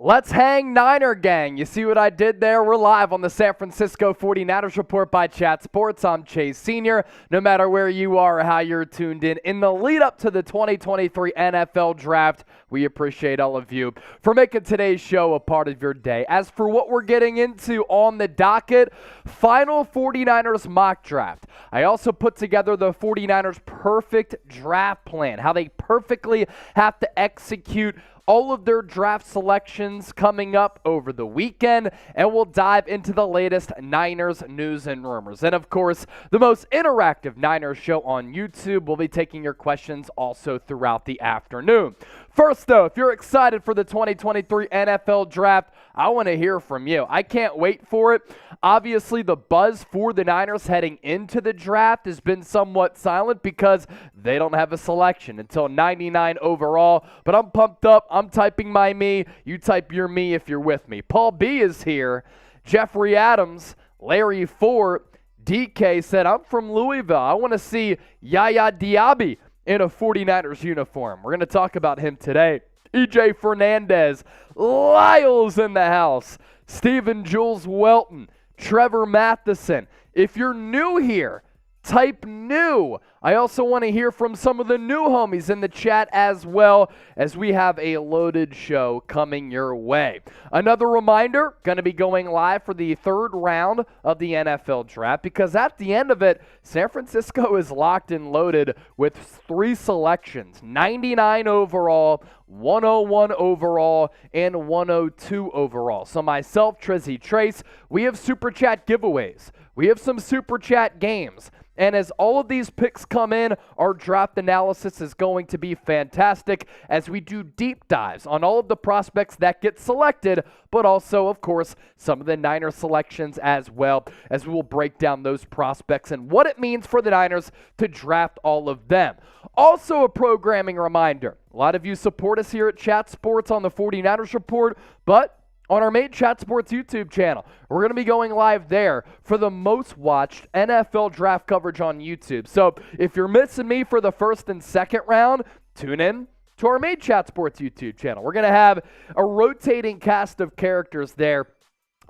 Let's hang Niner gang. You see what I did there? We're live on the San Francisco 49ers Report by Chat Sports. I'm Chase Sr. No matter where you are or how you're tuned in the lead up to the 2023 NFL Draft, we appreciate all of you for making today's show a part of your day. As for what we're getting into on the docket, final 49ers mock draft. I also put together the 49ers perfect draft plan, how they perfectly have to execute all of their draft selections coming up over the weekend, and we'll dive into the latest Niners news and rumors. And of course, the most interactive Niners show on YouTube. We'll be taking your questions also throughout the afternoon. First though, if you're excited for the 2023 NFL Draft, I want to hear from you. I can't wait for it. Obviously, the buzz for the Niners heading into the draft has been somewhat silent because they don't have a selection until 99 overall, but I'm pumped up. I'm typing my me. You type your me if you're with me. Paul B is here. Jeffrey Adams, Larry Fort, DK said, I'm from Louisville. I want to see YaYa Diaby in a 49ers uniform. We're going to talk about him today. EJ Fernandez, Lyle's in the house. Stephen Jules Welton, Trevor Matheson. If you're new here, type new. I also want to hear from some of the new homies in the chat as well, as we have a loaded show coming your way. Another reminder, going to be going live for the third round of the NFL Draft, because at the end of it, San Francisco is locked and loaded with 3 selections, 99 overall, 101 overall, and 102 overall. So myself, Trizzy Trace, we have Super Chat giveaways. We have some Super Chat games. And as all of these picks come in, our draft analysis is going to be fantastic as we do deep dives on all of the prospects that get selected, but also, of course, some of the Niner selections as well, as we will break down those prospects and what it means for the Niners to draft all of them. Also a programming reminder, a lot of you support us here at Chat Sports on the 49ers Report, but on our main Chat Sports YouTube channel, we're going to be going live there for the most watched NFL draft coverage on YouTube. So if you're missing me for the first and second round, tune in to our main Chat Sports YouTube channel. We're going to have a rotating cast of characters there.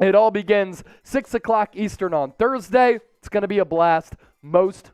It all begins 6 o'clock Eastern on Thursday. It's going to be a blast. Most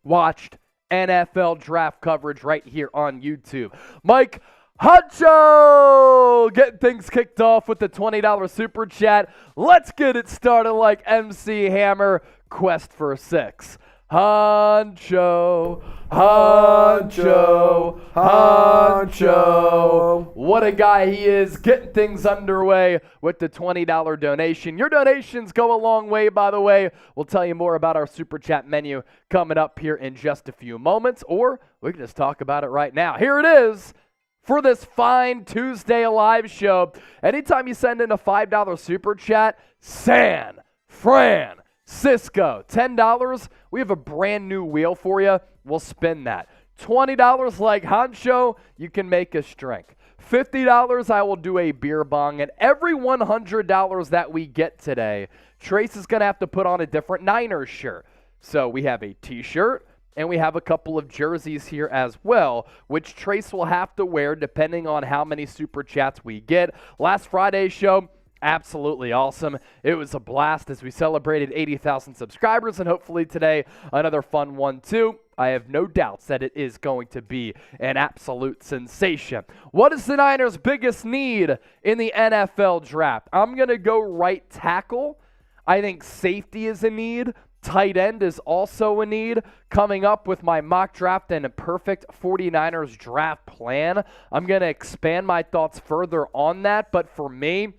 watched NFL draft coverage right here on YouTube. Mike Huncho getting things kicked off with the $20 super chat. Let's get it started like MC Hammer. Quest for 6. Huncho, Huncho, Huncho. What a guy he is, getting things underway with the $20 donation. Your donations go a long way, by the way. We'll tell you more about our super chat menu coming up here in just a few moments, or we can just talk about it right now. Here it is. For this fine Tuesday live show, anytime you send in a $5 super chat, San Francisco, $10, we have a brand new wheel for you. We'll spin that. $20 like Honcho, you can make us drink. $50, I will do a beer bong. And every $100 that we get today, Trace is going to have to put on a different Niners shirt. So we have a t-shirt, and we have a couple of jerseys here as well, which Trace will have to wear depending on how many super chats we get. Last Friday's show, absolutely awesome. It was a blast as we celebrated 80,000 subscribers, and hopefully today another fun one too. I have no doubts that it is going to be an absolute sensation. What is the Niners' biggest need in the NFL Draft? I'm going to go right tackle. I think safety is a need. Tight end is also a need. Coming up with my mock draft and a perfect 49ers draft plan. I'm going to expand my thoughts further on that, but for me,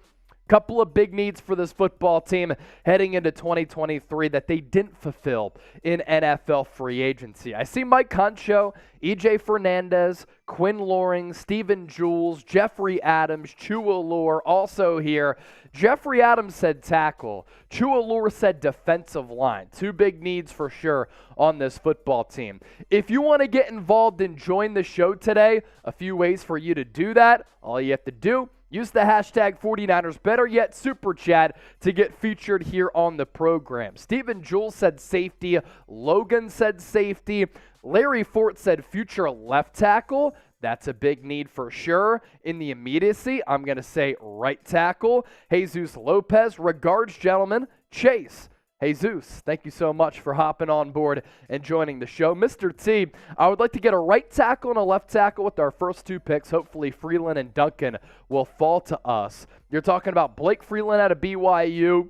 couple of big needs for this football team heading into 2023 that they didn't fulfill in NFL free agency. I see Mike Huncho, EJ Fernandez, Quinn Loring, Stephen Jules, Jeffrey Adams, Chua Lure also here. Jeffrey Adams said tackle. Chua Lure said defensive line. 2 big needs for sure on this football team. If you want to get involved and join the show today, a few ways for you to do that. All you have to do, use the hashtag 49ers, better yet, Super Chat, to get featured here on the program. Stephen Jules said safety. Logan said safety. Larry Fort said future left tackle. That's a big need for sure. In the immediacy, I'm going to say right tackle, Jesus Lopez. Regards, gentlemen, Chase. Jesus, thank you so much for hopping on board and joining the show. Mr. T, I would like to get a right tackle and a left tackle with our first two picks. Hopefully Freeland and Duncan will fall to us. You're talking about Blake Freeland out of BYU.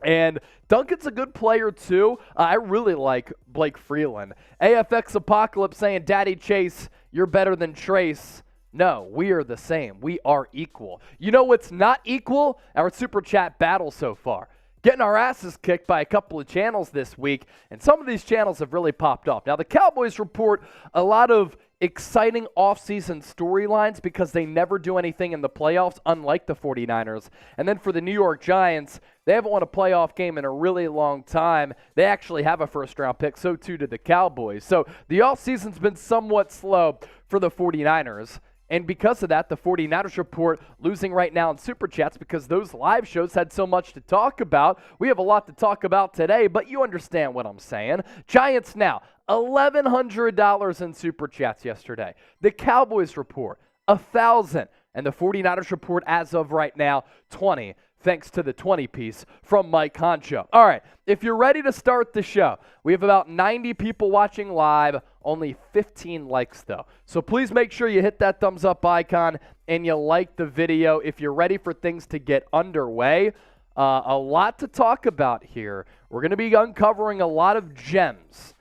And Duncan's a good player, too. I really like Blake Freeland. AFX Apocalypse saying, Daddy Chase, you're better than Trace. No, we are the same. We are equal. You know what's not equal? Our Super Chat battle so far. Getting our asses kicked by a couple of channels this week, and some of these channels have really popped off. Now, the Cowboys report a lot of exciting offseason storylines because they never do anything in the playoffs, unlike the 49ers. And then for the New York Giants, they haven't won a playoff game in a really long time. They actually have a first-round pick, so too did the Cowboys. So the offseason's been somewhat slow for the 49ers. And because of that, the 49ers report losing right now in Super Chats because those live shows had so much to talk about. We have a lot to talk about today, but you understand what I'm saying. Giants now, $1,100 in Super Chats yesterday. The Cowboys report, $1,000. And the 49ers report as of right now, $20. Thanks to the 20 piece from Mike Honcho. All right, if you're ready to start the show, we have about 90 people watching live, only 15 likes though. So please make sure you hit that thumbs up icon and you like the video if you're ready for things to get underway. A lot to talk about here. We're going to be uncovering a lot of gems.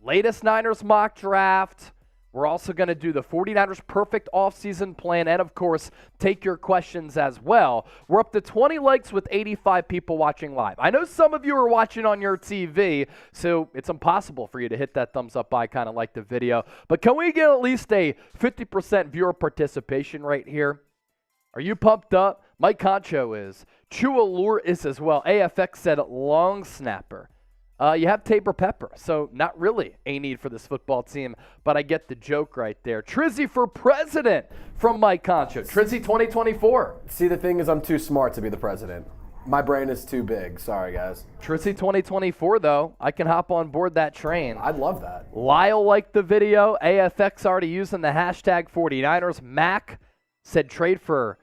Latest Niners mock draft. We're also going to do the 49ers perfect offseason plan and, of course, take your questions as well. We're up to 20 likes with 85 people watching live. I know some of you are watching on your TV, so it's impossible for you to hit that thumbs up icon and like the video. But can we get at least a 50% viewer participation rate here? Are you pumped up? Mike Concho is. Ji'Ayir is as well. AFX said long snapper. You have Tabor Pepper, so not really a need for this football team, but I get the joke right there. Trizzy for president from Mike Concho. Trizzy 2024. See, the thing is I'm too smart to be the president. My brain is too big. Sorry, guys. Trizzy 2024, though. I can hop on board that train. I'd love that. Lyle liked the video. AFX already using the hashtag 49ers. Mac said trade for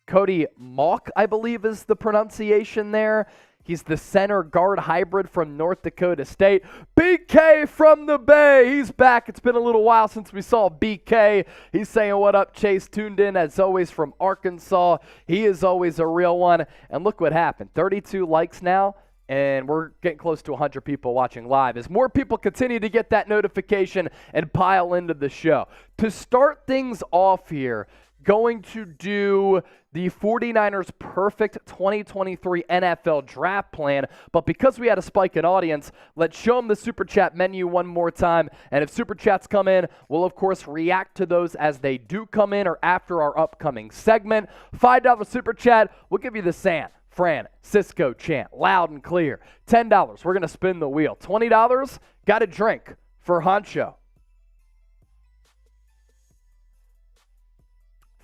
Cody Mauch, I believe is the pronunciation there. He's the center guard hybrid from North Dakota State. BK from the Bay. He's back. It's been a little while since we saw BK. He's saying, what up, Chase? Tuned in, as always, from Arkansas. He is always a real one. And look what happened. 32 likes now, and we're getting close to 100 people watching live. As more people continue to get that notification and pile into the show. To start things off here, going to do the 49ers perfect 2023 NFL draft plan. But because we had a spike in audience, let's show them the Super Chat menu one more time. And if Super Chats come in, we'll, of course, react to those as they do come in or after our upcoming segment. $5 Super Chat, we'll give you the San Francisco chant, loud and clear. $10, we're going to spin the wheel. $20, got a drink for Honcho.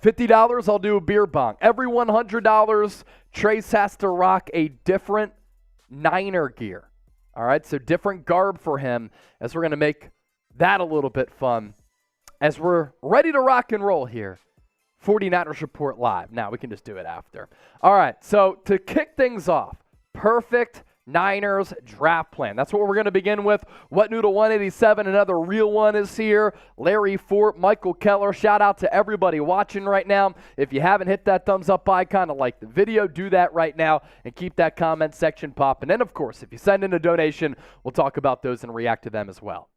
$50, I'll do a beer bong. Every $100, Trace has to rock a different Niner gear. All right, so different garb for him as we're going to make that a little bit fun. As we're ready to rock and roll here, 49ers Report Live. Now, we can just do it after. All right, so to kick things off, perfect Niners draft plan. That's what we're going to begin with. What Noodle 187, another real one is here. Larry Fort, Michael Keller. Shout out to everybody watching right now. If you haven't hit that thumbs up icon and like the video, do that right now and keep that comment section popping. And of course, if you send in a donation, we'll talk about those and react to them as well.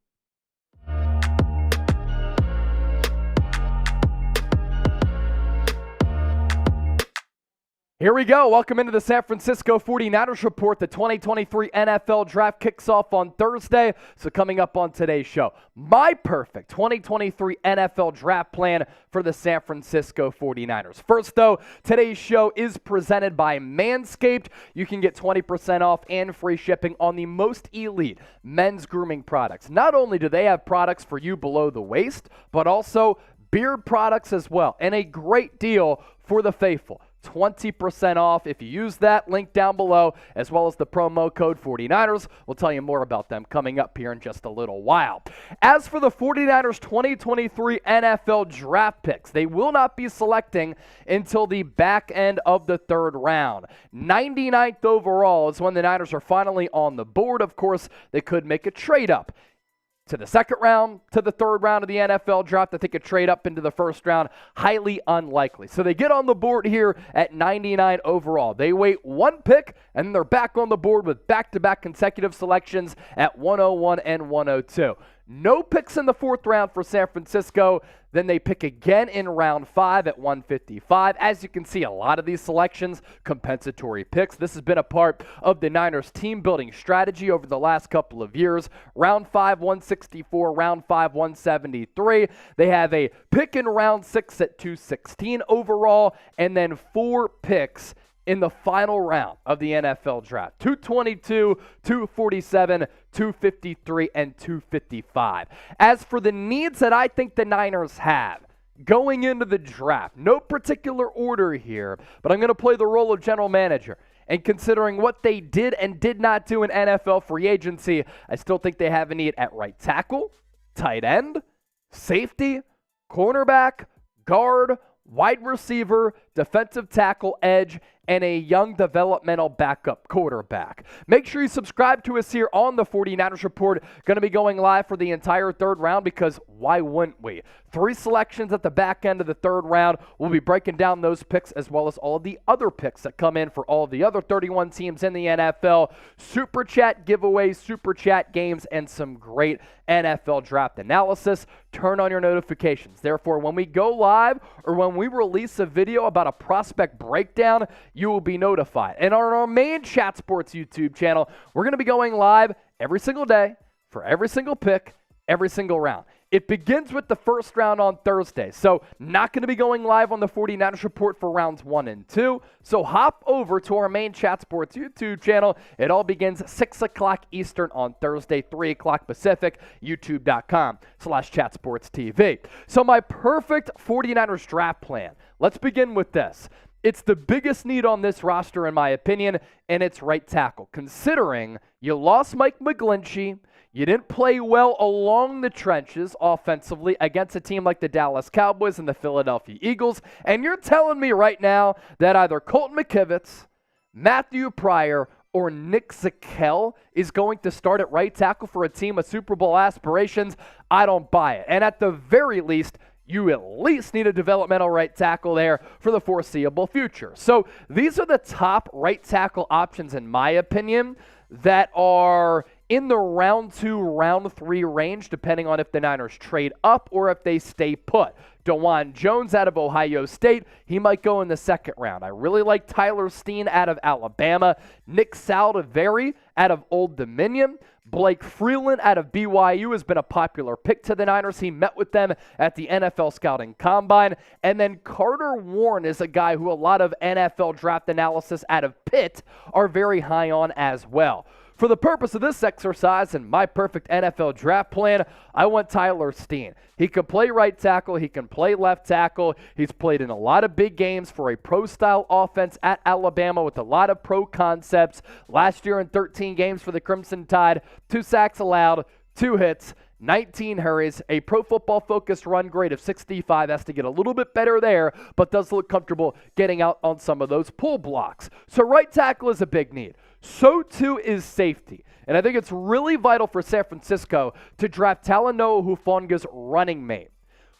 Here we go. Welcome into the San Francisco 49ers Report. The 2023 NFL Draft kicks off on Thursday. So coming up on today's show, my perfect 2023 NFL Draft plan for the San Francisco 49ers. First, though, today's show is presented by Manscaped. You can get 20% off and free shipping on the most elite men's grooming products. Not only do they have products for you below the waist, but also beard products as well. And a great deal for the faithful. 20% off if you use that link down below, as well as the promo code 49ers. We'll tell you more about them coming up here in just a little while. As for the 49ers 2023 NFL draft picks, they will not be selecting until the back end of the third round. 99th overall is when the Niners are finally on the board. Of course, they could make a trade up to the second round, to the third round of the NFL draft. I think a trade up into the first round, highly unlikely. So they get on the board here at 99 overall. They wait one pick, and then they're back on the board with back-to-back consecutive selections at 101 and 102. No picks in the fourth round for San Francisco. Then they pick again in round 5 at 155. As you can see, a lot of these selections, compensatory picks. This has been a part of the Niners team-building strategy over the last couple of years. Round 5, 164. Round 5, 173. They have a pick in round 6 at 216 overall, and then 4 picks in the final round of the NFL draft. 222, 247, 253, and 255. As for the needs that I think the Niners have going into the draft, no particular order here, but I'm going to play the role of general manager. And considering what they did and did not do in NFL free agency, I still think they have a need at right tackle, tight end, safety, cornerback, guard, wide receiver, defensive tackle, edge, and a young developmental backup quarterback. Make sure you subscribe to us here on the 49ers Report. Going to be going live for the entire third round because why wouldn't we? 3 selections at the back end of the third round. We'll be breaking down those picks as well as all of the other picks that come in for all of the other 31 teams in the NFL. Super Chat giveaways, Super Chat games, and some great NFL draft analysis. Turn on your notifications. Therefore, when we go live or when we release a video about a prospect breakdown, you will be notified. And on our main Chat Sports YouTube channel, we're going to be going live every single day for every single pick, every single round. It begins with the first round on Thursday, so not going to be going live on the 49ers Report for rounds 1 and 2. So hop over to our main Chat Sports YouTube channel. It all begins 6 o'clock Eastern on Thursday, 3 o'clock Pacific, youtube.com/chatsportstv. So my perfect 49ers draft plan. Let's begin with this. It's the biggest need on this roster, in my opinion, and it's right tackle. Considering you lost Mike McGlinchey, you didn't play well along the trenches offensively against a team like the Dallas Cowboys and the Philadelphia Eagles, and you're telling me right now that either Colton McKivitz, Matthew Pryor, or Nick Zack is going to start at right tackle for a team with Super Bowl aspirations? I don't buy it. And at the very least, you at least need a developmental right tackle there for the foreseeable future. So these are the top right tackle options, in my opinion, that are in the round 2, round 3 range, depending on if the Niners trade up or if they stay put. Dawand Jones out of Ohio State, he might go in the second round. I really like Tyler Steen out of Alabama, Nick Saldiveri out of Old Dominion. Blake Freeland out of BYU has been a popular pick to the Niners. He met with them at the NFL Scouting Combine. And then Carter Warren is a guy who a lot of NFL draft analysis out of Pitt are very high on as well. For the purpose of this exercise and my perfect NFL draft plan, I want Tyler Steen. He can play right tackle. He can play left tackle. He's played in a lot of big games for a pro-style offense at Alabama with a lot of pro concepts. Last year in 13 games for the Crimson Tide, 2 sacks allowed, 2 hits, 19 hurries, a Pro Football Focus run grade of 65. Has to get a little bit better there, but does look comfortable getting out on some of those pull blocks. So right tackle is a big need. So too is safety. And I think it's really vital for San Francisco to draft Talanoa Hufanga's running mate.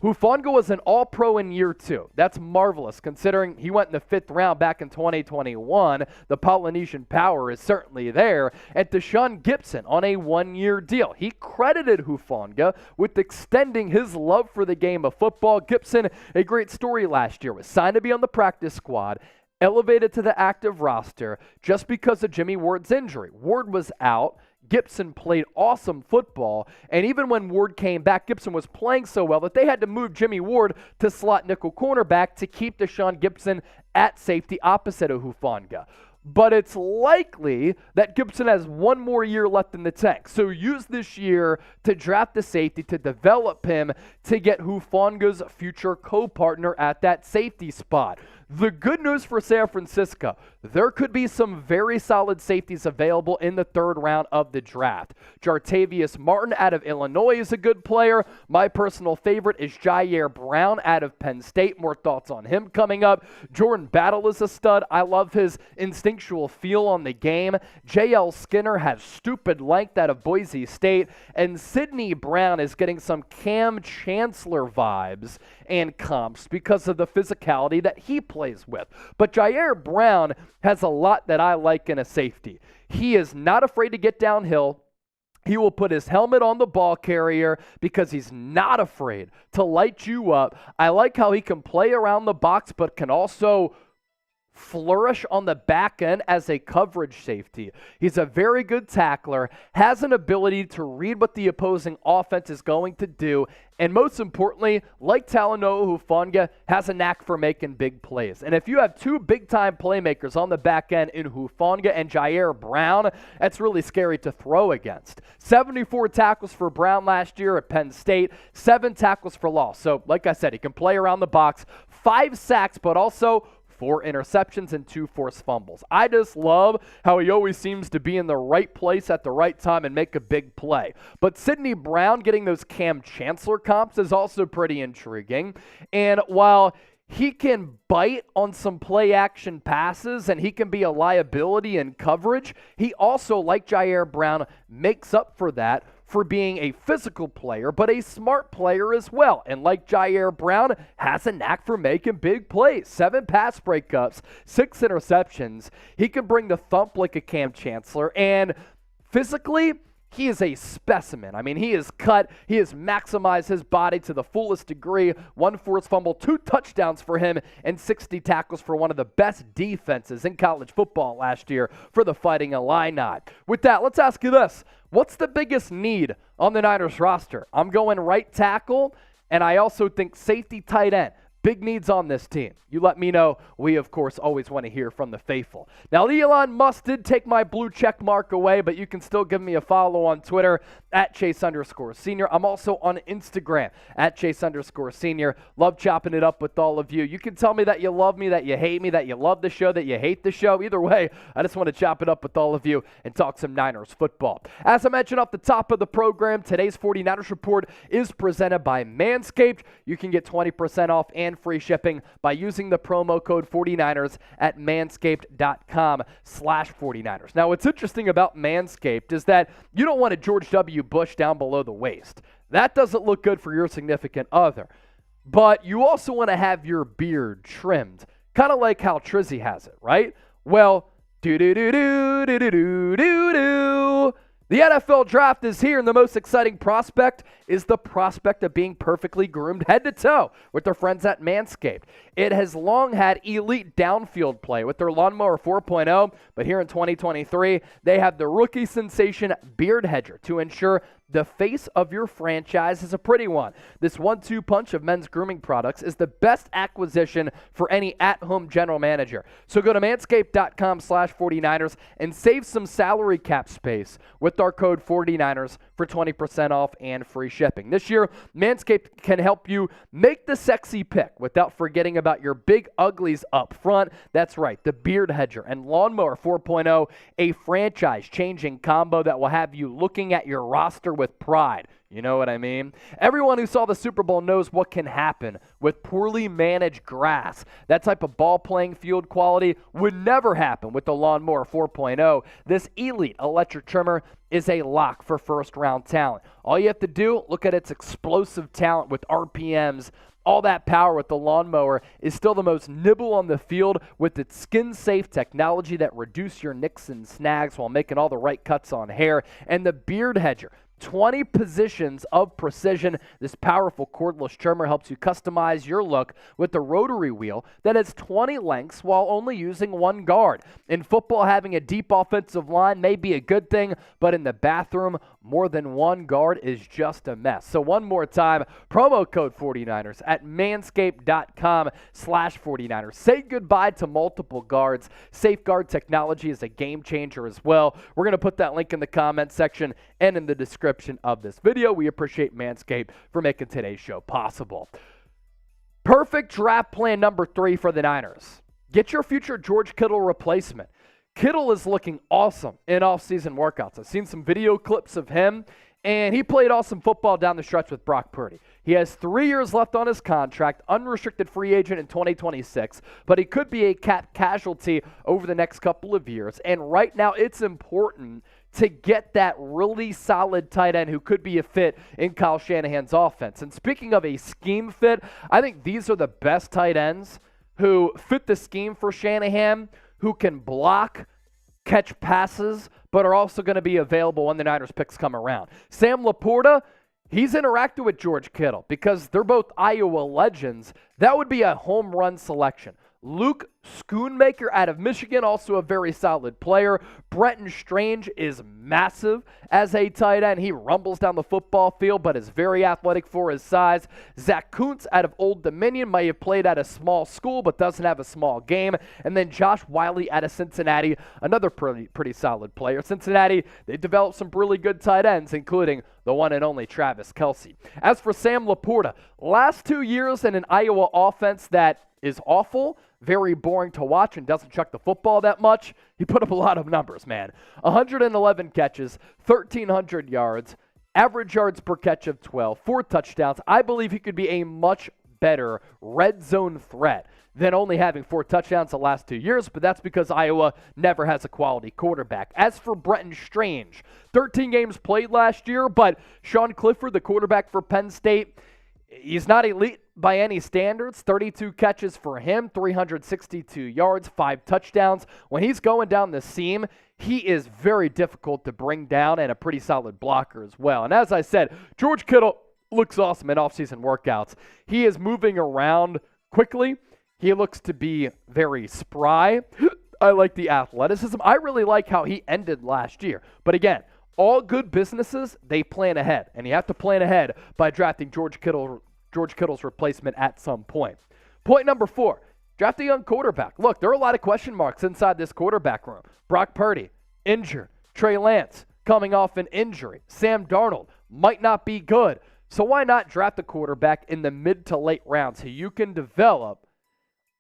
Hufanga was an all-pro in year 2. That's marvelous considering he went in the 5th round back in 2021. The Polynesian power is certainly there. And Deshaun Gibson on a 1-year deal. He credited Hufanga with extending his love for the game of football. Gibson, a great story last year, was signed to be on the practice squad, elevated to the active roster just because of Jimmy Ward's injury. Ward was out. Gibson played awesome football, and even when Ward came back, Gibson was playing so well that they had to move Jimmy Ward to slot nickel cornerback to keep Deshaun Gibson at safety opposite of Hufanga. But it's likely that Gibson has 1 more year left in the tank. So use this year to draft the safety, to develop him, to get Hufanga's future co-partner at that safety spot. The good news for San Francisco, there could be some very solid safeties available in the third round of the draft. Jartavius Martin out of Illinois is a good player. My personal favorite is Ji'Ayir Brown out of Penn State. More thoughts on him coming up. Jordan Battle is a stud. I love his instinctual feel on the game. J.L. Skinner has stupid length out of Boise State. And Sidney Brown is getting some Cam Chancellor vibes and comps because of the physicality that he plays with. But Ji'Ayir Brown has a lot that I like in a safety. He is not afraid to get downhill. He will put his helmet on the ball carrier because he's not afraid to light you up. I like how he can play around the box but can also flourish on the back end as a coverage safety. He's a very good tackler, has an ability to read what the opposing offense is going to do, and most importantly, like Talanoa Hufanga, has a knack for making big plays. And if you have two big-time playmakers on the back end in Hufanga and Ji'Ayir Brown, that's really scary to throw against. 74 tackles for Brown last year at Penn State, 7 tackles for loss. So, like I said, he can play around the box, 5 sacks, but also 4 interceptions and 2 forced fumbles. I just love how he always seems to be in the right place at the right time and make a big play. But Sidney Brown getting those Cam Chancellor comps is also pretty intriguing. And while he can bite on some play action passes and he can be a liability in coverage, he also, like Ji'Ayir Brown, makes up for that for being a physical player, but a smart player as well. And like Ji'Ayir Brown, has a knack for making big plays. 7 pass breakups, 6 interceptions. He can bring the thump like a Cam Chancellor, and physically, he is a specimen. I mean, he is cut. He has maximized his body to the fullest degree. 1 forced fumble, 2 touchdowns for him, and 60 tackles for one of the best defenses in college football last year for the Fighting Illini. With that, let's ask you this. What's the biggest need on the Niners roster? I'm going right tackle, and I also think safety, tight end. Big needs on this team. You let me know. We, of course, always want to hear from the faithful. Now, Elon Musk did take my blue check mark away, but you can still give me a follow on Twitter at Chase_Senior. I'm also on Instagram at Chase_Senior. Love chopping it up with all of you. You can tell me that you love me, that you hate me, that you love the show, that you hate the show. Either way, I just want to chop it up with all of you and talk some Niners football. As I mentioned off the top of the program, today's 49ers Report is presented by Manscaped. You can get 20% off and free shipping by using the promo code 49ers at manscaped.com/49ers. Now, what's interesting about Manscaped is that you don't want a George W. Bush down below the waist. That doesn't look good for your significant other. But you also want to have your beard trimmed, kind of like how Trizzy has it, right? Well, do-do-do-do-do-do-do-do. The NFL draft is here, and the most exciting prospect is the prospect of being perfectly groomed head to toe with their friends at Manscaped. It has long had elite downfield play with their Lawnmower 4.0, but here in 2023, they have the rookie sensation Beard Hedger to ensure the face of your franchise is a pretty one. This 1-2 punch of men's grooming products is the best acquisition for any at-home general manager. So go to manscaped.com/49ers and save some salary cap space with our code 49ers for 20% off and free shipping. This year, Manscaped can help you make the sexy pick without forgetting about your big uglies up front. That's right, the Beard Hedger and Lawnmower 4.0, a franchise-changing combo that will have you looking at your roster with pride. You know what I mean? Everyone who saw the Super Bowl knows what can happen with poorly managed grass. That type of ball-playing field quality would never happen with the Lawnmower 4.0. This elite electric trimmer is a lock for first-round talent. All you have to do, look at its explosive talent with RPMs. All that power with the lawnmower is still the most nibble on the field with its skin-safe technology that reduces your nicks and snags while making all the right cuts on hair. And the Beard Hedger, 20 positions of precision. This powerful cordless trimmer helps you customize your look with the rotary wheel that has 20 lengths while only using 1 guard. In football, having a deep offensive line may be a good thing, but in the bathroom, more than 1 guard is just a mess. So one more time, promo code 49ers at manscaped.com/49ers. Say goodbye to multiple guards. Safeguard technology is a game changer as well. We're going to put that link in the comment section and in the description of this video. We appreciate Manscaped for making today's show possible. Perfect draft plan number 3 for the Niners. Get your future George Kittle replacement. Kittle is looking awesome in off-season workouts. I've seen some video clips of him, and he played awesome football down the stretch with Brock Purdy. He has 3 years left on his contract, unrestricted free agent in 2026, but he could be a cap casualty over the next couple of years. And right now, it's important to get that really solid tight end who could be a fit in Kyle Shanahan's offense. And speaking of a scheme fit, I think these are the best tight ends who fit the scheme for Shanahan, who can block, catch passes, but are also going to be available when the Niners picks come around. Sam Laporta, he's interacted with George Kittle because they're both Iowa legends. That would be a home run selection. Luke Schoonmaker out of Michigan, also a very solid player. Brenton Strange is massive as a tight end. He rumbles down the football field, but is very athletic for his size. Zack Kuntz out of Old Dominion might have played at a small school, but doesn't have a small game. And then Josh Whyle out of Cincinnati, another pretty solid player. Cincinnati, they developed some really good tight ends, including the one and only Travis Kelce. As for Sam Laporta, last 2 years in an Iowa offense that is awful, very boring to watch, and doesn't chuck the football that much. He put up a lot of numbers, man. 111 catches, 1,300 yards, average yards per catch of 12, 4 touchdowns. I believe he could be a much better red zone threat than only having 4 touchdowns the last 2 years, but that's because Iowa never has a quality quarterback. As for Brenton Strange, 13 games played last year, but Sean Clifford, the quarterback for Penn State, he's not elite by any standards. 32 catches for him, 362 yards, 5 touchdowns. When he's going down the seam, he is very difficult to bring down and a pretty solid blocker as well. And as I said, George Kittle looks awesome in offseason workouts. He is moving around quickly. He looks to be very spry. I like the athleticism. I really like how he ended last year. But again, all good businesses, they plan ahead. And you have to plan ahead by drafting George Kittle's replacement at some point. Point number 4, draft a young quarterback. Look, there are a lot of question marks inside this quarterback room. Brock Purdy, injured. Trey Lance, coming off an injury. Sam Darnold, might not be good. So why not draft a quarterback in the mid to late rounds who you can develop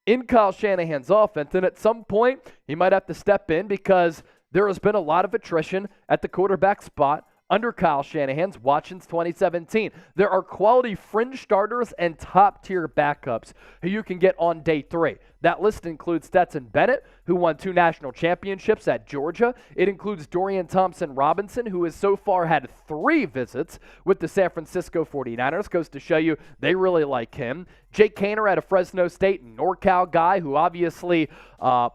in Kyle Shanahan's offense? And at some point, he might have to step in because there has been a lot of attrition at the quarterback spot under Kyle Shanahan's watch since 2017. There are quality fringe starters and top-tier backups who you can get on day 3. That list includes Stetson Bennett, who won 2 national championships at Georgia. It includes Dorian Thompson-Robinson, who has so far had 3 visits with the San Francisco 49ers. Goes to show you they really like him. Jake Kaner out of Fresno State, NorCal guy who obviously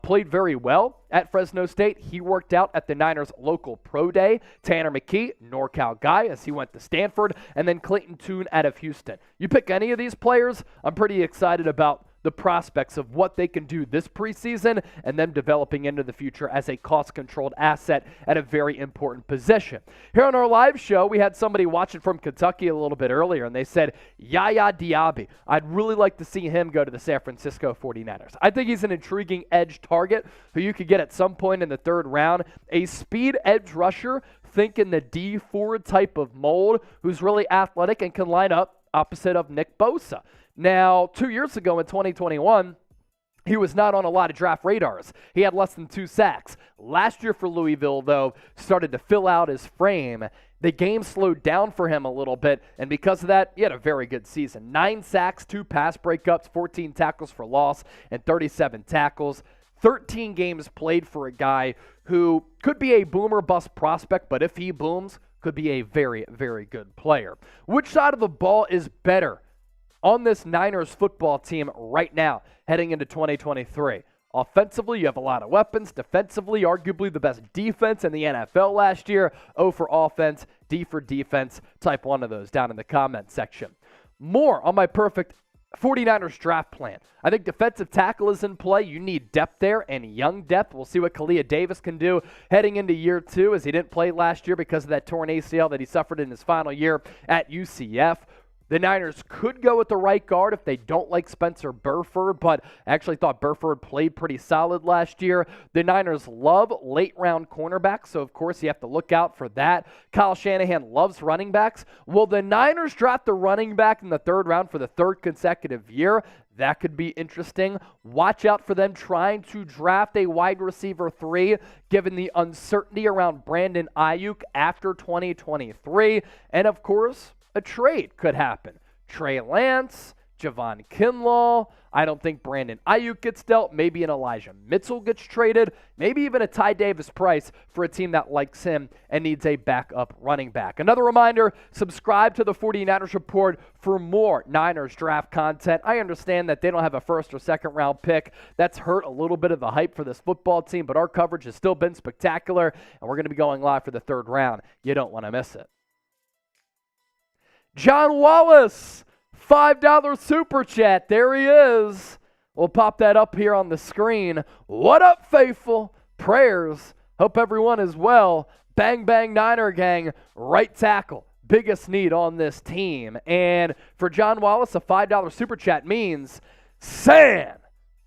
played very well at Fresno State. He worked out at the Niners' local pro day. Tanner McKee, NorCal guy, as he went to Stanford. And then Clayton Tune out of Houston. You pick any of these players, I'm pretty excited about the prospects of what they can do this preseason and them developing into the future as a cost-controlled asset at a very important position. Here on our live show, we had somebody watching from Kentucky a little bit earlier, and they said, YaYa Diaby. I'd really like to see him go to the San Francisco 49ers. I think he's an intriguing edge target who you could get at some point in the 3rd round. A speed edge rusher, think in the D4 type of mold, who's really athletic and can line up opposite of Nick Bosa. Now, 2 years ago in 2021, he was not on a lot of draft radars. He had less than 2 sacks. Last year for Louisville, though, started to fill out his frame. The game slowed down for him a little bit, and because of that, he had a very good season. 9 sacks, 2 pass breakups, 14 tackles for loss, and 37 tackles. 13 games played for a guy who could be a boomer bust prospect, but if he booms, could be a very, very good player. Which side of the ball is better on this Niners football team right now heading into 2023? Offensively, you have a lot of weapons. Defensively, arguably the best defense in the NFL last year. O for offense, D for defense. Type one of those down in the comment section. More on my perfect 49ers draft plan. I think defensive tackle is in play. You need depth there and young depth. We'll see what Kalia Davis can do heading into year 2, as he didn't play last year because of that torn ACL that he suffered in his final year at UCF. The Niners could go with the right guard if they don't like Spencer Burford, but I actually thought Burford played pretty solid last year. The Niners love late-round cornerbacks, so of course you have to look out for that. Kyle Shanahan loves running backs. Will the Niners draft a running back in the third round for the third consecutive year? That could be interesting. Watch out for them trying to draft a wide receiver 3, given the uncertainty around Brandon Ayuk after 2023. And of course, a trade could happen. Trey Lance, Javon Kinlaw. I don't think Brandon Ayuk gets dealt. Maybe an Elijah Mitchell gets traded. Maybe even a Ty Davis Price for a team that likes him and needs a backup running back. Another reminder, subscribe to the 49ers Report for more Niners draft content. I understand that they don't have a first or second round pick. That's hurt a little bit of the hype for this football team, but our coverage has still been spectacular, and we're going to be going live for the third round. You don't want to miss it. John Wallace, $5 super chat. There he is. We'll pop that up here on the screen. What up, faithful? Prayers. Hope everyone is well. Bang, bang, Niner gang. Right tackle. Biggest need on this team. And for John Wallace, a $5 super chat means San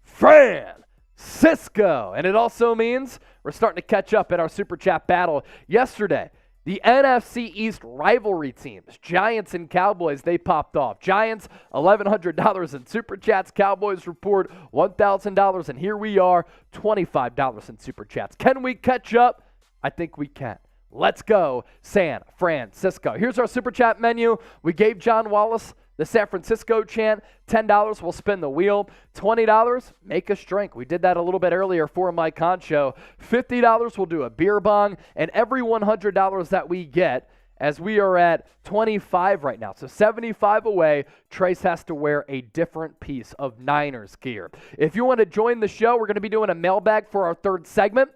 Francisco. And it also means we're starting to catch up in our super chat battle yesterday. The NFC East rivalry teams, Giants and Cowboys, they popped off. Giants, $1,100 in Super Chats. Cowboys report $1,000, and here we are, $25 in Super Chats. Can we catch up? I think we can. Let's go, San Francisco. Here's our Super Chat menu. We gave John Wallace the San Francisco chant. $10, we'll spin the wheel. $20, make us drink. We did that a little bit earlier for Mike Concho. $50, we'll do a beer bong. And every $100 that we get, as we are at 25 right now, so 75 away, Trace has to wear a different piece of Niners gear. If you want to join the show, we're going to be doing a mailbag for our third segment.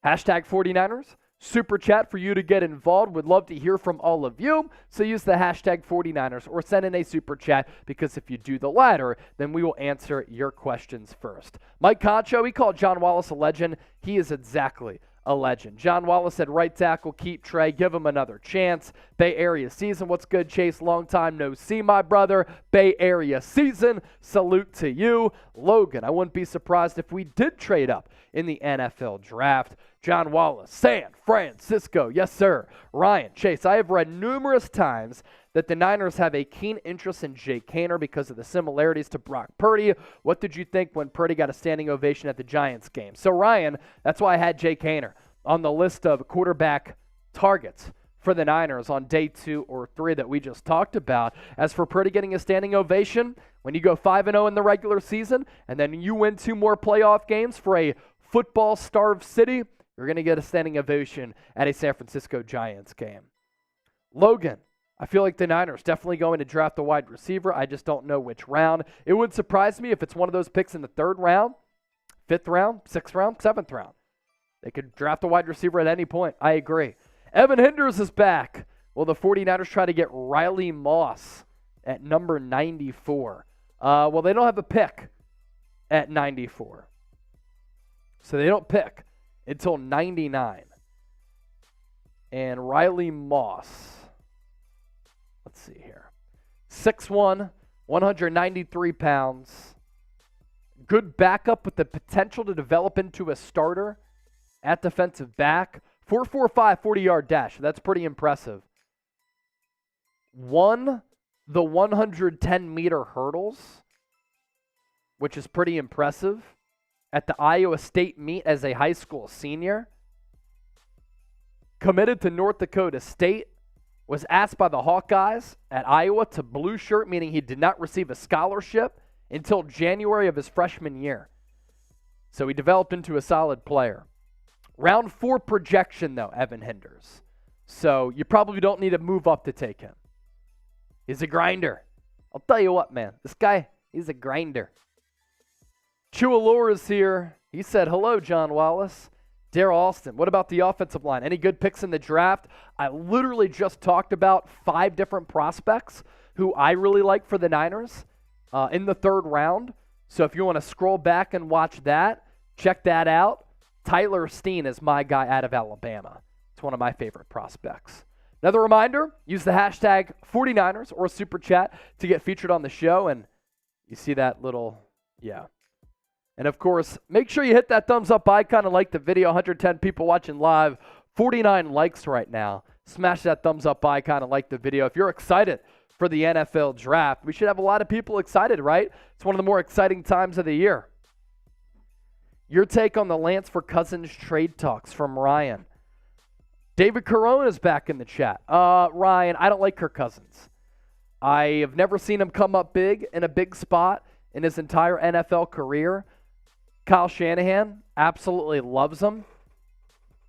Hashtag 49ers. Super chat for you to get involved. Would love to hear from all of you. So use the hashtag 49ers or send in a super chat, because if you do the latter, then we will answer your questions first. Mike Concho, he called John Wallace a legend. He is exactly a legend. John Wallace said right tackle, keep Trey, give him another chance. Bay Area season. What's good, Chase? Long time no see, my brother. Bay Area season. Salute to you. Logan, I wouldn't be surprised if we did trade up in the NFL draft. John Wallace, San Francisco. Yes, sir. Ryan, Chase, I have read numerous times that the Niners have a keen interest in Jake Haener because of the similarities to Brock Purdy. What did you think when Purdy got a standing ovation at the Giants game? So, Ryan, that's why I had Jake Haener on the list of quarterback targets for the Niners on day 2 or 3 that we just talked about. As for Purdy getting a standing ovation, when you go 5-0 in the regular season and then you win 2 more playoff games for a football-starved city, you're going to get a standing ovation at a San Francisco Giants game. Logan, I feel like the Niners definitely going to draft a wide receiver. I just don't know which round. It would surprise me if it's one of those picks in the 3rd round, 5th round, 6th round, 7th round. They could draft a wide receiver at any point. I agree. Evan Hinders is back. Will the 49ers try to get Riley Moss at number 94? Well, they don't have a pick at 94. So they don't pick until 99. And Riley Moss, let's see here, 6'1", 193 pounds. Good backup with the potential to develop into a starter at defensive back. 4.45 40-yard dash. That's pretty impressive. Won the 110-meter hurdles, which is pretty impressive, at the Iowa State meet as a high school senior. Committed to North Dakota State. Was asked by the Hawkeyes at Iowa to blue shirt, meaning he did not receive a scholarship until January of his freshman year. So he developed into a solid player. Round 4 projection, though, Evan Hinders. So you probably don't need to move up to take him. He's a grinder. I'll tell you what, man. This guy, he's a grinder. Chualor is here. He said, hello, John Wallace. Darrell Alston, what about the offensive line? Any good picks in the draft? I literally just talked about 5 different prospects who I really like for the Niners in the 3rd round. So if you want to scroll back and watch that, check that out. Tyler Steen is my guy out of Alabama. It's one of my favorite prospects. Another reminder, use the hashtag 49ers or Super Chat to get featured on the show. And you see that little, yeah. And of course, make sure you hit that thumbs up icon and like the video. 110 people watching live, 49 likes right now. Smash that thumbs up icon and like the video. If you're excited for the NFL draft, we should have a lot of people excited, right? It's one of the more exciting times of the year. Your take on the Lance for Cousins trade talks from Ryan. David Corona is back in the chat. Ryan, I don't like Kirk Cousins. I have never seen him come up big in a big spot in his entire NFL career. Kyle Shanahan absolutely loves him.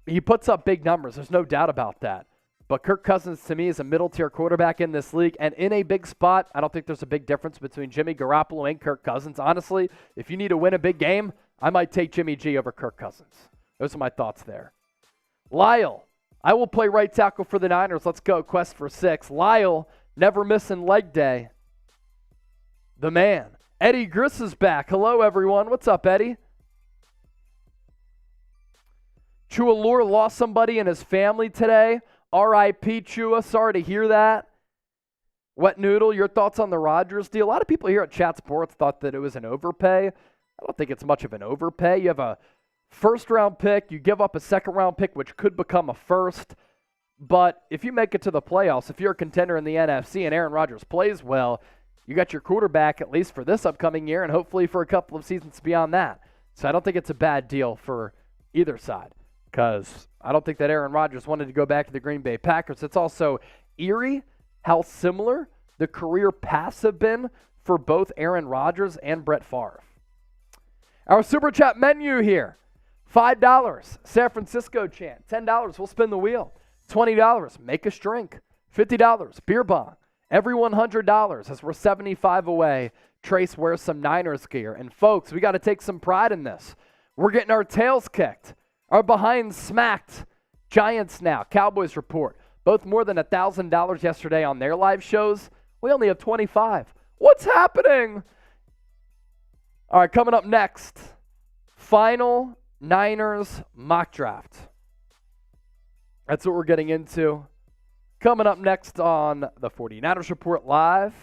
He puts up big numbers. There's no doubt about that. But Kirk Cousins, to me, is a middle-tier quarterback in this league. And in a big spot, I don't think there's a big difference between Jimmy Garoppolo and Kirk Cousins. Honestly, if you need to win a big game, I might take Jimmy G over Kirk Cousins. Those are my thoughts there. Lyle, I will play right tackle for the Niners. Let's go. Quest for 6. Lyle, never missing leg day. The man. Eddie Griss is back. Hello, everyone. What's up, Eddie? Ji'Ayir lost somebody in his family today. R.I.P. Chua. Sorry to hear that. Wet Noodle, your thoughts on the Rodgers deal? A lot of people here at Chat Sports thought that it was an overpay. I don't think it's much of an overpay. You have a first-round pick. You give up a second-round pick, which could become a first. But if you make it to the playoffs, if you're a contender in the NFC and Aaron Rodgers plays well, you got your quarterback at least for this upcoming year and hopefully for a couple of seasons beyond that. So I don't think it's a bad deal for either side. Because I don't think that Aaron Rodgers wanted to go back to the Green Bay Packers. It's also eerie how similar the career paths have been for both Aaron Rodgers and Brett Favre. Our Super Chat menu here. $5, San Francisco chant. $10, we'll spin the wheel. $20, make us drink. $50, beer bong. Every $100 as we're 75 away. Trace wears some Niners gear. And folks, we got to take some pride in this. We're getting our tails kicked. Our behind smacked. Giants now, Cowboys report. Both more than $1,000 yesterday on their live shows. We only have 25. What's happening? All right, coming up next, final Niners mock draft. That's what we're getting into. Coming up next on the 49ers Report Live.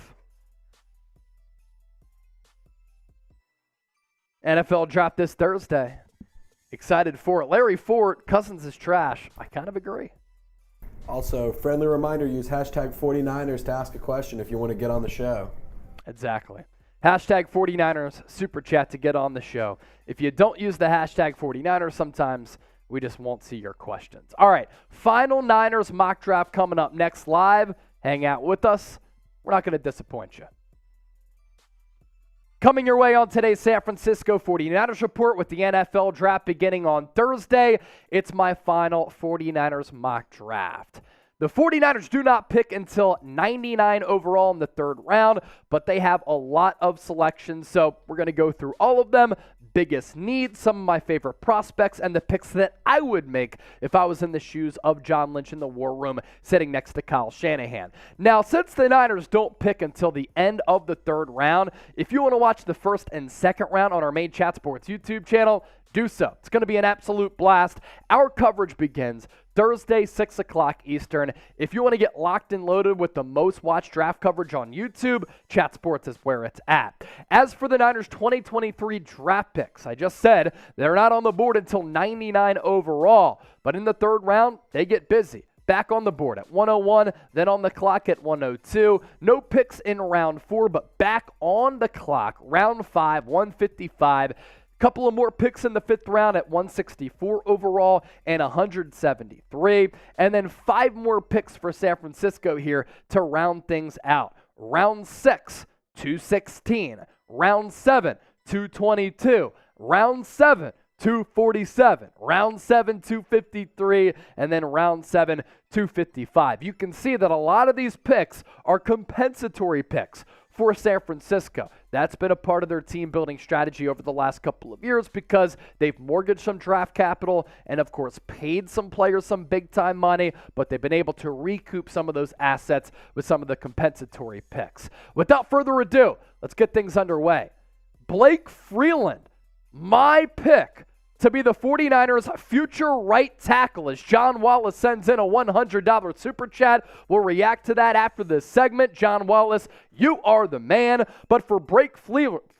NFL draft this Thursday. Excited for it. Larry Fort, Cousins is trash. I kind of agree. Also, friendly reminder, use hashtag 49ers to ask a question if you want to get on the show. Exactly. Hashtag 49ers Super Chat to get on the show. If you don't use the hashtag 49ers, sometimes we just won't see your questions. All right, final Niners mock draft coming up next live. Hang out with us. We're not going to disappoint you. Coming your way on today's San Francisco 49ers Report with the NFL Draft beginning on Thursday. It's my final 49ers mock draft. The 49ers do not pick until 99 overall in the third round, but they have a lot of selections, so we're going to go through all of them. Biggest needs, some of my favorite prospects, and the picks that I would make if I was in the shoes of John Lynch in the war room sitting next to Kyle Shanahan. Now, since the Niners don't pick until the end of the third round, if you want to watch the first and second round on our main Chat Sports YouTube channel, do so. It's going to be an absolute blast. Our coverage begins Thursday, 6 o'clock Eastern. If you want to get locked and loaded with the most watched draft coverage on YouTube, Chat Sports is where it's at. As for the Niners 2023 draft picks, I just said they're not on the board until 99 overall. But in the third round, they get busy. Back on the board at 101, then on the clock at 102. No picks in round 4, but back on the clock, round 5, 155. Couple of more picks in the fifth round at 164 overall and 173. And then 5 more picks for San Francisco here to round things out. Round 6, 216. Round 7, 222. Round 7, 247. Round 7, 253. And then round 7, 255. You can see that a lot of these picks are compensatory picks for San Francisco. That's been a part of their team building strategy over the last couple of years because they've mortgaged some draft capital and, of course, paid some players some big-time money, but they've been able to recoup some of those assets with some of the compensatory picks. Without further ado, let's get things underway. Blake Freeland, my pick to be the 49ers' future right tackle as John Wallace sends in a $100 super chat. We'll react to that after this segment. John Wallace, you are the man. But for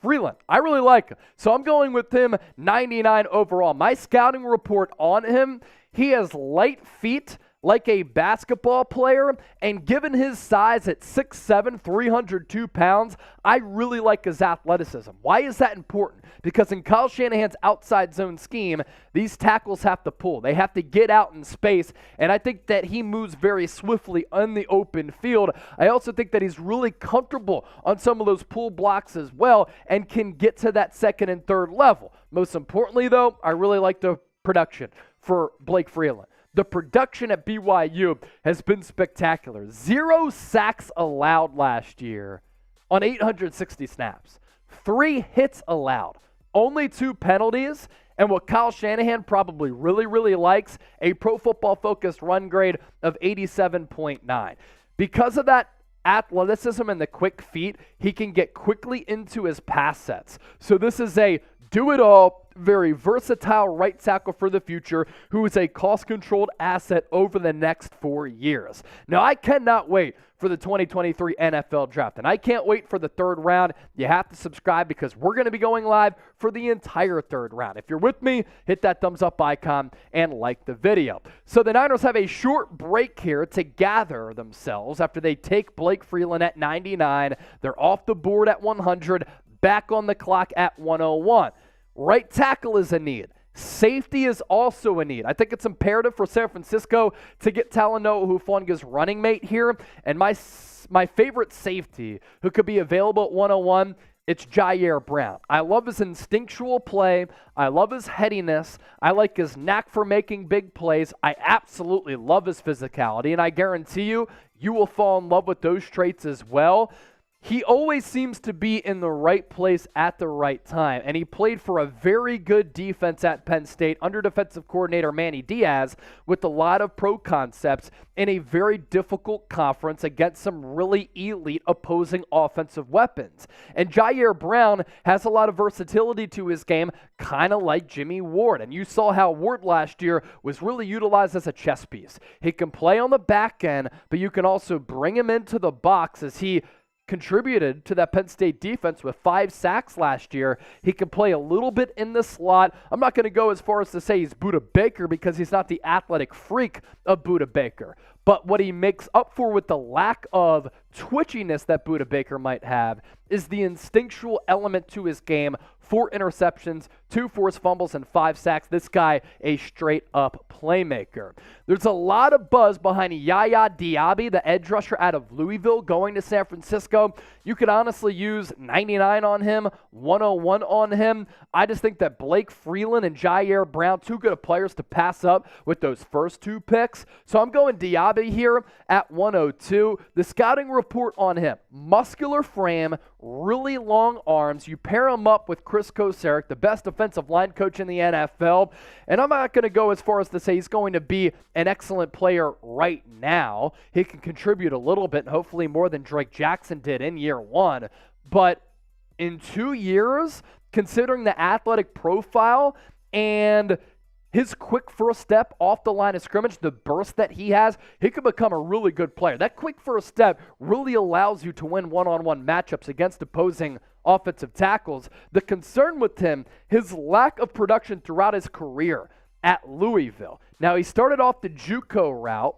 Freeland, I really like him. So I'm going with him 99 overall. My scouting report on him, he has light feet like a basketball player, and given his size at 6'7", 302 pounds, I really like his athleticism. Why is that important? Because in Kyle Shanahan's outside zone scheme, these tackles have to pull. They have to get out in space, and I think that he moves very swiftly on the open field. I also think that he's really comfortable on some of those pull blocks as well and can get to that second and third level. Most importantly, though, I really like the production for Blake Freeland. The production at BYU has been spectacular. 0 sacks allowed last year on 860 snaps. 3 hits allowed. Only 2 penalties. And what Kyle Shanahan probably really likes, a Pro Football Focus run grade of 87.9. Because of that athleticism and the quick feet, he can get quickly into his pass sets. So this is a do-it-all, very versatile right tackle for the future who is a cost-controlled asset over the next 4 years. Now, I cannot wait for the 2023 NFL Draft, and I can't wait for the third round. You have to subscribe because we're going to be going live for the entire third round. If you're with me, hit that thumbs up icon and like the video. So the Niners have a short break here to gather themselves after they take Blake Freeland at 99. They're off the board at 100, back on the clock at 101. Right tackle is a need. Safety is also a need. I think it's imperative for San Francisco to get Talanoa Hufanga's running mate here. And my favorite safety who could be available at 101, it's Ji'Ayir Brown. I love his instinctual play. I love his headiness. I like his knack for making big plays. I absolutely love his physicality. And I guarantee you, you will fall in love with those traits as well. He always seems to be in the right place at the right time, and he played for a very good defense at Penn State under defensive coordinator Manny Diaz with a lot of pro concepts in a very difficult conference against some really elite opposing offensive weapons. And Ji'Ayir Brown has a lot of versatility to his game, kind of like Jimmy Ward, and you saw how Ward last year was really utilized as a chess piece. He can play on the back end, but you can also bring him into the box as he contributed to that Penn State defense with 5 sacks last year. He can play a little bit in the slot. I'm not going to go as far as to say he's Budda Baker because he's not the athletic freak of Budda Baker. But what he makes up for with the lack of twitchiness that Budda Baker might have is the instinctual element to his game. 4 interceptions, 2 forced fumbles, and 5 sacks. This guy, a straight-up playmaker. There's a lot of buzz behind YaYa Diaby, the edge rusher out of Louisville, going to San Francisco. You could honestly use 99 on him, 101 on him. I just think that Blake Freeland and Ji'Ayir Brown, too good of players to pass up with those first 2 picks. So I'm going Diaby here at 102. The scouting report on him, muscular frame, really long arms. You pair him up with Chris Kocurek, the best offensive line coach in the NFL. And I'm not going to go as far as to say he's going to be an excellent player right now. He can contribute a little bit, and hopefully more than Drake Jackson did in year 1. But in 2 years, considering the athletic profile and his quick first step off the line of scrimmage, the burst that he has, he could become a really good player. That quick first step really allows you to win one-on-one matchups against opposing offensive tackles. The concern with him, his lack of production throughout his career at Louisville. Now, he started off the JUCO route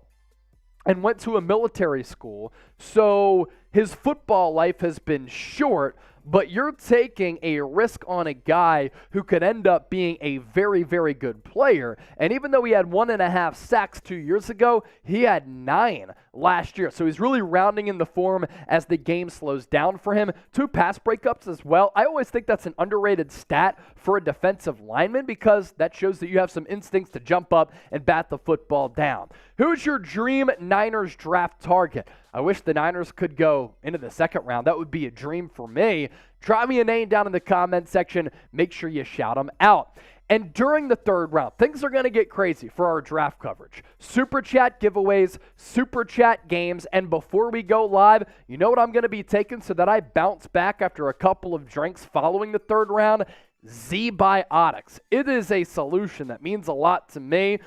and went to a military school, so his football life has been short, but you're taking a risk on a guy who could end up being a very, very good player. And even though he had 1.5 sacks 2 years ago, he had 9 last year. So he's really rounding in the form as the game slows down for him. 2 pass breakups as well. I always think that's an underrated stat for a defensive lineman because that shows that you have some instincts to jump up and bat the football down. Who's your dream Niners draft target? I wish the Niners could go into the second round. That would be a dream for me. Drop me a name down in the comment section. Make sure you shout them out. And during the third round, things are going to get crazy for our draft coverage. Super Chat giveaways, Super Chat games, and before we go live, you know what I'm going to be taking so that I bounce back after a couple of drinks following the third round? Z-Biotics. It is a solution that means a lot to me.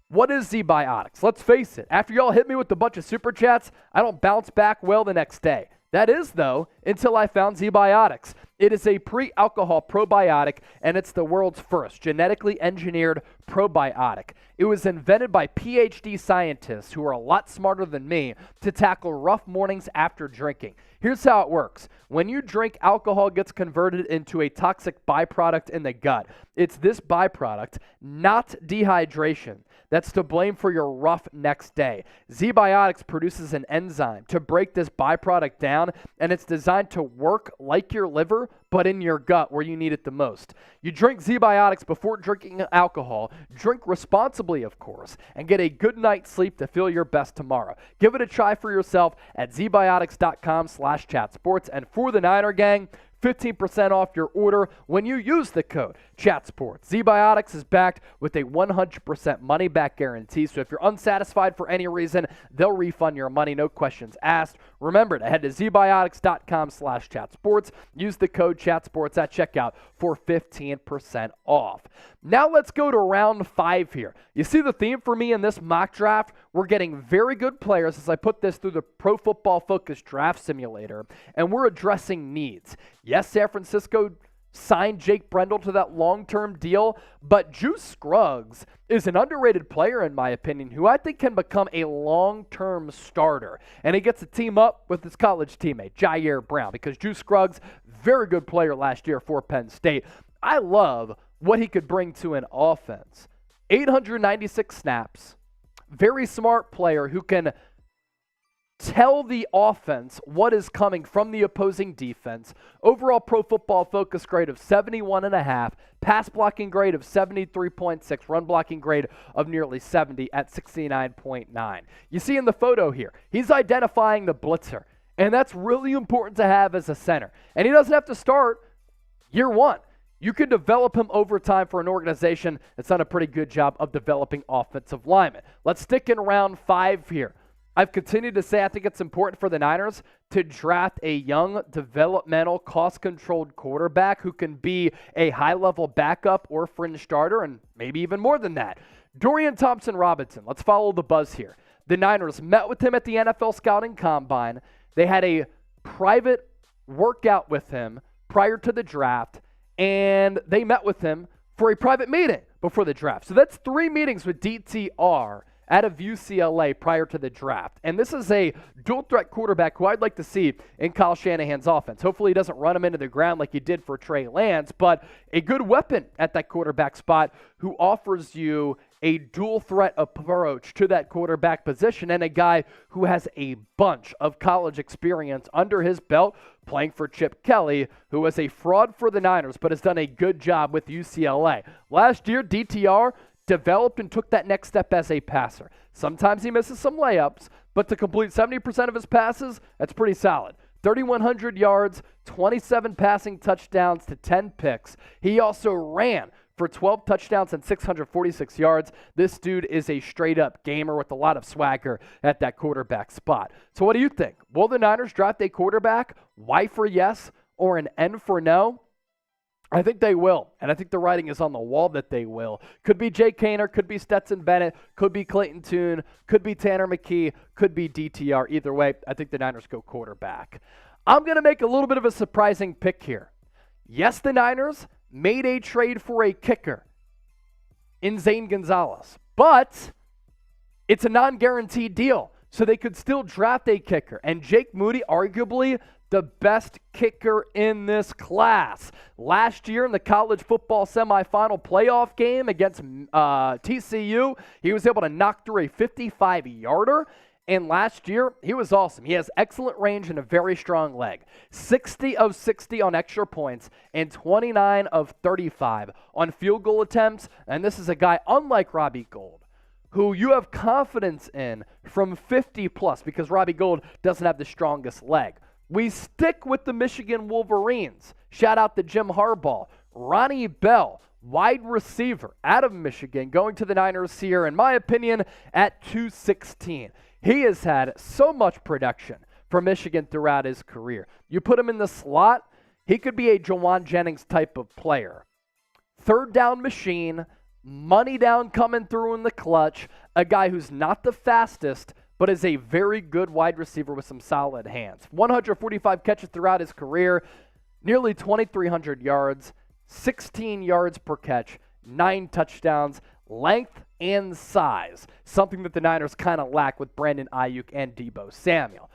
What is Z-Biotics? Let's face it, after y'all hit me with a bunch of super chats, I don't bounce back well the next day. That is, though, until I found Z-Biotics. It is a pre-alcohol probiotic, and it's the world's first genetically engineered probiotic. It was invented by PhD scientists who are a lot smarter than me to tackle rough mornings after drinking. Here's how it works. When you drink, alcohol gets converted into a toxic byproduct in the gut. It's this byproduct, not dehydration, that's to blame for your rough next day. Z-Biotics produces an enzyme to break this byproduct down, and it's designed to work like your liver, but in your gut where you need it the most. You drink Z-Biotics before drinking alcohol. Drink responsibly, of course, and get a good night's sleep to feel your best tomorrow. Give it a try for yourself at zbiotics.com/chatsports. And for the Niner gang, 15% off your order when you use the code ChatSports. Z-Biotics is backed with a 100% money-back guarantee, so if you're unsatisfied for any reason, they'll refund your money, no questions asked. Remember to head to zbiotics.com/chatsports. Use the code ChatSports at checkout for 15% off. Now let's go to round 5 here. You see the theme for me in this mock draft? We're getting very good players as I put this through the Pro Football Focus Draft Simulator, and we're addressing needs. Yes, San Francisco signed Jake Brendel to that long-term deal, but Juice Scruggs is an underrated player, in my opinion, who I think can become a long-term starter. And he gets to team up with his college teammate, Ji'Ayir Brown, because Juice Scruggs, very good player last year for Penn State. I love what he could bring to an offense. 896 snaps, very smart player who can tell the offense what is coming from the opposing defense. Overall Pro Football Focus grade of 71.5, pass blocking grade of 73.6, run blocking grade of nearly 70 at 69.9. You see in the photo here, he's identifying the blitzer, and that's really important to have as a center. And he doesn't have to start year one. You can develop him over time for an organization that's done a pretty good job of developing offensive linemen. Let's stick in round 5 here. I've continued to say I think it's important for the Niners to draft a young, developmental, cost-controlled quarterback who can be a high-level backup or fringe starter, and maybe even more than that. Dorian Thompson-Robinson, let's follow the buzz here. The Niners met with him at the NFL Scouting Combine. They had a private workout with him prior to the draft, and they met with him for a private meeting before the draft. So that's 3 meetings with DTR out of UCLA prior to the draft. And this is a dual-threat quarterback who I'd like to see in Kyle Shanahan's offense. Hopefully he doesn't run him into the ground like he did for Trey Lance, but a good weapon at that quarterback spot who offers you a dual-threat approach to that quarterback position, and a guy who has a bunch of college experience under his belt playing for Chip Kelly, who was a fraud for the Niners but has done a good job with UCLA. Last year, DTR developed and took that next step as a passer. Sometimes he misses some layups, but to complete 70% of his passes, that's pretty solid. 3,100 yards, 27 passing touchdowns to 10 picks. He also ran for 12 touchdowns and 646 yards. This dude is a straight-up gamer with a lot of swagger at that quarterback spot. So what do you think? Will the Niners draft a quarterback? Y for yes or an N for no? I think they will, and I think the writing is on the wall that they will. Could be Jake Kaner, could be Stetson Bennett, could be Clayton Tune, could be Tanner McKee, could be DTR. Either way, I think the Niners go quarterback. I'm going to make a little bit of a surprising pick here. Yes, the Niners made a trade for a kicker in Zane Gonzalez, but it's a non-guaranteed deal, so they could still draft a kicker. And Jake Moody, arguably the best kicker in this class. Last year in the college football semifinal playoff game against TCU, he was able to knock through a 55-yarder. And last year, he was awesome. He has excellent range and a very strong leg. 60 of 60 on extra points and 29 of 35 on field goal attempts. And this is a guy, unlike Robbie Gould, who you have confidence in from 50-plus because Robbie Gould doesn't have the strongest leg. We stick with the Michigan Wolverines. Shout out to Jim Harbaugh. Ronnie Bell, wide receiver out of Michigan, going to the Niners here, in my opinion, at 216. He has had so much production for Michigan throughout his career. You put him in the slot, he could be a Jawan Jennings type of player. third down machine, money down coming through in the clutch, a guy who's not the fastest, but is a very good wide receiver with some solid hands. 145 catches throughout his career, nearly 2,300 yards, 16 yards per catch, 9 touchdowns, length and size, something that the Niners kind of lack with Brandon Ayuk and Deebo Samuel.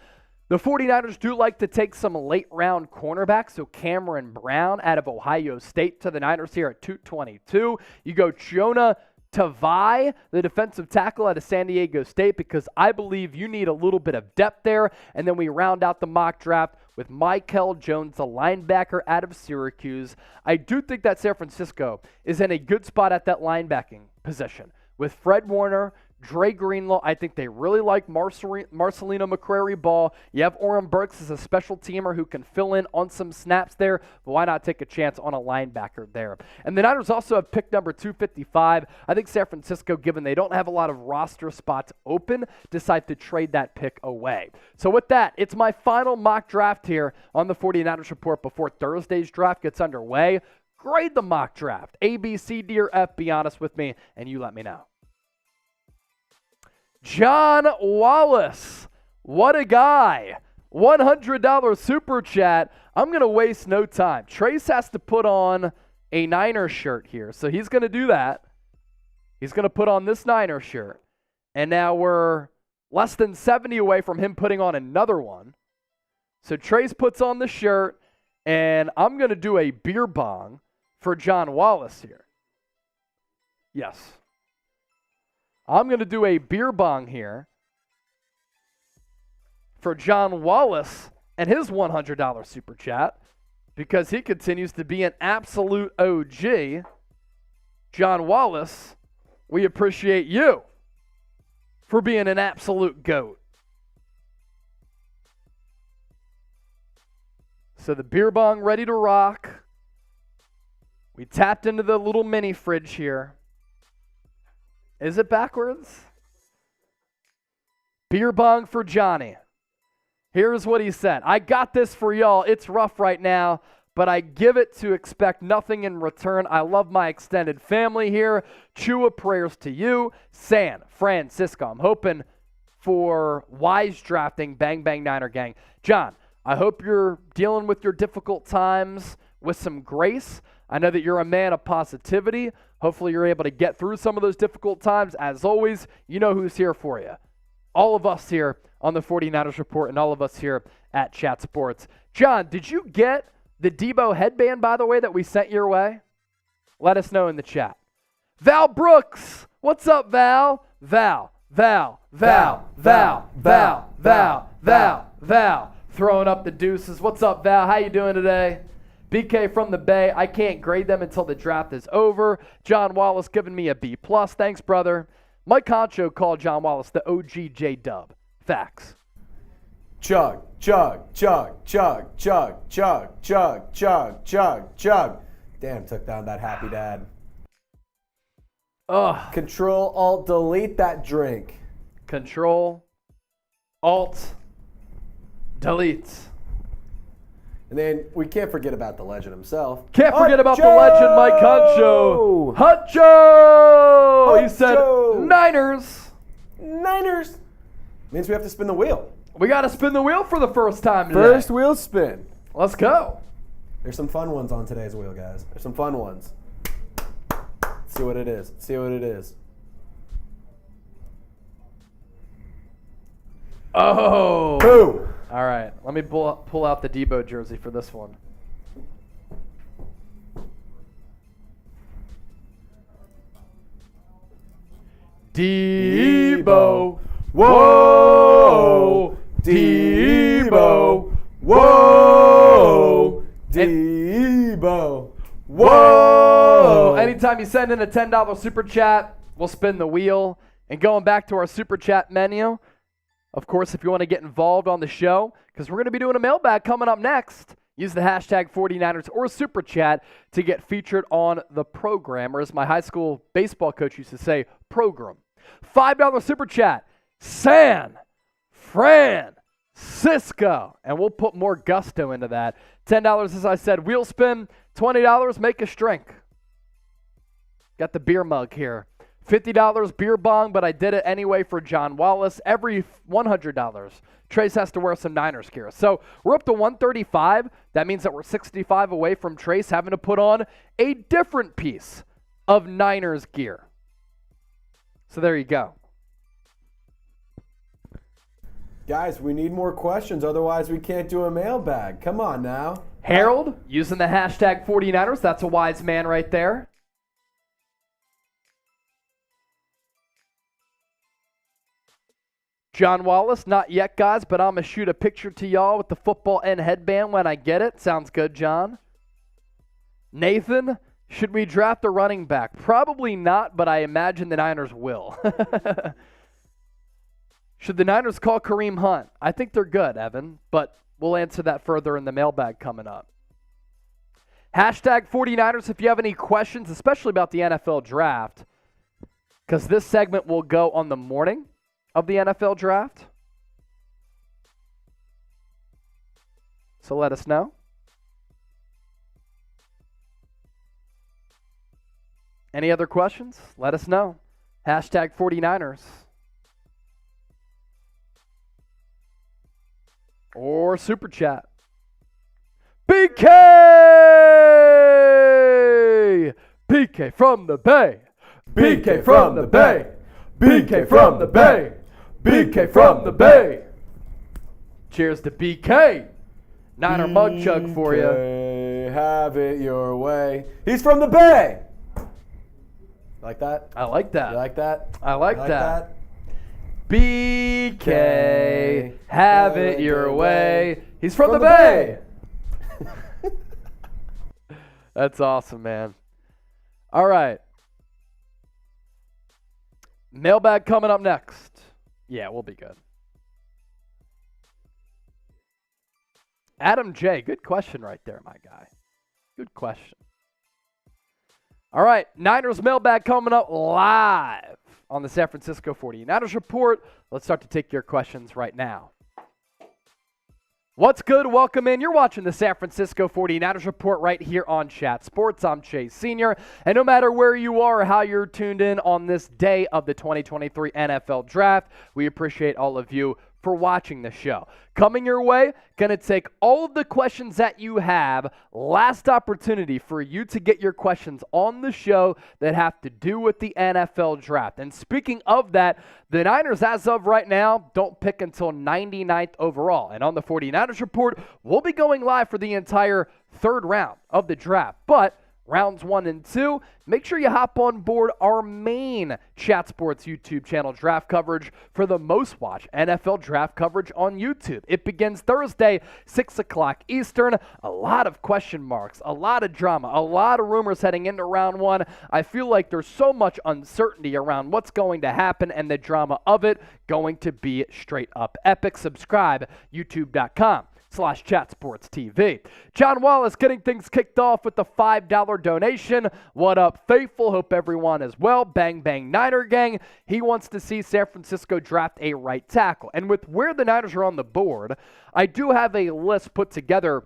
The 49ers do like to take some late-round cornerbacks, so Cameron Brown out of Ohio State to the Niners here at 222. You go Jonah Tavai, the defensive tackle out of San Diego State, because I believe you need a little bit of depth there. And then we round out the mock draft with Michael Jones, the linebacker out of Syracuse. I do think that San Francisco is in a good spot at that linebacking position. With Fred Warner, Dre Greenlaw, I think they really like Marcelino McCrary-Ball. You have Oren Burks as a special teamer who can fill in on some snaps there, but why not take a chance on a linebacker there? And the Niners also have pick number 255. I think San Francisco, given they don't have a lot of roster spots open, decide to trade that pick away. So with that, it's my final mock draft here on the 49ers Report before Thursday's draft gets underway. Grade the mock draft. A, B, C, D, or F. Be honest with me, and you let me know. John Wallace, what a guy. $100 super chat. I'm going to waste no time. Trace has to put on a Niner shirt here, so he's going to do that. He's going to put on this Niner shirt. And now we're less than 70 away from him putting on another one. So Trace puts on the shirt, and I'm going to do a beer bong for John Wallace here. Yes. I'm going to do a beer bong here for John Wallace and his $100 super chat because he continues to be an absolute OG. John Wallace, we appreciate you for being an absolute GOAT. So the beer bong ready to rock. We tapped into the little mini fridge here. Is it backwards? Beer bong for Johnny. Here's what he said. I got this for y'all. It's rough right now, but I give it to expect nothing in return. I love my extended family here. Chua, prayers to you. San Francisco. I'm hoping for wise drafting. Bang, bang, Niner gang. John, I hope you're dealing with your difficult times with some grace. I know that you're a man of positivity. Hopefully you're able to get through some of those difficult times. As always, you know who's here for you. All of us here on the 49ers Report and all of us here at Chat Sports. John, did you get the Deebo headband, by the way, that we sent your way? Let us know in the chat. Val Brooks. What's up, Val? Val. Throwing up the deuces. What's up, Val? How you doing today? BK from the Bay. I can't grade them until the draft is over. John Wallace giving me a B+. Thanks, brother. Mike Concho called John Wallace the OG J-Dub. Facts. Chug, chug, chug, chug, chug, chug, chug, chug, chug, chug. Damn, took down that happy dad. Ugh. Control, Alt, delete that drink. Control, Alt, delete. And then we can't forget about the legend himself. Can't forget about the legend, Mike Concho. Hutcho! He said, Niners. Niners. Means we have to spin the wheel. We got to spin the wheel for the first time today. First wheel spin. Let's go. There's some fun ones on today's wheel, guys. There's some fun ones. Let's see what it is. Let's see what it is. Oh. Boom. All right, let me pull out the Deebo jersey for this one. Deebo. Whoa. Deebo. Whoa. Deebo. Whoa. Anytime you send in a $10 super chat, we'll spin the wheel. And going back to our super chat menu, of course, if you want to get involved on the show, because we're going to be doing a mailbag coming up next, use the hashtag 49ers or super chat to get featured on the program, or as my high school baseball coach used to say, program. $5 super chat, San Francisco. And we'll put more gusto into that. $10, as I said, wheel spin. $20, make us drink. Got the beer mug here. $50 beer bong, but I did it anyway for John Wallace. Every $100, Trace has to wear some Niners gear. So we're up to 135. That means that we're 65 away from Trace having to put on a different piece of Niners gear. So there you go. Guys, we need more questions. Otherwise, we can't do a mailbag. Come on now. Harold, using the hashtag 49ers. That's a wise man right there. John Wallace, not yet, guys, but I'm going to shoot a picture to y'all with the football and headband when I get it. Sounds good, John. Nathan, should we draft a running back? Probably not, but I imagine the Niners will. Should the Niners call Kareem Hunt? I think they're good, Evan, but we'll answer that further in the mailbag coming up. Hashtag 49ers if you have any questions, especially about the NFL draft, because this segment will go on the morning of the NFL draft. So let us know. Any other questions? Let us know. Hashtag 49ers. Or super chat. BK! BK from the Bay. BK from the Bay. BK from the Bay. BK from the Bay. Cheers to BK. Niner mug chug for you. Have it your way. He's from the Bay. Like that? I like that. You like that? I like that. BK, have it your way. He's from the Bay. That's awesome, man. All right. Mailbag coming up next. Yeah, we'll be good. Adam J, good question right there, my guy. Good question. All right, Niners mailbag coming up live on the San Francisco 49ers Report. Let's start to take your questions right now. What's good? Welcome in. You're watching the San Francisco 49ers Report right here on Chat Sports. I'm Chase Sr. And no matter where you are or how you're tuned in on this day of the 2023 NFL Draft, we appreciate all of you for watching the show. Coming your way, going to take all of the questions that you have. Last opportunity for you to get your questions on the show that have to do with the NFL Draft. And speaking of that, the Niners, as of right now, don't pick until 99th overall. And on the 49ers Report, we'll be going live for the entire third round of the draft. But rounds 1 and 2, make sure you hop on board our main Chat Sports YouTube channel draft coverage for the most watched NFL draft coverage on YouTube. It begins Thursday, 6 o'clock Eastern. A lot of question marks, a lot of drama, a lot of rumors heading into round 1. I feel like there's so much uncertainty around what's going to happen and the drama of it going to be straight up epic. Subscribe, youtube.com/ChatSportsTV. John Wallace getting things kicked off with the $5 donation. What up, faithful? Hope everyone is well. Bang, bang, Niner gang. He wants to see San Francisco draft a right tackle. And with where the Niners are on the board, I do have a list put together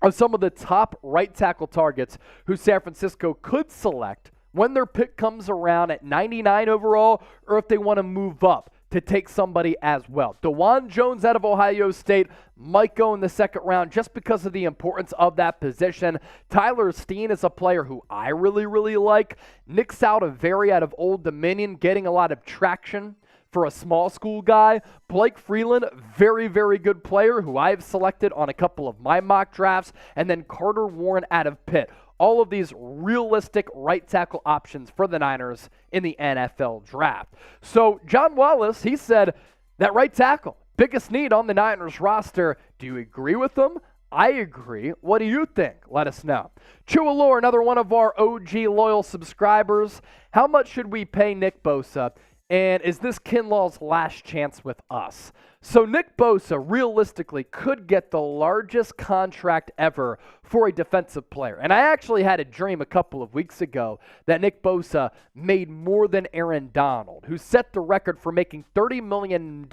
of some of the top right tackle targets who San Francisco could select when their pick comes around at 99 overall, or if they want to move up to take somebody as well. Dawand Jones out of Ohio State might go in the second round just because of the importance of that position. Tyler Steen is a player who I really, really like. Nick Saldiveri out of Old Dominion getting a lot of traction for a small school guy. Blake Freeland, very, very good player who I've selected on a couple of my mock drafts. And then Carter Warren out of Pitt. All of these realistic right tackle options for the Niners in the NFL draft. So John Wallace, he said that right tackle, biggest need on the Niners roster. Do you agree with him? I agree. What do you think? Let us know. Ji'Ayir, another one of our OG loyal subscribers. How much should we pay Nick Bosa And is this Kinlaw's last chance with us? So Nick Bosa realistically could get the largest contract ever for a defensive player. And I actually had a dream a couple of weeks ago that Nick Bosa made more than Aaron Donald, who set the record for making $30 million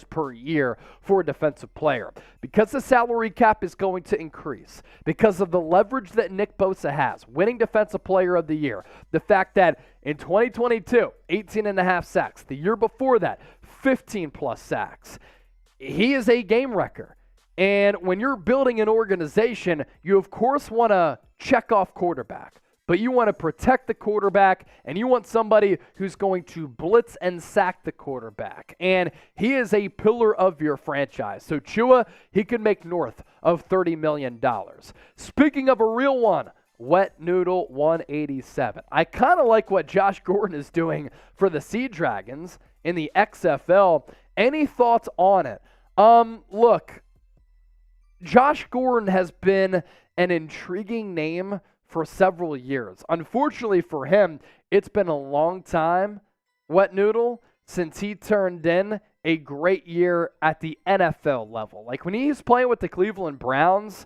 per year for a defensive player. Because the salary cap is going to increase, because of the leverage that Nick Bosa has, winning Defensive Player of the Year, the fact that in 2022, 18.5 sacks. The year before that, 15-plus sacks. He is a game wrecker. And when you're building an organization, you of course want to check off quarterback. But you want to protect the quarterback, and you want somebody who's going to blitz and sack the quarterback. And he is a pillar of your franchise. So Chua, he could make north of $30 million. Speaking of a real one, Wet Noodle 187. I kind of like what Josh Gordon is doing for the Sea Dragons in the XFL. Any thoughts on it? Look, Josh Gordon has been an intriguing name for several years. Unfortunately for him, it's been a long time, Wet Noodle, since he turned in a great year at the NFL level. Like when he was playing with the Cleveland Browns,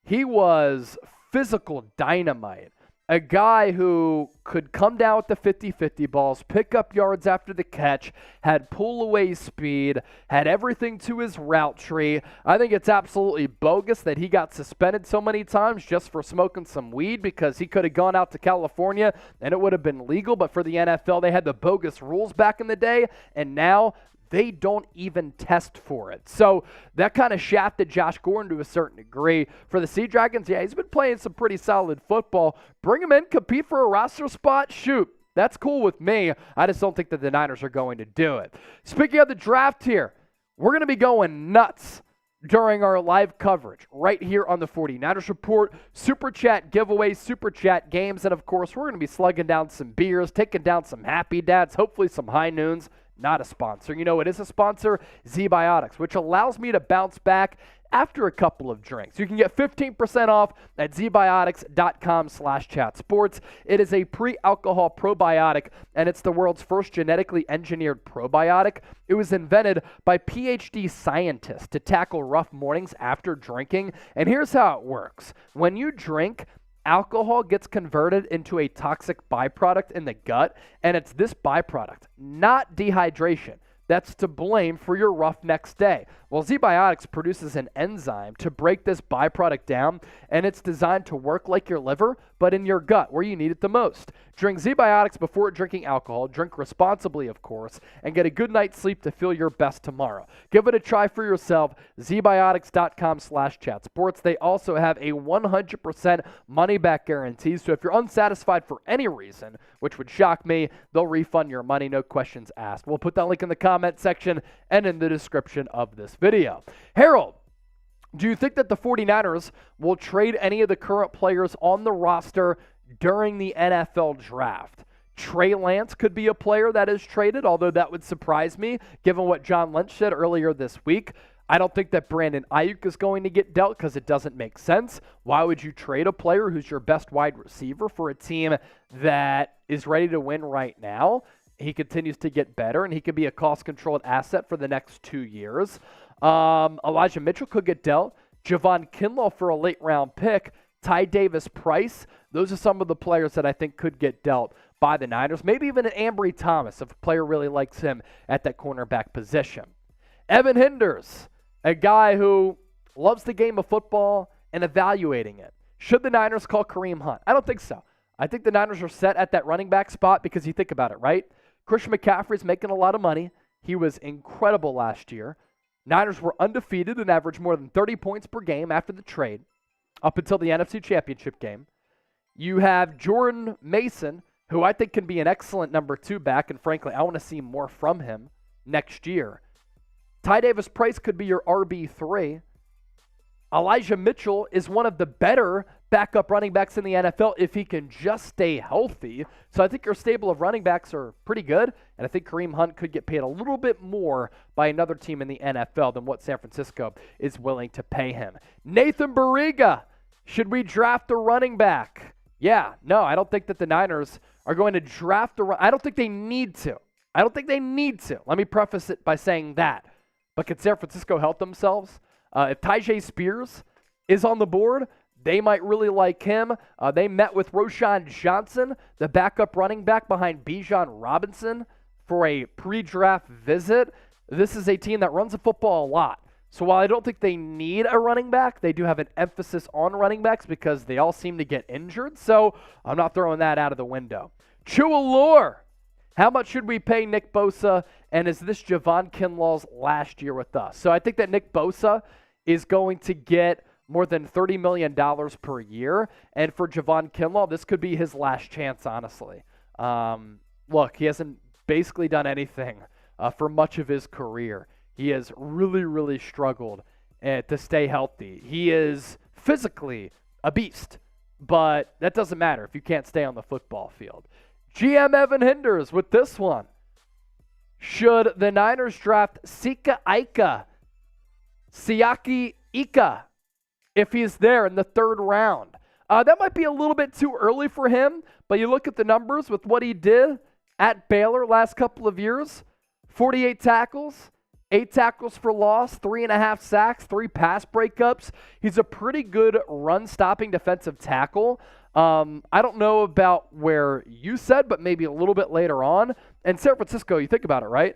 he was physical dynamite. A guy who could come down with the 50-50 balls, pick up yards after the catch, had pull-away speed, had everything to his route tree. I think it's absolutely bogus that he got suspended so many times just for smoking some weed, because he could have gone out to California and it would have been legal. But for the NFL, they had the bogus rules back in the day, and now they don't even test for it. So that kind of shafted Josh Gordon to a certain degree. For the Sea Dragons, yeah, he's been playing some pretty solid football. Bring him in, compete for a roster spot, shoot. That's cool with me. I just don't think that the Niners are going to do it. Speaking of the draft here, we're going to be going nuts during our live coverage right here on the 49ers Report. Super Chat giveaways, Super Chat games, and of course, we're going to be slugging down some beers, taking down some Happy Dads, hopefully some High Noons. Not a sponsor. You know, it is a sponsor, ZBiotics, which allows me to bounce back after a couple of drinks. You can get 15% off at zbiotics.com/chatsports. It is a pre-alcohol probiotic, and it's the world's first genetically engineered probiotic. It was invented by PhD scientists to tackle rough mornings after drinking. And here's how it works. When you drink, alcohol gets converted into a toxic byproduct in the gut, and it's this byproduct, not dehydration, that's to blame for your rough next day. Well, ZBiotics produces an enzyme to break this byproduct down, and it's designed to work like your liver, but in your gut, where you need it the most. Drink ZBiotics before drinking alcohol. Drink responsibly, of course, and get a good night's sleep to feel your best tomorrow. Give it a try for yourself. zbiotics.com/chatsports. They also have a 100% money-back guarantee, so if you're unsatisfied for any reason, which would shock me, they'll refund your money, no questions asked. We'll put that link in the comment section and in the description of this video. Harold, do you think that the 49ers will trade any of the current players on the roster during the NFL draft? Trey Lance could be a player that is traded, although that would surprise me given what John Lynch said earlier this week. I don't think that Brandon Ayuk is going to get dealt because it doesn't make sense. Why would you trade a player who's your best wide receiver for a team that is ready to win right now? He continues to get better, and he could be a cost-controlled asset for the next 2 years. Elijah Mitchell could get dealt. Javon Kinlaw for a late-round pick. Ty Davis-Price. Those are some of the players that I think could get dealt by the Niners. Maybe even an Ambry Thomas if a player really likes him at that cornerback position. Evan Hinders, a guy who loves the game of football and evaluating it. Should the Niners call Kareem Hunt? I don't think so. I think the Niners are set at that running back spot because you think about it, right? Christian McCaffrey's making a lot of money. He was incredible last year. Niners were undefeated and averaged more than 30 points per game after the trade up until the NFC Championship game. You have Jordan Mason, who I think can be an excellent number 2 back, and frankly, I want to see more from him next year. Ty Davis-Price could be your RB3. Elijah Mitchell is one of the better backup running backs in the NFL if he can just stay healthy. So I think your stable of running backs are pretty good, and I think Kareem Hunt could get paid a little bit more by another team in the NFL than what San Francisco is willing to pay him. Nathan Barriga, should we draft a running back? Yeah, no, I don't think that the Niners are going to draft I don't think they need to. I don't think they need to. Let me preface it by saying that. But can San Francisco help themselves? If Tyjae Spears is on the board, they might really like him. They met with Roschon Johnson, the backup running back behind Bijan Robinson, for a pre-draft visit. This is a team that runs the football a lot. So while I don't think they need a running back, they do have an emphasis on running backs because they all seem to get injured. So I'm not throwing that out of the window. Ji'Ayir. How much should we pay Nick Bosa, and is this Javon Kinlaw's last year with us? So I think that Nick Bosa is going to get more than $30 million per year, and for Javon Kinlaw, this could be his last chance, honestly. Look, he hasn't basically done anything for much of his career. He has really, really struggled to stay healthy. He is physically a beast, but that doesn't matter if you can't stay on the football field. GM Evan Hinders with this one. Should the Niners draft Siaki Ika if he's there in the third round? That might be a little bit too early for him, but you look at the numbers with what he did at Baylor last couple of years. 48 tackles, 8 tackles for loss, 3.5 sacks, 3 pass breakups. He's a pretty good run-stopping defensive tackle. I don't know about where you said, but maybe a little bit later on. And San Francisco, you think about it, right?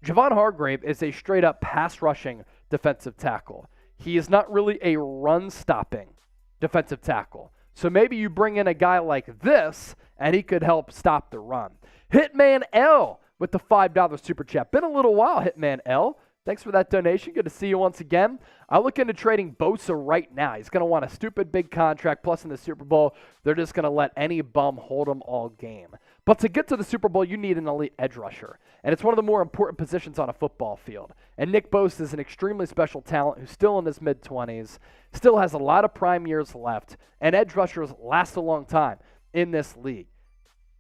Javon Hargrave is a straight-up pass-rushing defensive tackle. He is not really a run-stopping defensive tackle. So maybe you bring in a guy like this, and he could help stop the run. Hitman L with the $5 super chat. Been a little while, Hitman L. Thanks for that donation. Good to see you once again. I look into trading Bosa right now. He's going to want a stupid big contract. Plus, in the Super Bowl, they're just going to let any bum hold him all game. But to get to the Super Bowl, you need an elite edge rusher. And it's one of the more important positions on a football field. And Nick Bosa is an extremely special talent who's still in his mid-20s, still has a lot of prime years left, and edge rushers last a long time in this league.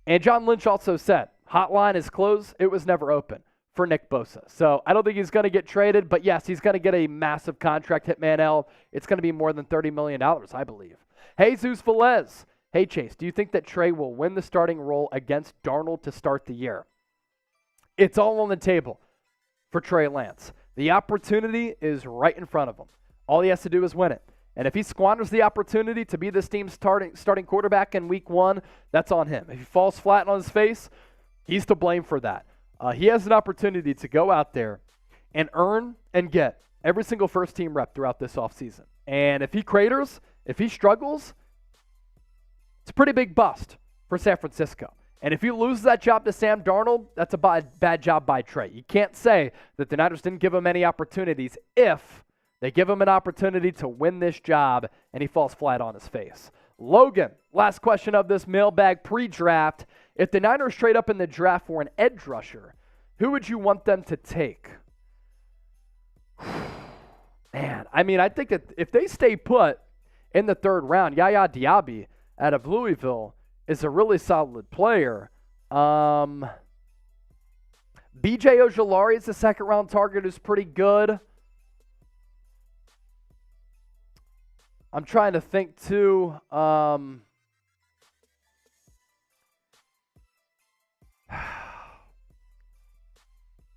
And John Lynch also said, hotline is closed. It was never open for Nick Bosa. So I don't think he's going to get traded, but yes, he's going to get a massive contract, Hitman L. It's going to be more than $30 million, I believe. Jesus Velez. Hey, Chase, do you think that Trey will win the starting role against Darnold to start the year? It's all on the table for Trey Lance. The opportunity is right in front of him. All he has to do is win it. And if he squanders the opportunity to be this team's starting quarterback in week 1, that's on him. If he falls flat on his face, he's to blame for that. He has an opportunity to go out there and earn and get every single first-team rep throughout this offseason. And if he craters, if he struggles, it's a pretty big bust for San Francisco. And if you lose that job to Sam Darnold, that's a bad job by Trey. You can't say that the Niners didn't give him any opportunities if they give him an opportunity to win this job and he falls flat on his face. Logan, last question of this mailbag pre-draft. If the Niners trade up in the draft for an edge rusher, who would you want them to take? Man, I mean, I think that if they stay put in the third round, YaYa Diaby out of Louisville is a really solid player. BJ Ojulari is a second-round target who's pretty good. I'm trying to think, too.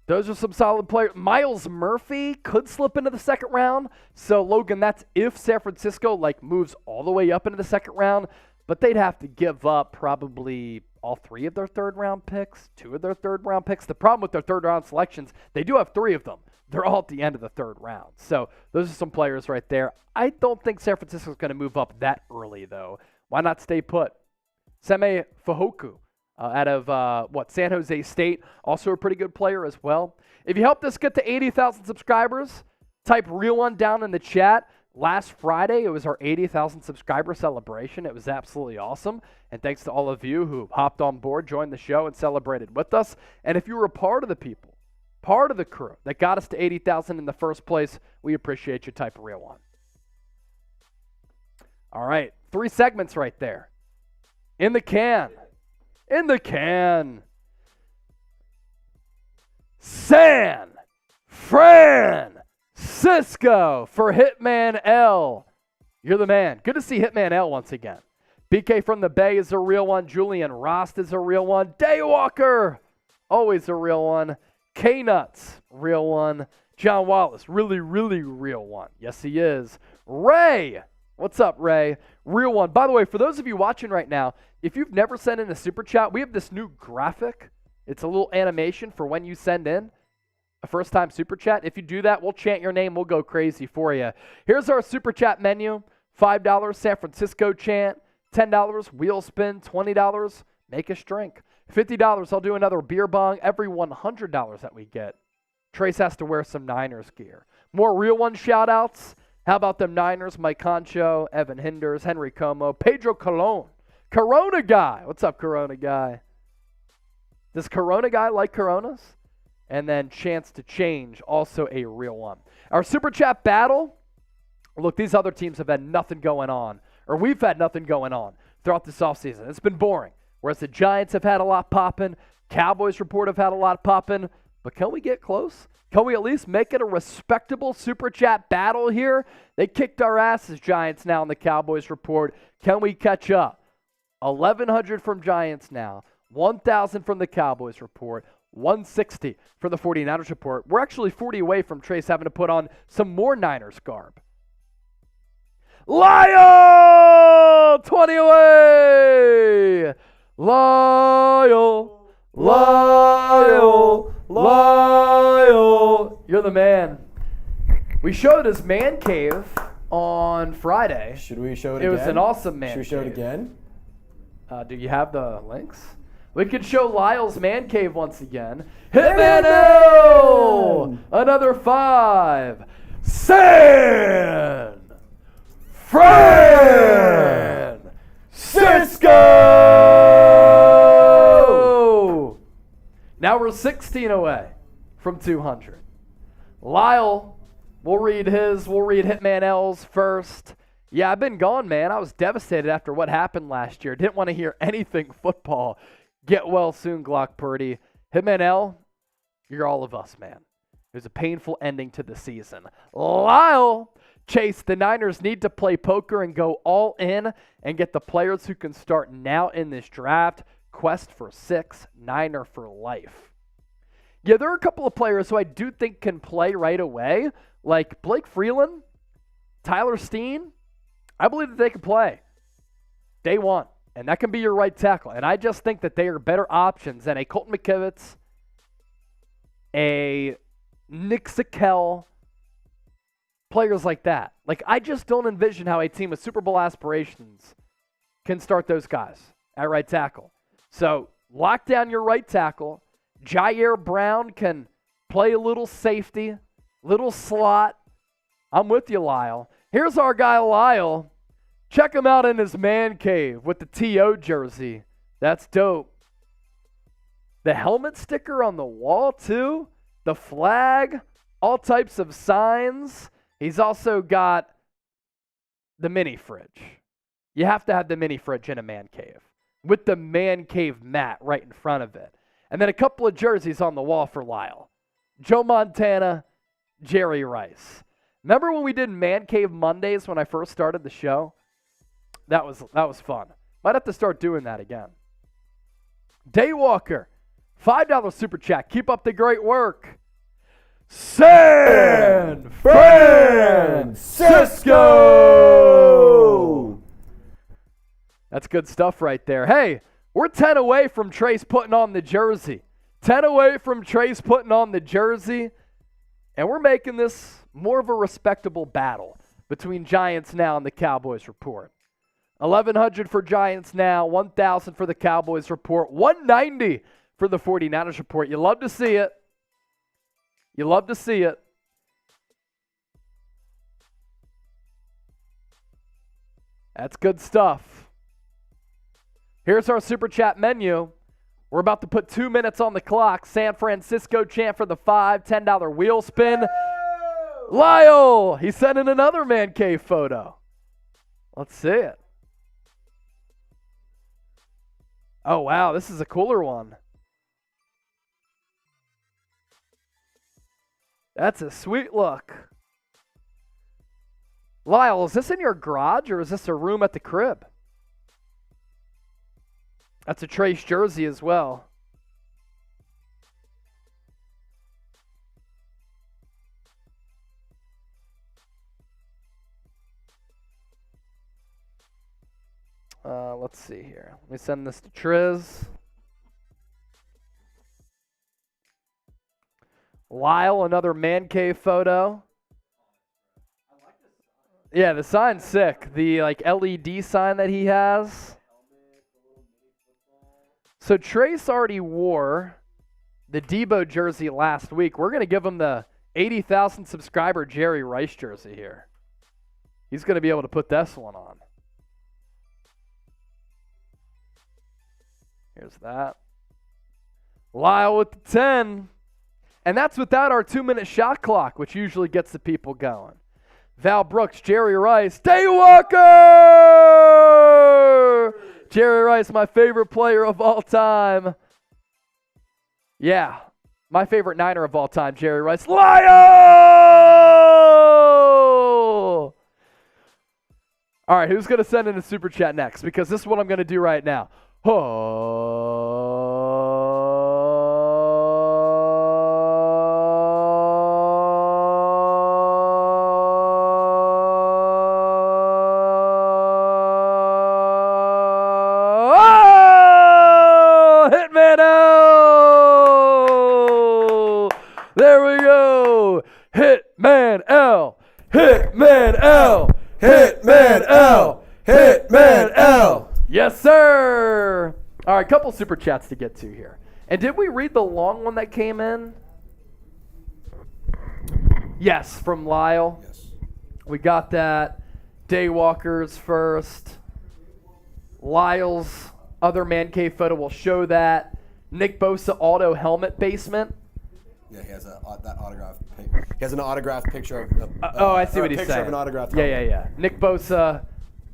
Those are some solid players. Miles Murphy could slip into the second round. So, Logan, that's if San Francisco moves all the way up into the second round. But they'd have to give up probably all 3 of their third-round picks, 2 of their third-round picks. The problem with their third-round selections, they do have 3 of them. They're all at the end of the third round. So those are some players right there. I don't think San Francisco's going to move up that early, though. Why not stay put? Seme Fahoku out of, San Jose State. Also a pretty good player as well. If you helped us get to 80,000 subscribers, type real one down in the chat. Last Friday, it was our 80,000 subscriber celebration. It was absolutely awesome. And thanks to all of you who hopped on board, joined the show, and celebrated with us. And if you were a part of the people, part of the crew that got us to 80,000 in the first place, we appreciate you. Type real one. All right, 3 segments right there. In the can. In the can. San Francisco for Hitman L. You're the man. Good to see Hitman L once again. BK from the Bay is a real one. Julian Rost is a real one. Daywalker always a real one. K-Nuts, real one. John Wallace, really, really real one. Yes, he is. Ray, what's up, Ray? Real one. By the way, for those of you watching right now, if you've never sent in a super chat, we have this new graphic. It's a little animation for when you send in a first-time super chat. If you do that, we'll chant your name. We'll go crazy for you. Here's our super chat menu. $5 San Francisco chant. $10 wheel spin. $20 make us drink. $50 I'll do another beer bong. Every $100 that we get, Trace has to wear some Niners gear. More real one shout-outs. How about them Niners? Mike Concho, Evan Hinders, Henry Como, Pedro Colon. Corona Guy. What's up, Corona Guy? Does Corona Guy like Coronas? And then Chance to Change, also a real one. Our Super Chat battle. Look, these other teams have had nothing going on, or we've had nothing going on throughout this offseason. It's been boring. Whereas the Giants have had a lot popping, Cowboys report have had a lot popping, but can we get close? Can we at least make it a respectable Super Chat battle here? They kicked our asses, Giants now in the Cowboys report. Can we catch up? 1,100 from Giants now, 1,000 from the Cowboys report, 160 for the 49ers report. We're actually 40 away from Trace having to put on some more Niners garb. Lyle! 20 away! Lyle! Lyle! Lyle! You're the man. We showed his man cave on Friday. Should we show it again? It was an awesome man cave. Should we show it again? Do you have the links? We could show Lyle's man cave once again. Hitman L! Another 5. San Francisco! Now we're 16 away from 200. Lyle, we'll read his. We'll read Hitman L's first. Yeah, I've been gone, man. I was devastated after what happened last year. Didn't want to hear anything football. Get well soon, Glock Purdy. Hitman L, you're all of us, man. It was a painful ending to the season. Lyle, Chase, the Niners need to play poker and go all in and get the players who can start now in this draft. Quest for 6, Niner for life. Yeah, there are a couple of players who I do think can play right away, like Blake Freeland, Tyler Steen. I believe that they can play day one, and that can be your right tackle. And I just think that they are better options than a Colton McKivitz, a Nick Sikel, players like that. Like, I just don't envision how a team with Super Bowl aspirations can start those guys at right tackle. So, lock down your right tackle. Ji'Ayir Brown can play a little safety, little slot. I'm with you, Lyle. Here's our guy, Lyle. Check him out in his man cave with the TO jersey. That's dope. The helmet sticker on the wall, too. The flag. All types of signs. He's also got the mini fridge. You have to have the mini fridge in a man cave with the man cave mat right in front of it. And then a couple of jerseys on the wall for Lyle. Joe Montana, Jerry Rice. Remember when we did Man Cave Mondays when I first started the show? That was fun. Might have to start doing that again. Daywalker, $5 super chat. Keep up the great work. San Francisco! That's good stuff right there. Hey, we're 10 away from Trace putting on the jersey. 10 away from Trace putting on the jersey. And we're making this more of a respectable battle between Giants now and the Cowboys report. 1,100 for Giants now, 1,000 for the Cowboys report, 190 for the 49ers report. You love to see it. You love to see it. That's good stuff. Here's our Super Chat menu. We're about to put 2 minutes on the clock. San Francisco chant for the $5, $10 wheel spin. Lyle, he sent in another man cave photo. Let's see it. Oh, wow, this is a cooler one. That's a sweet look. Lyle, is this in your garage or is this a room at the crib? That's a Trace jersey as well. Let's see here. Let me send this to Triz. Whyle, another man cave photo. Yeah, the sign's sick. The LED sign that he has. So Trace already wore the Debo jersey last week. We're going to give him the 80,000 subscriber Jerry Rice jersey here. He's going to be able to put this one on. Here's that. Lyle with the 10. And that's without our 2-minute shot clock, which usually gets the people going. Val Brooks, Jerry Rice, Day Walker! Jerry Rice, my favorite player of all time. Yeah, my favorite Niner of all time, Jerry Rice. Lyle! All right, who's going to send in a super chat next? Because this is what I'm going to do right now. Hitman L! There we go. Hitman L. Hitman L. Hitman L. Hitman L. Yes, sir. All right, couple super chats to get to here. And did we read the long one that came in? Yes, from Lyle. Yes. We got that. Daywalker's first. Lyle's other man cave photo will show that. Nick Bosa auto helmet basement. Yeah, he has that autographed picture. He has an autographed picture of. I see what he's saying. Picture of an autographed helmet. Yeah. Nick Bosa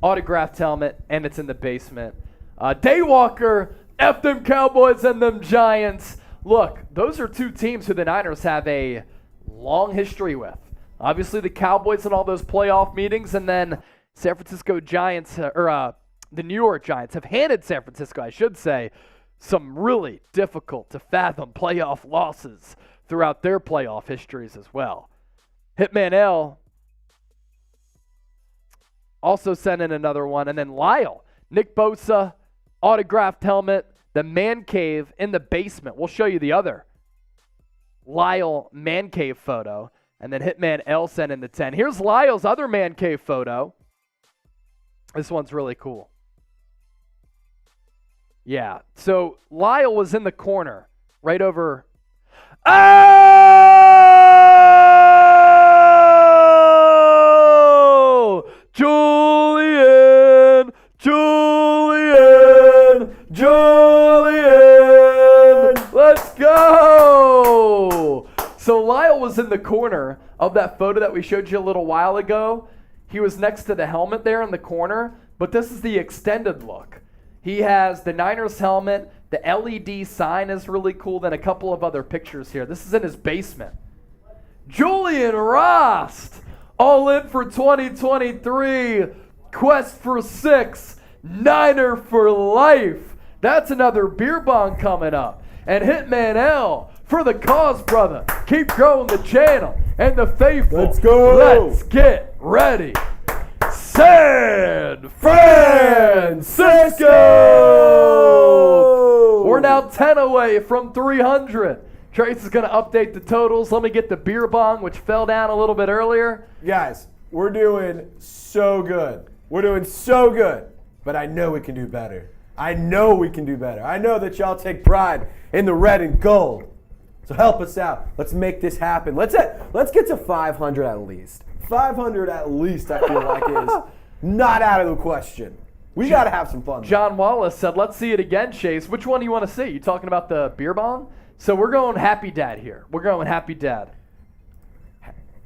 autographed helmet, and it's in the basement. Daywalker, F them Cowboys and them Giants. Look, those are two teams who the Niners have a long history with. Obviously, the Cowboys and all those playoff meetings, and then San Francisco Giants, the New York Giants have handed San Francisco, I should say, some really difficult to fathom playoff losses throughout their playoff histories as well. Hitman L also sent in another one. And then Lyle, Nick Bosa, autographed helmet, the man cave in the basement. We'll show you the other Lyle man cave photo. And then Hitman L sent in the 10. Here's Lyle's other man cave photo. This one's really cool. Yeah, so Lyle was in the corner right over. Oh! Julian! Let's go! So Lyle was in the corner of that photo that we showed you a little while ago. He was next to the helmet there in the corner, but this is the extended look. He has the Niners helmet. The LED sign is really cool. Then a couple of other pictures here. This is in his basement. Julian Rost, all in for 2023. Quest for 6. Niner for life. That's another beer bong coming up. And Hitman L for the cause, brother. Keep growing the channel and the faithful. Let's go. Let's get ready. San Francisco! We're now 10 away from 300. Trace is going to update the totals. Let me get the beer bong, which fell down a little bit earlier. Guys, we're doing so good. But I know we can do better. I know that y'all take pride in the red and gold. So help us out. Let's make this happen. Let's get to 500 at least. 500 at least, I feel like, is not out of the question. We got to have some fun. John Wallace said, let's see it again, Chase. Which one do you want to see? You talking about the beer bong? So we're going Happy Dad here. We're going Happy Dad.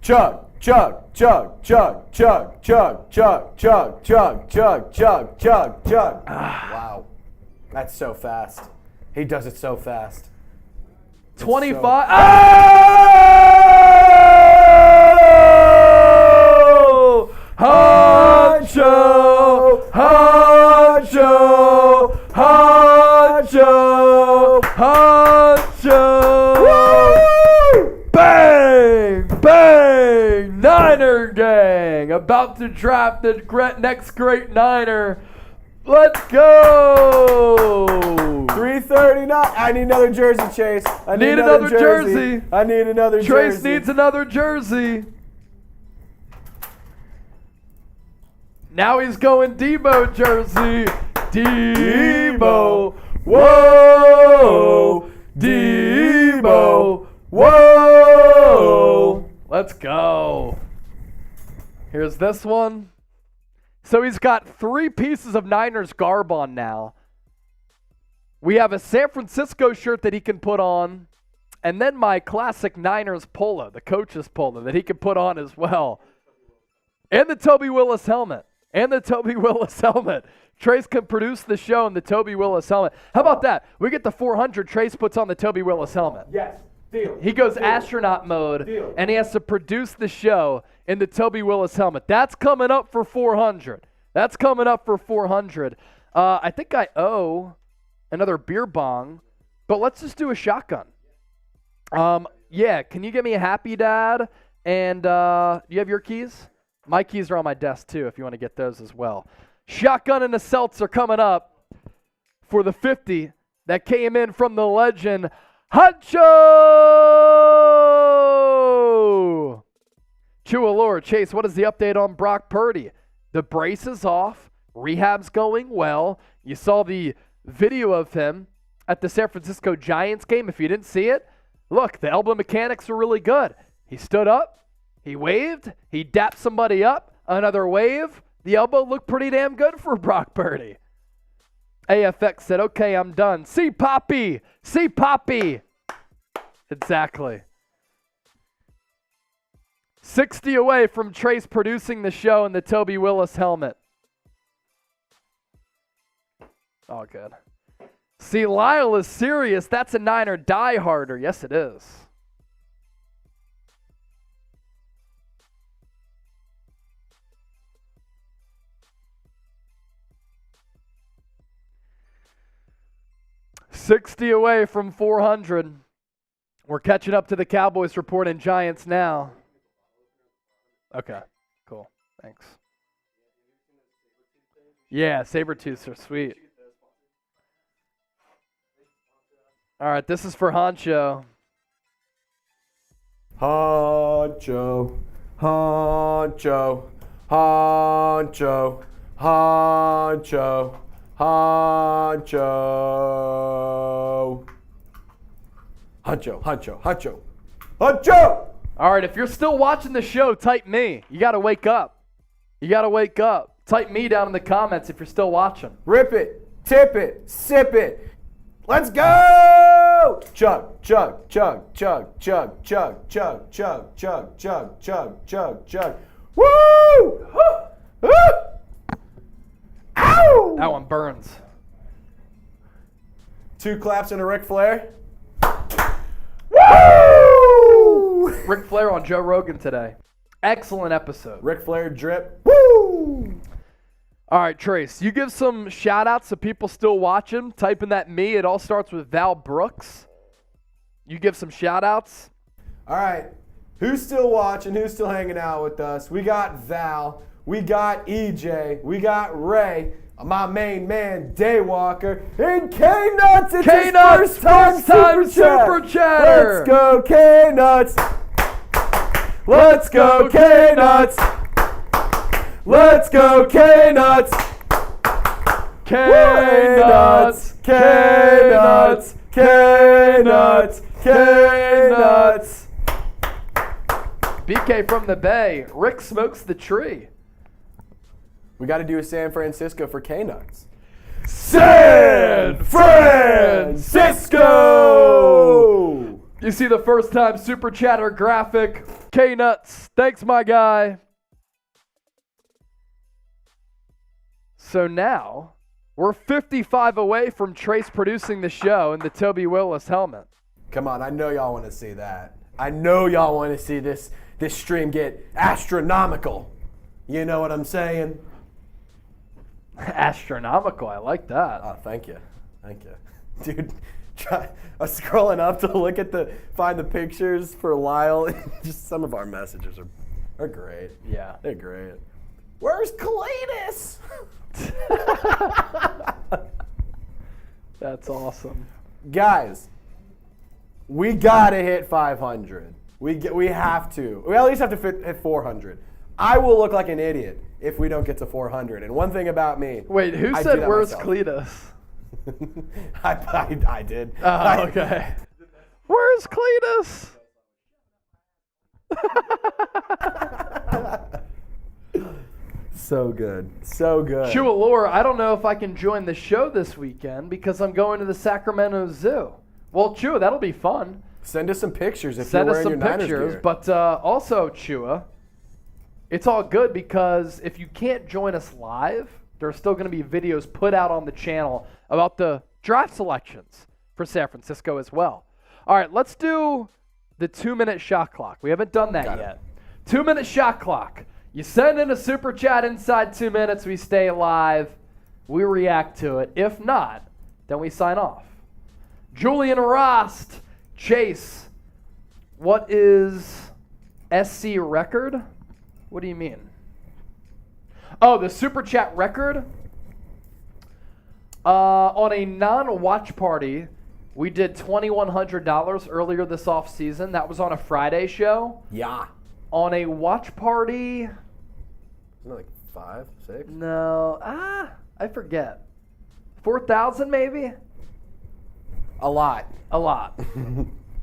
Chug, chug, chug, chug, chug, chug, chug, chug, chug, chug, chug, chug, chug. Wow. That's so fast. He does it so fast. 25. Honcho, honcho, honcho, honcho. Woo! Bang, bang, Niner gang. About to draft the next great Niner. Let's go. 339. I need another jersey, Chase. I need another jersey. I need another jersey. Trace needs another jersey. Now he's going Debo jersey. Debo. Whoa. Debo. Whoa. Let's go. Here's this one. So he's got 3 pieces of Niners garb on now. We have a San Francisco shirt that he can put on, and then my classic Niners polo, the coach's polo, that he can put on as well. And the Toby Willis helmet. Trace can produce the show in the Toby Willis helmet. How about that? We get the 400. Trace puts on the Toby Willis helmet. Yes. Deal. He goes astronaut mode, and he has to produce the show in the Toby Willis helmet. That's coming up for 400. I think I owe another beer bong, but let's just do a shotgun. Yeah, can you get me a happy dad? And you have your keys? My keys are on my desk too if you want to get those as well. Shotgun and a seltzer coming up for the 50 that came in from the legend Huncho! Ji'Ayir, Chase, what is the update on Brock Purdy? The brace is off. Rehab's going well. You saw the video of him at the San Francisco Giants game. If you didn't see it, look, the elbow mechanics are really good. He stood up. He waved. He dapped somebody up. Another wave. The elbow looked pretty damn good for Brock Purdy. AFX said, okay, I'm done. See Poppy. Exactly. 60 away from Trace producing the show in the Toby Willis helmet. Oh, good. See, Lyle is serious. That's a Niner dieharder. Yes, it is. $60 away from 400. We're catching up to the Cowboys report and Giants now. Okay, cool. Thanks. Yeah, Sabertooths are sweet. All right, this is for Honcho. Honcho, Honcho, Honcho, Honcho, Honcho. Honcho, Honcho, Honcho, Honcho! All right, if you're still watching the show, type me. You got to wake up. Type me down in the comments if you're still watching. Rip it, tip it, sip it. Let's go! Chug, chug, chug, chug, chug, chug, chug, chug, chug, chug, chug, chug, chug. Woo! Ow! That one burns. 2 claps and a Ric Flair. Woo! Ric Flair on Joe Rogan today. Excellent episode. Ric Flair drip. Woo! All right, Trace, you give some shout-outs to people still watching. Type in that me. It all starts with Val Brooks. You give some shout-outs. All right. Who's still watching? Who's still hanging out with us? We got Val. We got EJ. We got Ray. My main man, Daywalker. And K-Nuts. It's his first time Super Chatter. Let's go, K-Nuts. Let's go, K-Nuts. Let's go, K-Nuts. K-Nuts. K-Nuts. K-Nuts. K-Nuts. BK from the Bay. Rick smokes the tree. We got to do a San Francisco for K-Nuts. San Francisco! You see the first time Super Chatter graphic. K-Nuts. Thanks, my guy. So now, we're 55 away from Trace producing the show in the Toby Willis helmet. Come on, I know y'all want to see that. I know y'all want to see this stream get astronomical. You know what I'm saying? Astronomical, I like that. Oh, thank you. Dude, I was scrolling up to look at find the pictures for Lyle. Just some of our messages are great. Yeah. They're great. Where's Cletus? That's awesome. Guys, we got to hit 500. We have to. We at least have to hit 400. I will look like an idiot if we don't get to 400. And one thing about me. Wait, who said where's Cletus? I did. Oh, okay. Where's Cletus? So good. So good. Ji'Ayir, I don't know if I can join the show this weekend because I'm going to the Sacramento Zoo. Well, Chua, that'll be fun. Send us some pictures if Send you're us wearing some your Niners pictures. gear. But also, Chua, it's all good because if you can't join us live, there's still going to be videos put out on the channel about the draft selections for San Francisco as well. All right, let's do the 2-minute shot clock. We haven't done that yet. 2-minute shot clock. You send in a super chat inside 2 minutes, we stay alive, we react to it. If not, then we sign off. Julian Rost, Chase, what is SC record? What do you mean? Oh, the super chat record? On a non-watch party, we did $2,100 earlier this offseason. That was on a Friday show. Yeah. On a watch party... Isn't it like 5, 6? No. I forget. 4,000 maybe? A lot. A lot.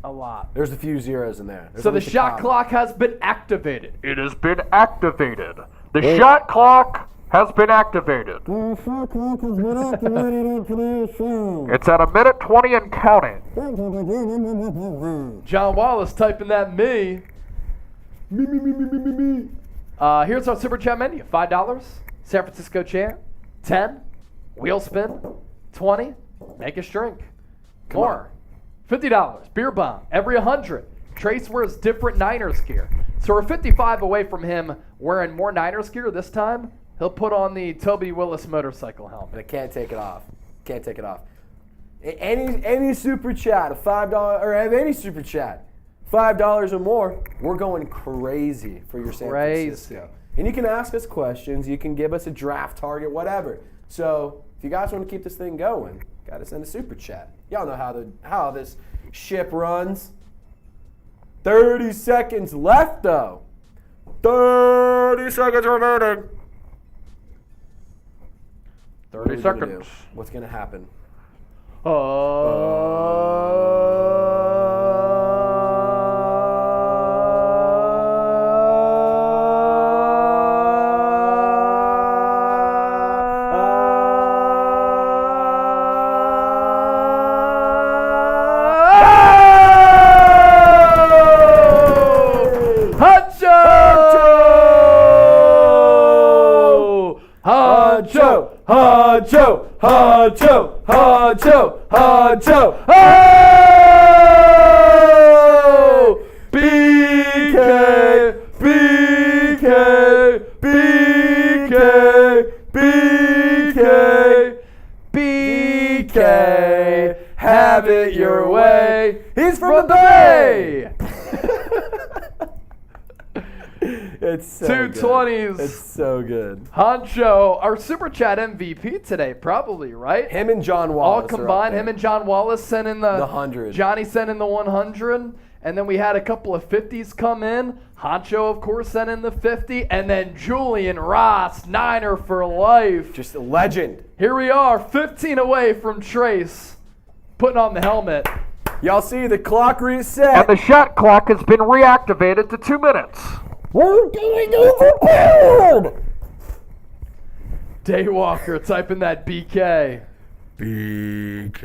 A lot. There's a few zeros in there. There's So at the least a shot comma. clock has been activated. It has been activated. The shot clock has been activated. It's at 1:20 and counting. John Wallace typing that me. Me. Here's our super chat menu. $5, San Francisco chair. 10, wheel spin. 20, make us drink. More. $50, beer bomb. Every 100, Trace wears different Niners gear. So we're 55 away from him wearing more Niners gear this time. He'll put on the Toby Willis motorcycle helmet. And I can't take it off. Can't take it off. Any super chat, a $5 or any super chat, $5 or more, we're going crazy for your San Francisco. And you can ask us questions. You can give us a draft target, whatever. So if you guys want to keep this thing going, got to send a super chat. Y'all know how this ship runs. 30 seconds left, though. 30 seconds remaining. 30 seconds. What's going to happen? Hancho! Oh! BK! Have it your way. He's from the Bay! It's so 220s. Good. It's so good. Hancho, our Super Chat MVP today, probably, right? Him and John Wallace. All combined, him and John Wallace sent in the 100. Johnny sent in the 100. And then we had a couple of 50s come in. Hancho, of course, sent in the 50. And then Julian Ross, Niner for life. Just a legend. Here we are, 15 away from Trace, putting on the helmet. Y'all see the clock reset. And the shot clock has been reactivated to 2 minutes. We're doing overboard! Daywalker typing that BK. BK.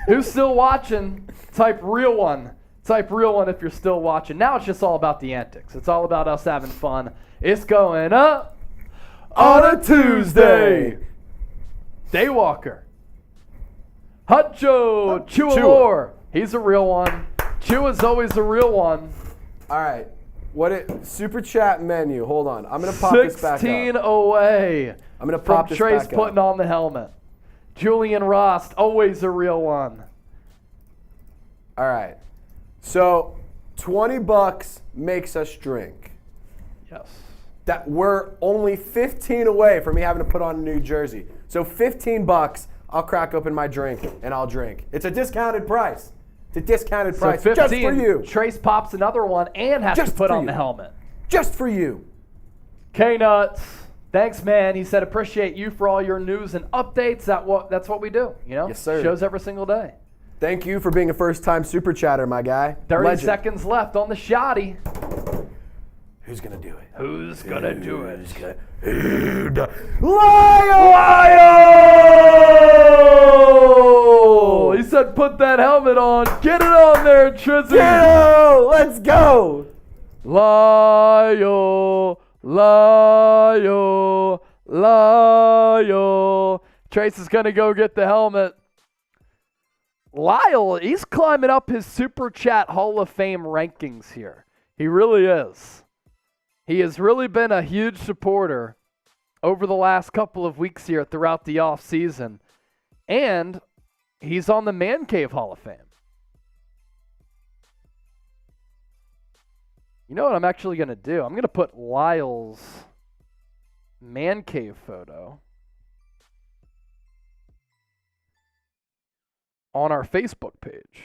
Who's still watching? Type real one. Type real one if you're still watching. Now it's just all about the antics. It's all about us having fun. It's going up on a Tuesday. Daywalker. Hancho. Ji'Ayir. He's a real one. Chua's always a real one. All right. Super chat menu. Hold on. I'm going to pop this back up. 16 away I'm going to from pop this Trace back putting up. on the helmet. Julian Rost, always a real one. All right. So $20 makes us drink. Yes. That we're only 15 away from me having to put on a new jersey. So $15, I'll crack open my drink and I'll drink. It's a discounted price. It's a discounted price So 15, just for you. Trace pops another one and has Just to put for on you. the helmet. Just for you. K-Nuts, thanks, man. He said, appreciate you for all your news and updates. That's what we do, you know? Yes, sir. Shows every single day. Thank you for being a first-time super chatter, my guy. 30 Legend. seconds left on the shotty. Who's gonna do it? Who's gonna do it? Lyle! He said, put that helmet on. Get it on there, Trizzy. Yo, let's go! Lyle, Lyle, Lyle. Trace is gonna go get the helmet. Lyle, he's climbing up his Super Chat Hall of Fame rankings here. He really is. He has really been a huge supporter over the last couple of weeks here throughout the offseason. And he's on the Man Cave Hall of Fame. You know what I'm actually going to do? I'm going to put Lyle's Man Cave photo on our Facebook page.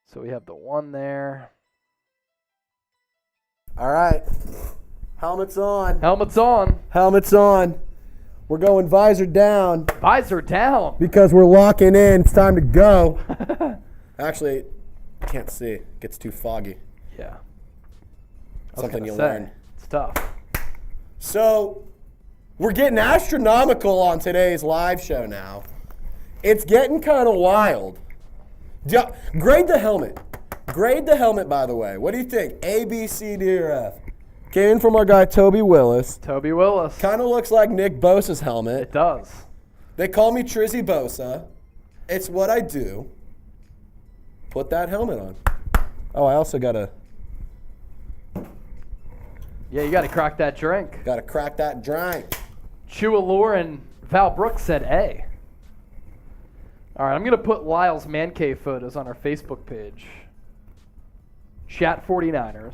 So we have the one there. All right. Helmets on. Helmet's on. Helmets on. We're going visor down Visor down. because we're locking in. It's time to go. Actually, can't see. It gets too foggy. Yeah. Something you'll learn. It's tough. So, we're getting astronomical on today's live show now. It's getting kind of wild. Grade the helmet. Grade the helmet, by the way. What do you think? A, B, C, D, or F? Came in from our guy, Toby Willis. Toby Willis. Kind of looks like Nick Bosa's helmet. It does. They call me Trizzy Bosa. It's what I do. Put that helmet on. Oh, I also got to Yeah, you got to crack that drink. crack that drink. Ji'Ayir and Val Brooks said A. All right, I'm going to put Lyle's Man Cave photos on our Facebook page. Chat 49ers.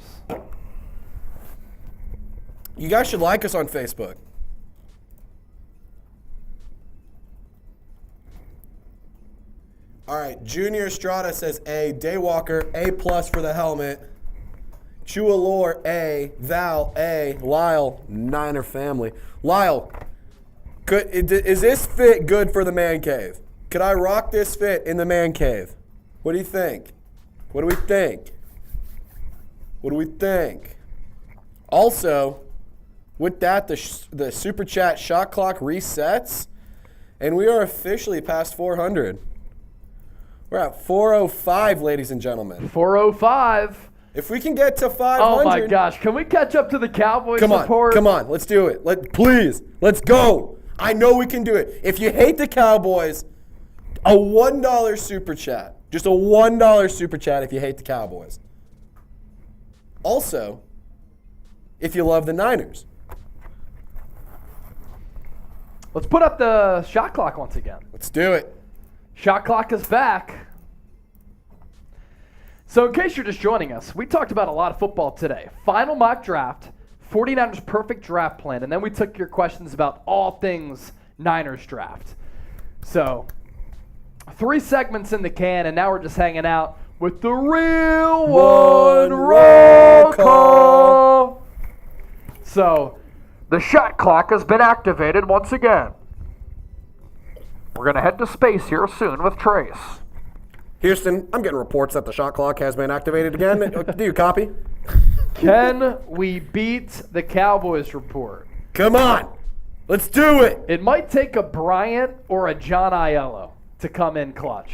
You guys should like us on Facebook. All right, Junior Estrada says A. Daywalker, A+ for the helmet. Ji'Ayir, A. Val, A. Lyle, Niner family. Lyle, is this fit good for the man cave? Could I rock this fit in the man cave? What do you think? What do we think? What do we think? Also, with that, the Super Chat shot clock resets, and we are officially past 400. We're at 405, ladies and gentlemen. 405. If we can get to 500. Oh my gosh, can we catch up to the Cowboys Come on, support? come on, let's do it. Please, let's go. I know we can do it. If you hate the Cowboys, a $1 Super Chat. Just a $1 Super Chat if you hate the Cowboys. Also, if you love the Niners. Let's put up the shot clock once again. Let's do it. Shot clock is back. So in case you're just joining us, we talked about a lot of football today. Final mock draft, 49ers perfect draft plan, and then we took your questions about all things Niners draft. So 3 segments in the can, and now we're just hanging out with the real one roll call. So The shot clock has been activated once again. We're going to head to space here soon with Trace. Houston, I'm getting reports that the shot clock has been activated again. Do you copy? can we beat the Cowboys report? Come on. Let's do it. It might take a Bryant or a John Aiello to come in clutch.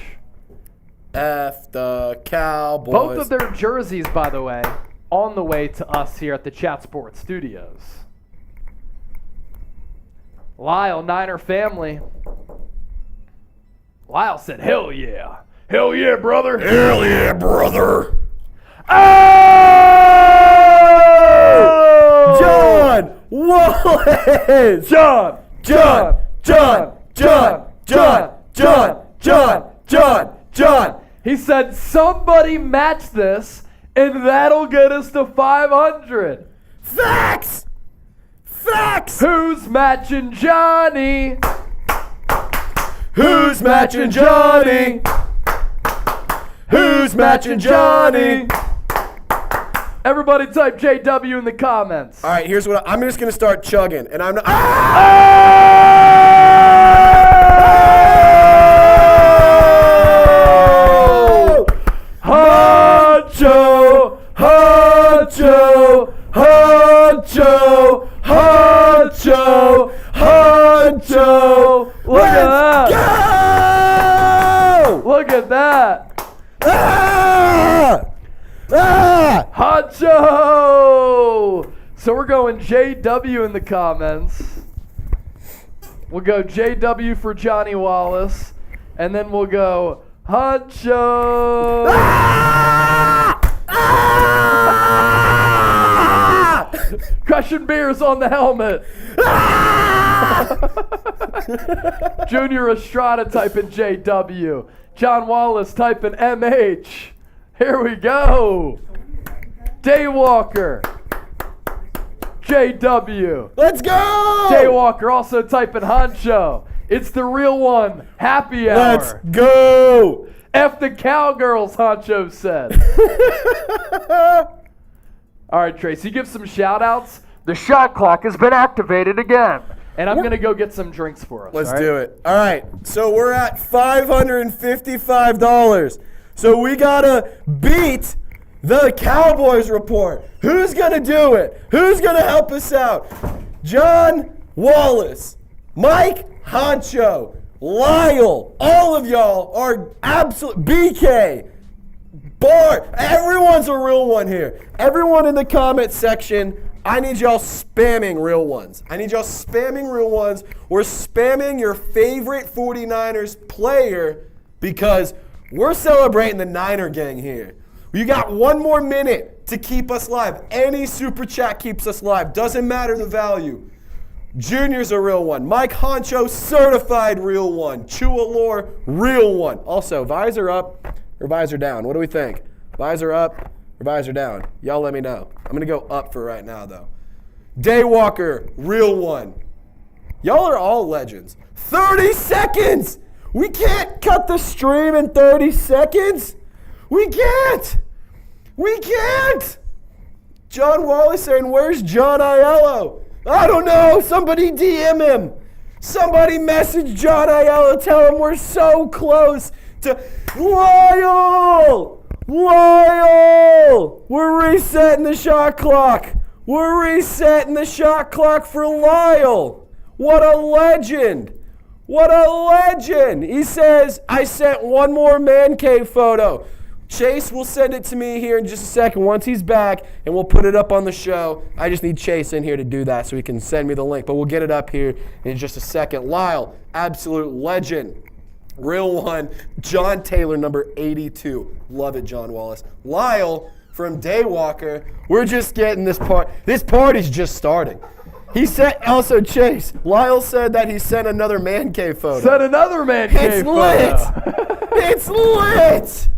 F the Cowboys. Both of their jerseys, by the way, on the way to us here at the Chat Sports Studios. Lyle, Niner family. Lyle said, hell yeah. Hell yeah, brother. Hell yeah, brother. Oh! John, Wallace! John! He said, somebody match this, and that'll get us to 500. Facts! Who's matching Johnny? Who's matching Johnny? Who's matching Johnny? Everybody type JW in the comments. All right, here's what I'm just gonna start chugging, and I'm not. Honcho, honcho, honcho, honcho, honcho. Look at that. Go! Look at that. Ah! Honcho! So we're going JW in the comments. We'll go JW for Johnny Wallace. And then we'll go Honcho! Crushing beers on the helmet. Junior Estrada typing JW. John Wallace typing MH. Here we go. Daywalker. JW. Let's go! Daywalker also typing Honcho. It's the real one. Happy hour. Let's go! F the cowgirls, Honcho said. All right, Tracy, give some shout outs. The shot clock has been activated again. And I'm going to go get some drinks for us. Let's do it. All right, so we're at $555. So we got to beat the Cowboys report. Who's going to do it? Who's going to help us out? John Wallace, Mike Honcho, Lyle, all of y'all are absolute BK, Bart, everyone's a real one here. Everyone in the comment section, I need y'all spamming real ones. I need y'all spamming real ones. We're spamming your favorite 49ers player because we're celebrating the Niner gang here. You got one more minute to keep us live. Any super chat keeps us live. Doesn't matter the value. Junior's a real one. Mike Honcho, certified real one. Chualor, real one. Also, visor up or visor down? What do we think? Visor up or visor down? Y'all let me know. I'm going to go up for right now, though. Daywalker, real one. Y'all are all legends. 30 seconds! We can't cut the stream in 30 seconds! We can't! We can't! John Wallace saying, where's John Aiello? I don't know. Somebody DM him. Somebody message John Aiello. Tell him we're so close to Whyle! Whyle! We're resetting the shot clock. We're resetting the shot clock for Lyle. What a legend. What a legend. He says, I sent one more man cave photo. Chase will send it to me here in just a second once he's back, and we'll put it up on the show. I just need Chase in here to do that so he can send me the link, but we'll get it up here in just a second. Lyle, absolute legend. Real one. John Taylor, number 82. Love it, John Wallace. Lyle from Daywalker. We're just getting this part. This party's just starting. He said, also Chase, Lyle said that he sent another man cave photo. Sent another man cave photo. It's lit!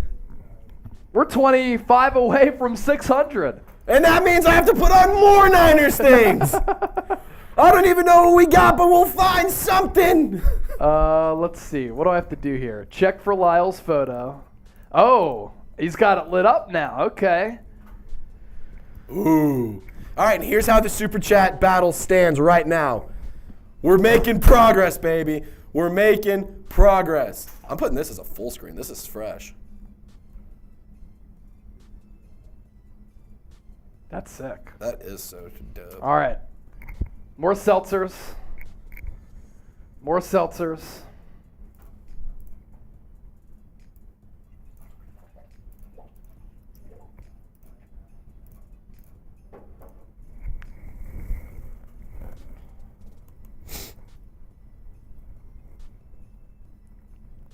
We're 25 away from 600. And that means I have to put on more Niners things. I don't even know what we got, but we'll find something. Let's see. What do I have to do here? Check for Lyle's photo. Oh, he's got it lit up now. Okay. Ooh. All right, and here's how the Super Chat battle stands right now. We're making progress, baby. We're making progress. I'm putting this as a full screen. This is fresh. That's sick. That is so dope. All right. More seltzers. More seltzers.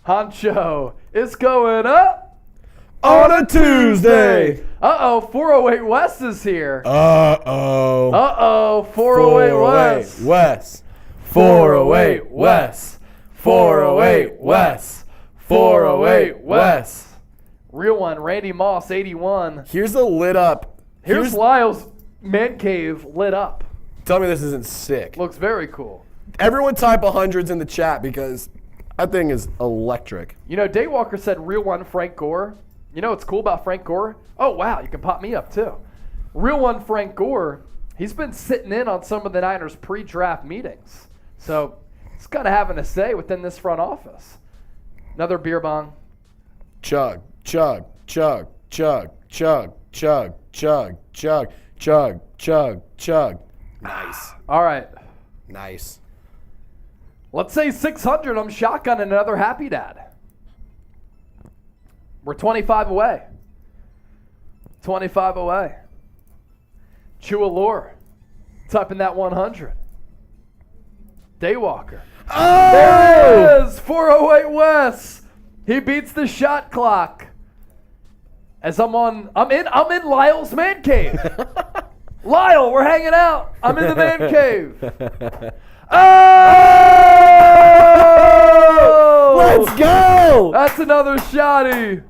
Honcho is going up On a Tuesday. Uh-oh, 408 West is here. Uh-oh. Uh-oh, 408 West. West. 408 West. 408 West. 408 West. Real one, Randy Moss, 81. Here's the lit up. Here's Lyle's man cave lit up. Tell me this isn't sick. Looks very cool. Everyone type 100s in the chat because that thing is electric. You know, Daywalker said real one Frank Gore. You know what's cool about Frank Gore? Oh, wow, you can pop me up too. Real one Frank Gore, he's been sitting in on some of the Niners pre-draft meetings. So he's got to having a say within this front office. Another beer bong. Chug, chug, chug, chug, chug, chug, chug, chug, chug, chug, chug. Nice. All right. Nice. Let's say 600. I'm shotgunning another Happy Dad. We're 25 away. 25 away. Ji'Ayir. Typing that 100. Daywalker. Oh! There it is. 408 West. He beats the shot clock. As I'm in Lyle's man cave. Lyle, we're hanging out. I'm in the man cave. Oh! Let's go! That's another shotty.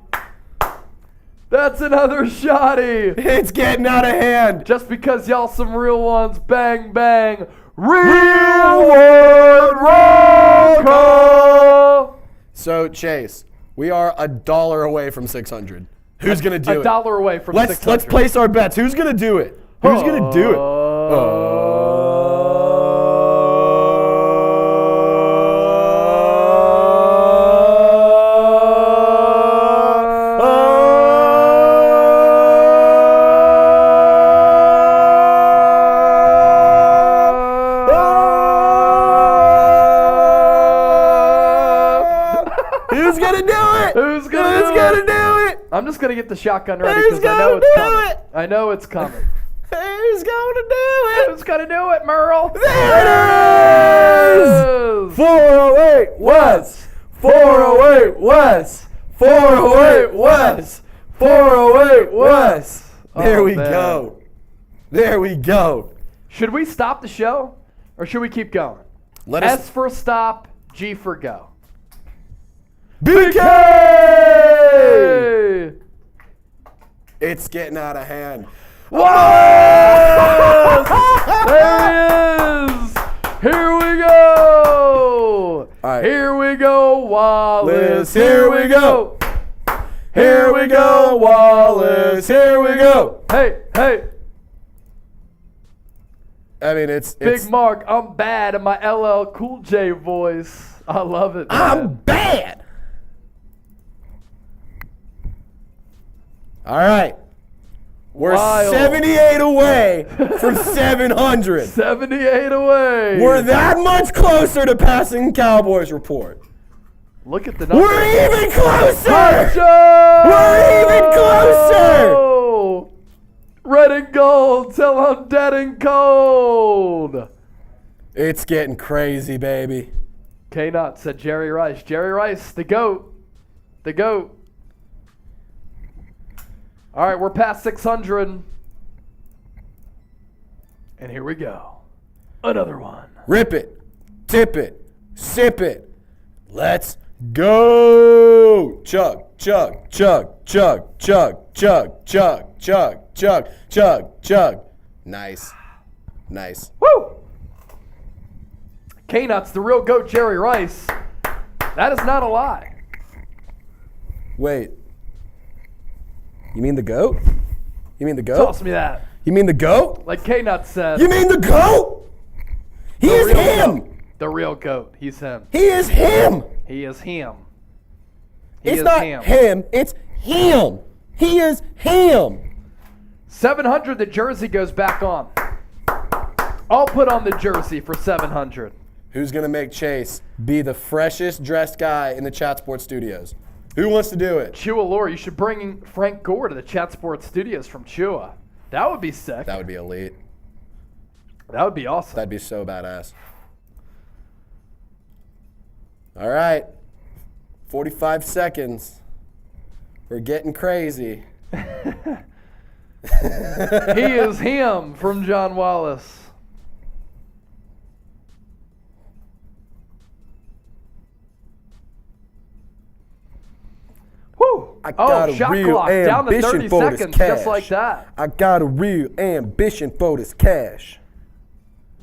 That's another shotty. It's getting out of hand. Just because y'all some real ones, bang, bang. Real one roll call. So, Chase, we are $1 away from 600. Who's going to do it? $1 away from 600. Let's place our bets. Who's going to do it? Who's going to do it? Who's going to do it? Who's gonna do it? I'm just going to get the shotgun ready Who's because I know gonna it's do coming. it? I know it's coming. Who's going to do it? Who's going to do it, Merle? There it is! 408 West! 408 West! 408 West! 408 West! There we go. There we go. Should we stop the show or should we keep going? S for stop, G for go. BK! Hey! It's getting out of hand. Whoa! There he is! Here we go! All right. Here we go, Wallace. Here we go. Here we go, Wallace. Here we go. Hey, hey. I mean, it's Big Mark, I'm bad in my LL Cool J voice. I love it, man. I'm bad. All right. We're Whyle. 78 away from 700. 78 away. We're that much closer to passing Cowboys report. Look at the numbers. We're even closer. Touchdown! We're even closer. Red and gold till I'm dead and cold. It's getting crazy, baby. K-Not said Jerry Rice. Jerry Rice, the GOAT. The GOAT. All right, we're past 600. And here we go. Another one. Rip it, tip it, sip it. Let's go. Chug, chug, chug, chug, chug, chug, chug, chug, chug, chug, chug. Nice. Nice. Woo! K-Nut's the real GOAT, Jerry Rice. That is not a lie. Wait. You mean the GOAT? You mean the GOAT? Toss me that. You mean the GOAT? Like K-Nut said. You mean the GOAT? He The is real him. GOAT. The real GOAT. He's him. He is him. He is him. He It's is not him. him. It's him. He is him. 700, the jersey goes back on. I'll put on the jersey for 700. Who's going to make Chase be the freshest dressed guy in the Chat Sports studios? Who wants to do it? Ji'Ayir, you should bring Frank Gore to the Chat Sports studios from Chua. That would be sick. That would be elite. That would be awesome. That'd be so badass. All right. 45 seconds. We're getting crazy. He is him from John Wallace. Woo! I got a shot real clock down to 30 ambition for this seconds, just cash. like that. I got a real ambition for this cash.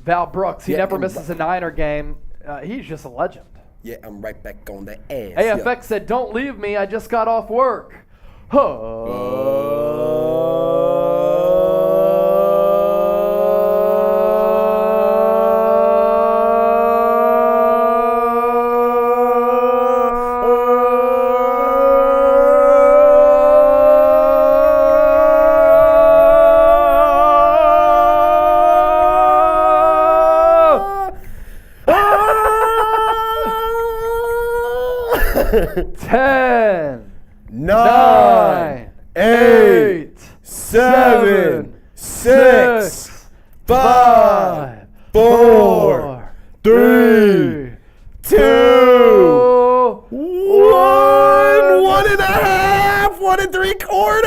Val Brooks, he Yeah, never and- misses a Niner game. He's just a legend. Yeah, I'm right back on the ass. AFX said, "Don't leave me. I just got off work." Ten, 9, 8, 7, 6, 5, 4, 3, 2, 1. 1 and a half. 1 and 3/4.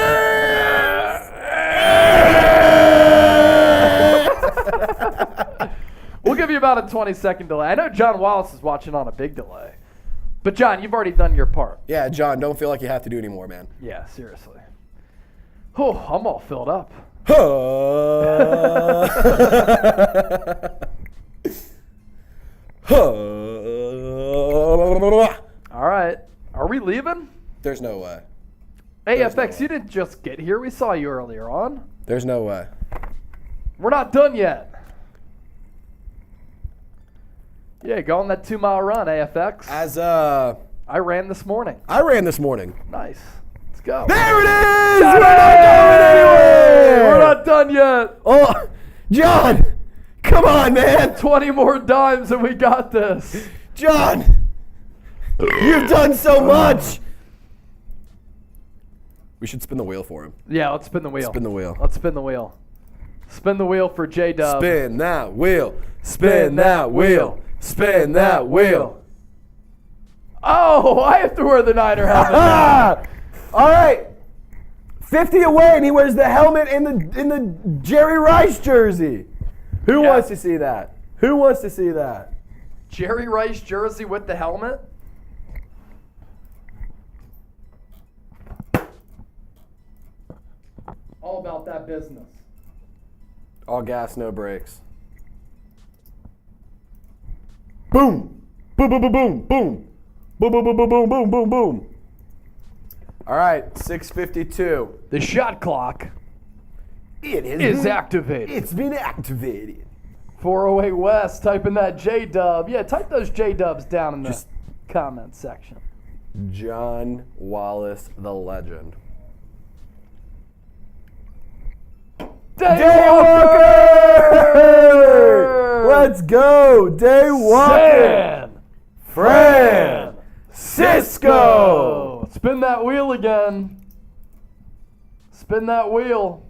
We'll give you about a 20-second delay. I know John Wallace is watching on a big delay. But, John, you've already done your part. Yeah, John, don't feel like you have to do any more, man. Yeah, seriously. Oh, I'm all filled up. All right. Are we leaving? There's no way. AFX, you didn't just get here. We saw you earlier on. There's no way. We're not done yet. Yeah, go on that 2-mile run, AFX. I ran this morning. I ran this morning. Nice. Let's go. There it is! We're We're not going anywhere! We're not done yet. Oh, John! Come on, man! 20 more dimes and we got this. John! You've done so much! We should spin the wheel for him. Yeah, let's spin the wheel. Spin the wheel. Let's spin the wheel. Spin the wheel for J-Dub. Spin that wheel. Spin that wheel. Spin that wheel. Oh, I have to wear the Niner helmet. Ah! All right. 50 away, and he wears the helmet in the Jerry Rice jersey. Who Yeah. wants to see that? Who wants to see that? Jerry Rice jersey with the helmet? All about that business. All gas, no brakes. Boom. Boom, boom, boom, boom, boom. Boom, boom, boom, boom, boom, boom, boom, boom. All right, 6:52. The shot clock It is activated. It's been activated. 408 West, type in that J-Dub. Yeah, type those J-Dubs down in the comment section. John Wallace, the legend. Daywalker! Let's go, Daywalker! San Francisco! Spin that wheel again. Spin that wheel.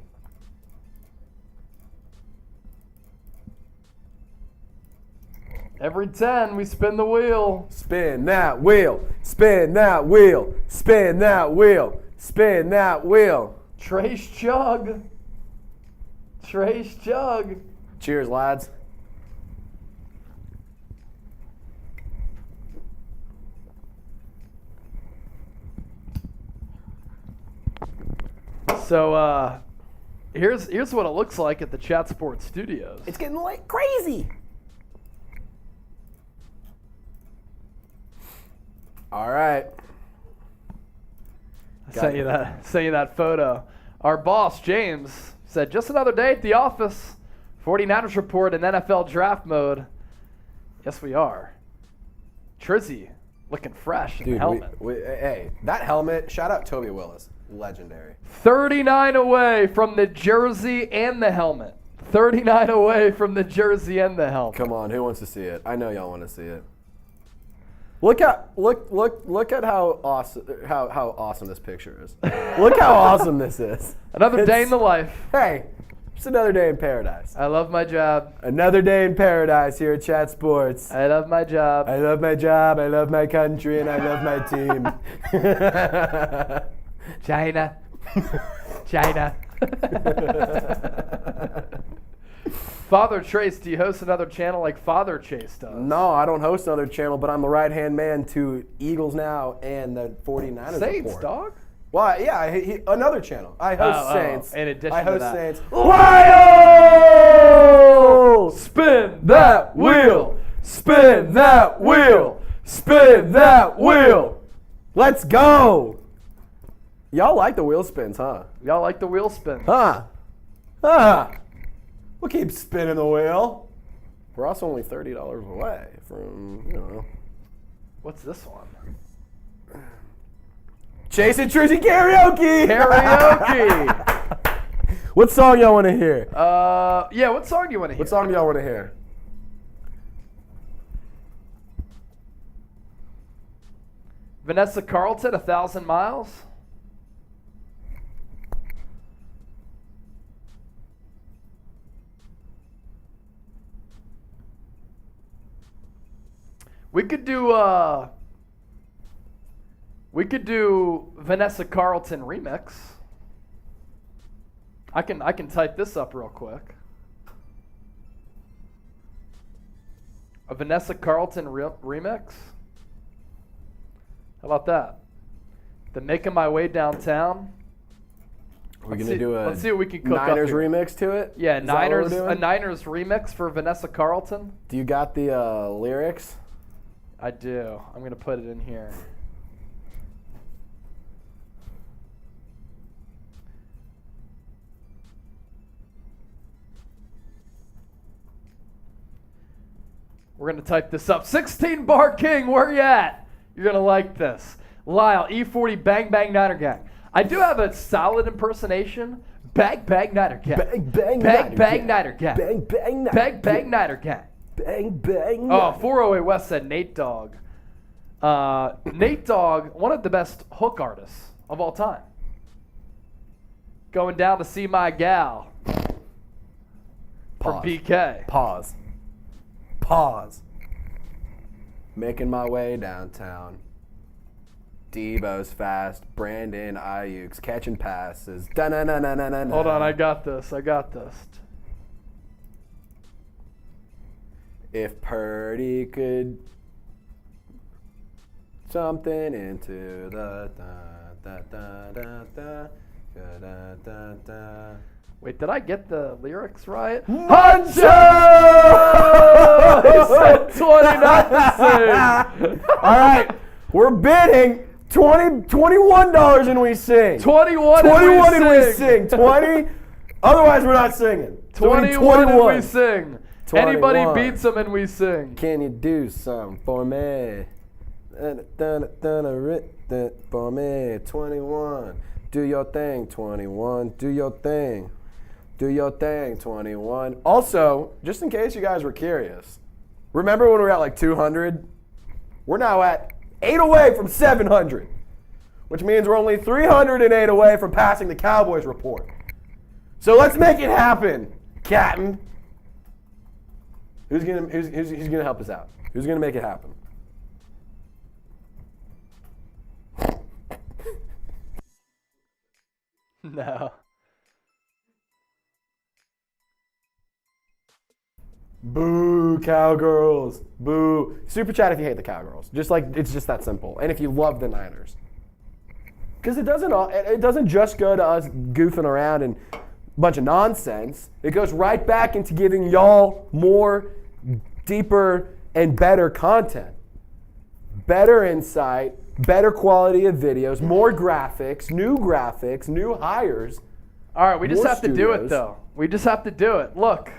Every 10, we spin the wheel. Spin that wheel, spin that wheel, spin that wheel, spin that wheel. Trace chug. Trace chug. Cheers, lads. So, here's what it looks like at the Chat Sports Studios. It's getting like crazy. All right. Sent you that photo. Our boss, James, said, just another day at the office. 49ers report in NFL draft mode. Yes, we are. Trizzy looking fresh in the helmet. Hey, that helmet, shout out Toby Willis. Legendary. 39 away from the jersey and the helmet. 39 away from the jersey and the helmet. Come on, who wants to see it? I know y'all want to see it. Look at how awesome this picture is. Look how awesome this is. Another day in the life. Hey, it's another day in paradise. I love my job. Another day in paradise here at Chat Sports. I love my job. I love my job, I love my country, and I love my team. China. China. Father Trace, do you host another channel like Father Chase does? No, I don't host another channel, but I'm the right-hand man to Eagles Now and the 49ers Saints, report. dog. Well, yeah, another channel. I host Saints. In addition I to host that. Saints. Whyle! Spin that wheel! Spin that wheel! Spin that wheel! Let's go! Y'all like the wheel spins, huh? Y'all like the wheel spin? Huh? Huh? We'll keep spinning the wheel. We're also only $30 away from, What's this one? Chase and Trizzy karaoke! Karaoke! What song y'all want to hear? Yeah, what song do you want to hear? What song do y'all want to hear? Vanessa Carlton, 1,000 Miles. We could do Vanessa Carlton remix. I can type this up real quick. A Vanessa Carlton remix. How about that? The Making My Way Downtown. We're going to do a let's see what we can cook Niners up here. remix to it? Yeah, Is that what we're a doing? Niners remix for Vanessa Carlton. Do you got the lyrics? I do. I'm going to put it in here. We're going to type this up. 16 Bar King, where you at? You're going to like this. Lyle, E40, Bang Bang Niner Gang. I do have a solid impersonation. Bang Bang Niner Gang. Bang, bang, Bang Bang Niner Gang. Bang, bang, Niner Bang Bang Niner Gang. Bang, bang. Oh, 408 West said Nate Dogg. Nate Dogg, one of the best hook artists of all time. Going down to see my gal from Pause. BK. Pause. Making my way downtown. Debo's fast. Brandon Ayuk's catching passes. Da-na-na-na-na-na-na. Hold on, I got this. If Purdy could something into the da-da-da-da-da, da-da-da-da. Wait, did I get the lyrics right? Huncho! He said 29 to sing. All right, we're bidding $21 and we sing. 21 and we sing. 20. Otherwise, we're not singing. 21 and we sing. 21. Anybody beats them and we sing. Can you do something for me? For me, 21. Do your thing, 21. Do your thing. Do your thing, 21. Also, just in case you guys were curious, remember when we were at like 200? We're now at 8 away from 700, which means we're only 308 away from passing the Cowboys report. So let's make it happen, Captain. Who's gonna help us out? Who's gonna make it happen? No. Boo, Cowgirls. Boo. Super chat if you hate the Cowgirls. It's just that simple. And if you love the Niners. Because it doesn't just go to us goofing around and a bunch of nonsense. It goes right back into giving y'all more, deeper, and better content. Better insight, better quality of videos, more graphics, new hires. All right, we just More have to do it, studios. though. We just have to do it. Look,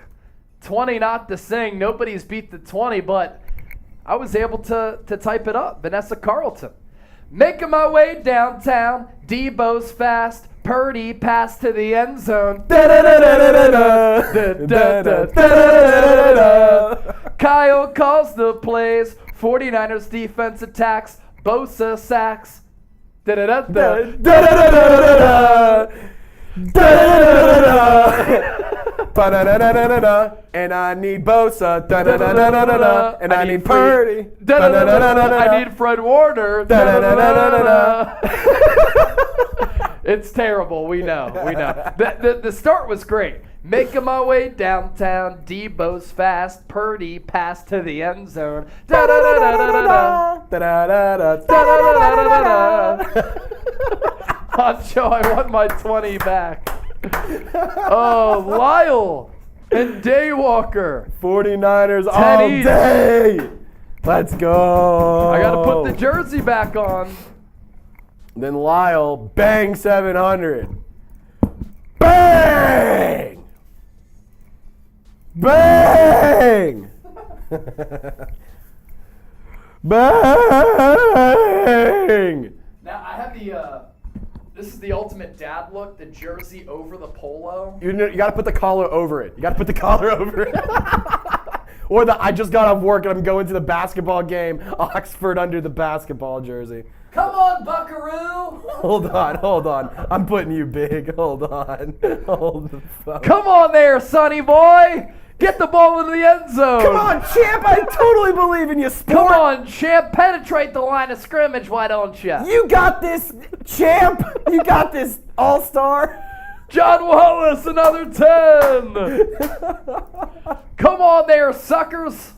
20 not to sing. Nobody's beat the 20, but I was able to type it up. Vanessa Carlton. Making my way downtown. Debo's fast. Purdy pass to the end zone. Kyle calls the plays. 49ers defense attacks. Bosa sacks. And I need Bosa. And I need Purdy. I need Fred Warner. It's terrible. We know. The start was great. Making my way downtown, Debo's fast, Purdy pass to the end zone. Honcho, I want my 20 back. Oh, Whyle and Daywalker. 49ers all each. day. Let's go. I got to put the jersey back on. Then Lyle, bang 700. Bang! Bang! Bang! Now, I have this is the ultimate dad look, the jersey over the polo. You got to put the collar over it. Or the I just got off work and I'm going to the basketball game. Oxford under the basketball jersey. Come on, buckaroo! Hold on. I'm putting you big. Hold on. Hold the phone. Come on there, sonny boy! Get the ball into the end zone! Come on, champ! I totally believe in you, sport! Come on, champ! Penetrate the line of scrimmage, why don't you? You got this, champ! You got this, all-star! John Wallace, another 10! Come on there, suckers!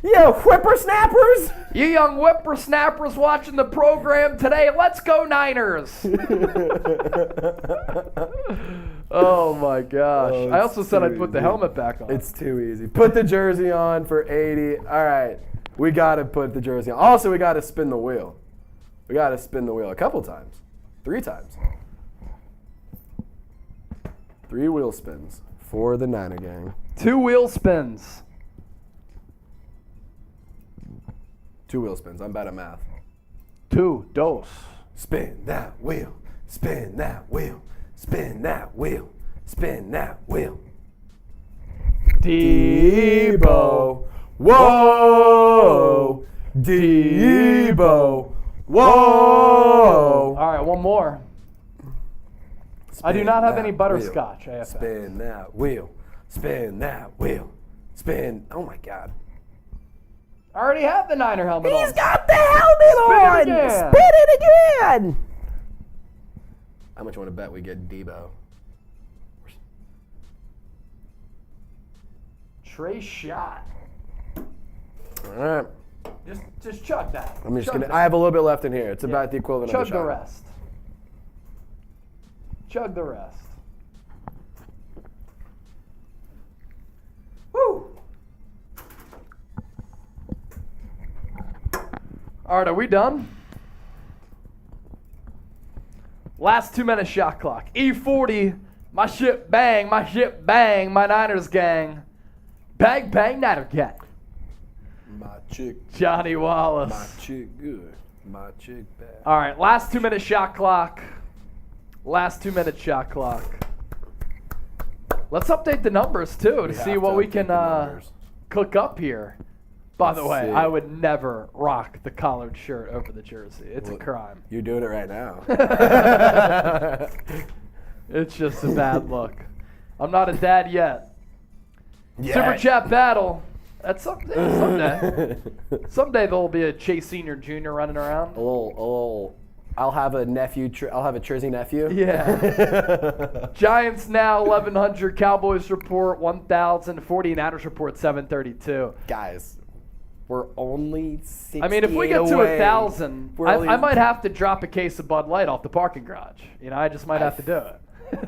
You whippersnappers! You young whippersnappers watching the program today, let's go Niners! Oh my gosh. Oh, I also said I'd too put the easy. helmet back on. It's too easy. Put the jersey on for 80. All right. We got to put the jersey on. Also, we got to spin the wheel. We got to spin the wheel a couple times. 3 times. 3 wheel spins for the Niner gang. 2 wheel spins. 2 wheel spins. I'm bad at math. 2 dos. Spin that wheel. Spin that wheel. Spin that wheel. Spin that wheel. Debo. Whoa. Debo. Whoa. All right, one more. I do not have any butterscotch. AFX. Spin that wheel. Spin that wheel. Spin. Oh my God. I already have the Niner helmet on. He's got the helmet Spin it on. again. Spin it again. How much you want to bet we get Debo? Trey shot. All right. Just chug that. I'm just Chug gonna. that. I have a little bit left in here. It's about the equivalent of a Chug shot. the rest. Chug the rest. Woo! All right, are we done? Last 2-minute shot clock. E40, my shit bang, my Niners gang. Bang, bang, Niner gang. My chick. Johnny Wallace. My chick good. My chick bad. All right, last 2-minute shot clock. Last 2-minute shot clock. Let's update the numbers too to see what we can cook up here. By the way, I would never rock the collared shirt over the jersey. It's a crime. You're doing it right now. It's just a bad look. I'm not a dad yet. Yeah. Super Chat battle. That's someday. Someday there'll be a Chase Senior Jr. running around. A little. I'll have a nephew. I'll have a Jersey nephew. Yeah. Giants now 1,100. Cowboys report 1,000. 49ers report 732. Guys, we're only 60 I mean, if we get to away. 1,000, I might have to drop a case of Bud Light off the parking garage. You know, I just might have to do it.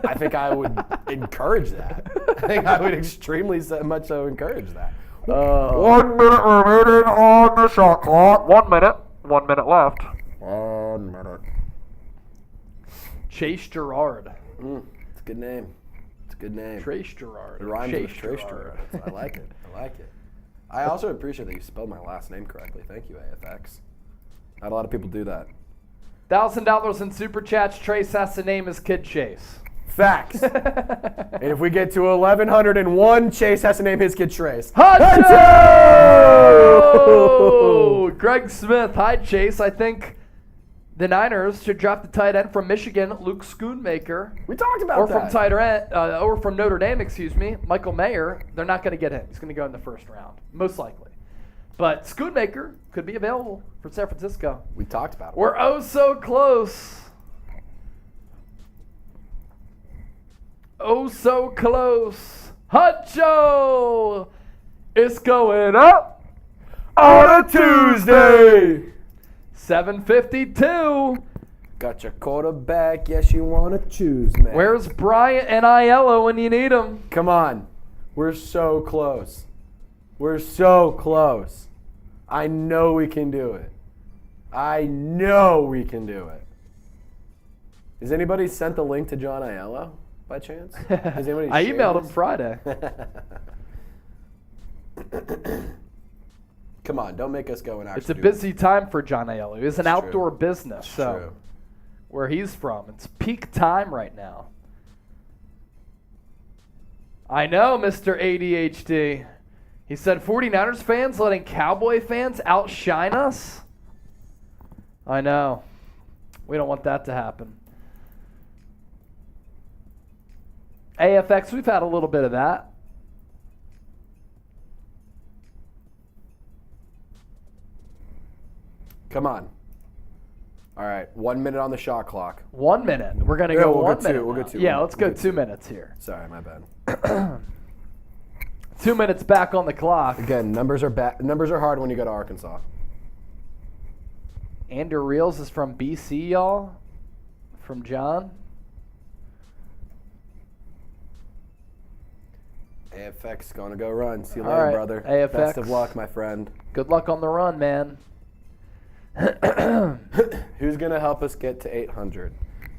I think I would encourage that. I think I would extremely much so encourage that. 1 minute remaining on the shot clock. 1 minute. 1 minute left. 1 minute. Chase Gerard. It's a good name. It's a good name. Trace Gerard. It rhymes Chase with Trace Gerard. I like it. I like it. I also appreciate that you spelled my last name correctly. Thank you, AFX. Not a lot of people do that. $1,000 in super chats. Trace has to name his kid Chase. Facts. And if we get to 1,101, Chase has to name his kid Trace. Huncho! Greg Smith. Hi, Chase. I think the Niners should draft the tight end from Michigan, Luke Schoonmaker. We talked about or that. Or from Notre Dame, excuse me, Michael Mayer. They're not going to get him. He's going to go in the first round, most likely. But Schoonmaker could be available for San Francisco. We talked about it. We're oh so close. Oh so close. Huncho! It's going up On a Tuesday. 7:52. Got your quarterback. Yes, you want to choose, man. Where's Bryant and Aiello when you need him? Come on. We're so close. We're so close. I know we can do it. I know we can do it. Has anybody sent the link to John Aiello by chance? Has anybody I shared emailed this? him Friday. Come on, don't make us go and actually It's a do busy time for John Aiello. It's an It's outdoor true. business. It's So true. where he's from, it's peak time right now. I know, Mr. ADHD. He said 49ers fans letting Cowboy fans outshine us? I know. We don't want that to happen. AFX, we've had a little bit of that. Come on. All right, 1 minute on the shot clock. 1 minute. We're going to Yeah, go we'll go 1 two. minute. We'll go now. two. Yeah, We'll let's go go 2 two. minutes here. Sorry, my bad. 2 minutes back on the clock. Again, numbers are hard when you go to Arkansas. Andrew Reels is from BC, y'all. From John. AFX gonna go run. See you All later, right, brother. AFX. Best of luck, my friend. Good luck on the run, man. Who's gonna help us get to 800?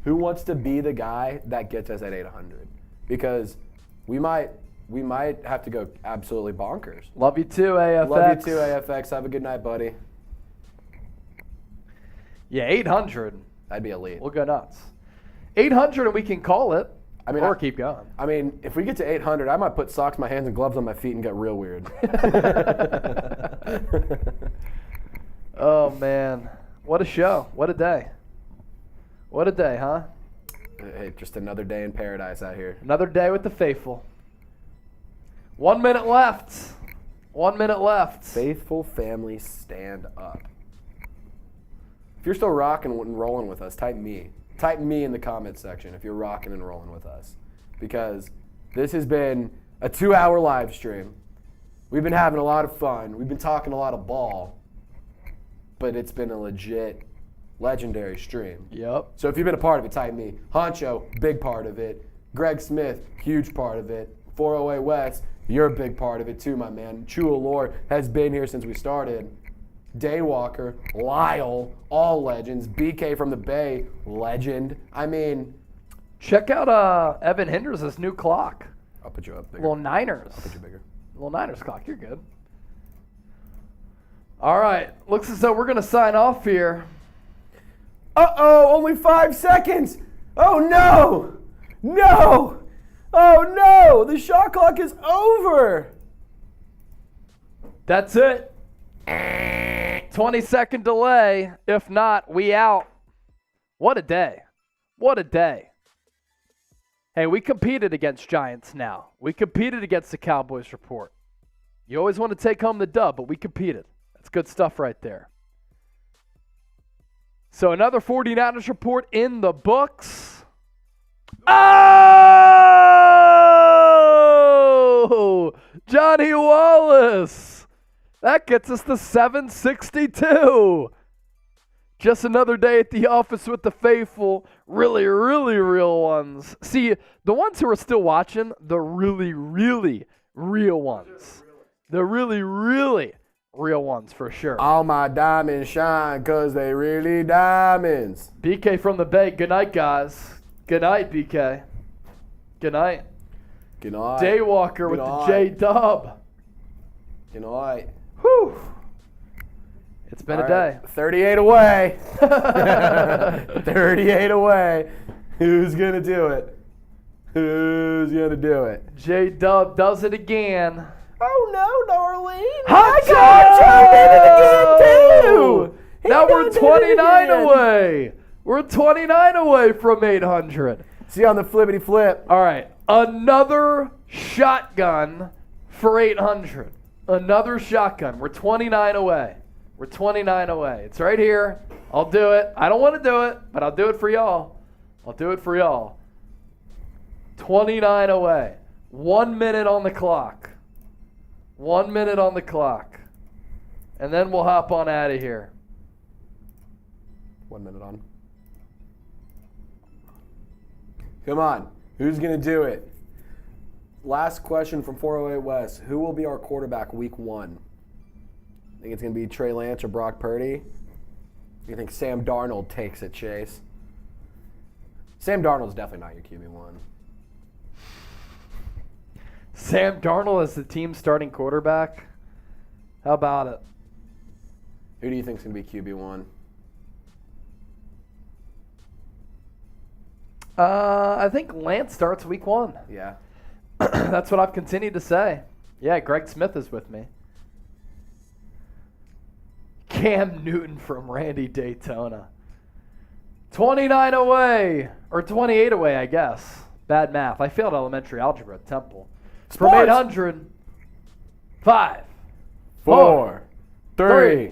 Who wants to be the guy that gets us at 800? Because we might have to go absolutely bonkers. Love you too, AFX. Love you too, AFX. Have a good night, buddy. Yeah, 800. That'd be elite. We'll go nuts. 800 and we can call it. I mean, or keep going. I mean, if we get to 800, I might put socks, my hands, and gloves on my feet and get real weird. Oh, man. What a show. What a day. What a day, huh? Hey, just another day in paradise out here. Another day with the faithful. 1 minute left. 1 minute left. Faithful family, stand up. If you're still rocking and rolling with us, type me. Type me in the comments section if you're rocking and rolling with us. Because this has been a 2-hour live stream. We've been having a lot of fun. We've been talking a lot of ball. But it's been a legit, legendary stream. Yep. So if you've been a part of it, type me. Honcho, big part of it. Greg Smith, huge part of it. 408 West, you're a big part of it too, my man. Chua Lord has been here since we started. Daywalker, Lyle, all legends. BK from the Bay, legend. I mean, Check out Evan Hinders' new clock. I'll put you up bigger. Little Niners. I'll put you bigger. Little Niners clock. You're good. All right. Looks as though we're going to sign off here. Uh-oh, only 5 seconds. Oh, no. No. Oh, no. The shot clock is over. That's it. 20-second delay. If not, we out. What a day. What a day. Hey, we competed against Giants now. We competed against the Cowboys report. You always want to take home the dub, but we competed. That's good stuff right there. So another 49ers report in the books. Oh! Johnny Wallace. That gets us to 762. Just another day at the office with the faithful, really, really real ones. See, the ones who are still watching, the really, really real ones. The really, really real ones for sure. All my diamonds shine because they really diamonds. BK from the Bay, good night, guys. Good night, BK. Good night. Good night. Daywalker with Good the night. J-Dub. Good night. Whew. It's been All a day. right, 38 away. 38 away. Who's going to do it? Who's going to do it? J-Dub does it again. Oh, no, Darlene. Hi, Joe. Now we're 29 away. We're 29 away from 800. See you on the flippity flip. All right, another shotgun for 800. Another shotgun. We're 29 away. We're 29 away. It's right here. I'll do it. I don't want to do it, but I'll do it for y'all. I'll do it for y'all. 29 away. 1 minute on the clock. 1 minute on the clock. And then we'll hop on out of here. 1 minute on. Come on. Who's going to do it? Last question from 408 West. Who will be our quarterback week 1? Think it's going to be Trey Lance or Brock Purdy? You think Sam Darnold takes it, Chase? Sam Darnold's definitely not your QB1. Sam Darnold is the team's starting quarterback? How about it? Who do you think is going to be QB1? I think Lance starts week 1. Yeah. That's what I've continued to say. Yeah, Greg Smith is with me. Cam Newton from Randy Daytona. 29 away, or 28 away, I guess. Bad math. I failed elementary algebra at Temple. From Sports. 800. 5, 4, 3,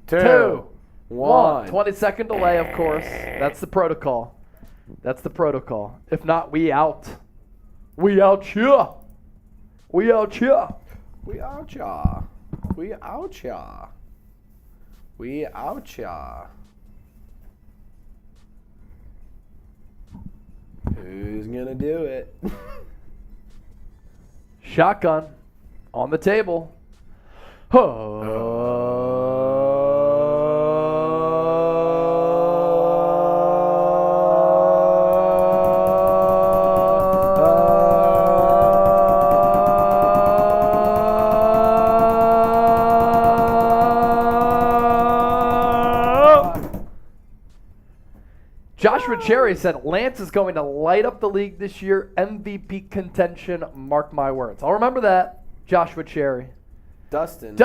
2, 2, 1. 20-second delay, of course. That's the protocol. That's the protocol. If not, we out. We out here. We out here. We out ya. We out ya. We out ya. Who's gonna do it? Shotgun on the table. Joshua Cherry said Lance is going to light up the league this year. MVP contention, mark my words. I'll remember that, Joshua Cherry. Dustin,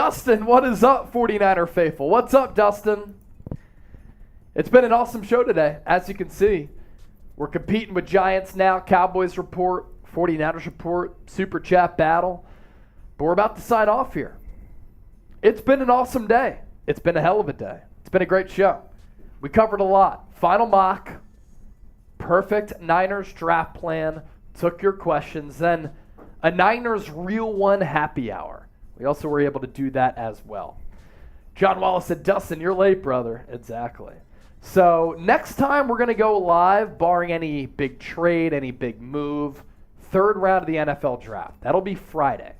what is up, 49er faithful? What's up, Dustin? It's been an awesome show today, as you can see. We're competing with Giants now, Cowboys report, 49ers report, Super Chat battle. But we're about to sign off here. It's been an awesome day. It's been a hell of a day. It's been a great show. We covered a lot. Final mock, perfect Niners draft plan, took your questions, then a Niners Real One happy hour. We also were able to do that as well. John Wallace said, Dustin, you're late, brother. Exactly. So next time we're going to go live, barring any big trade, any big move, third round of the NFL draft. That'll be Friday.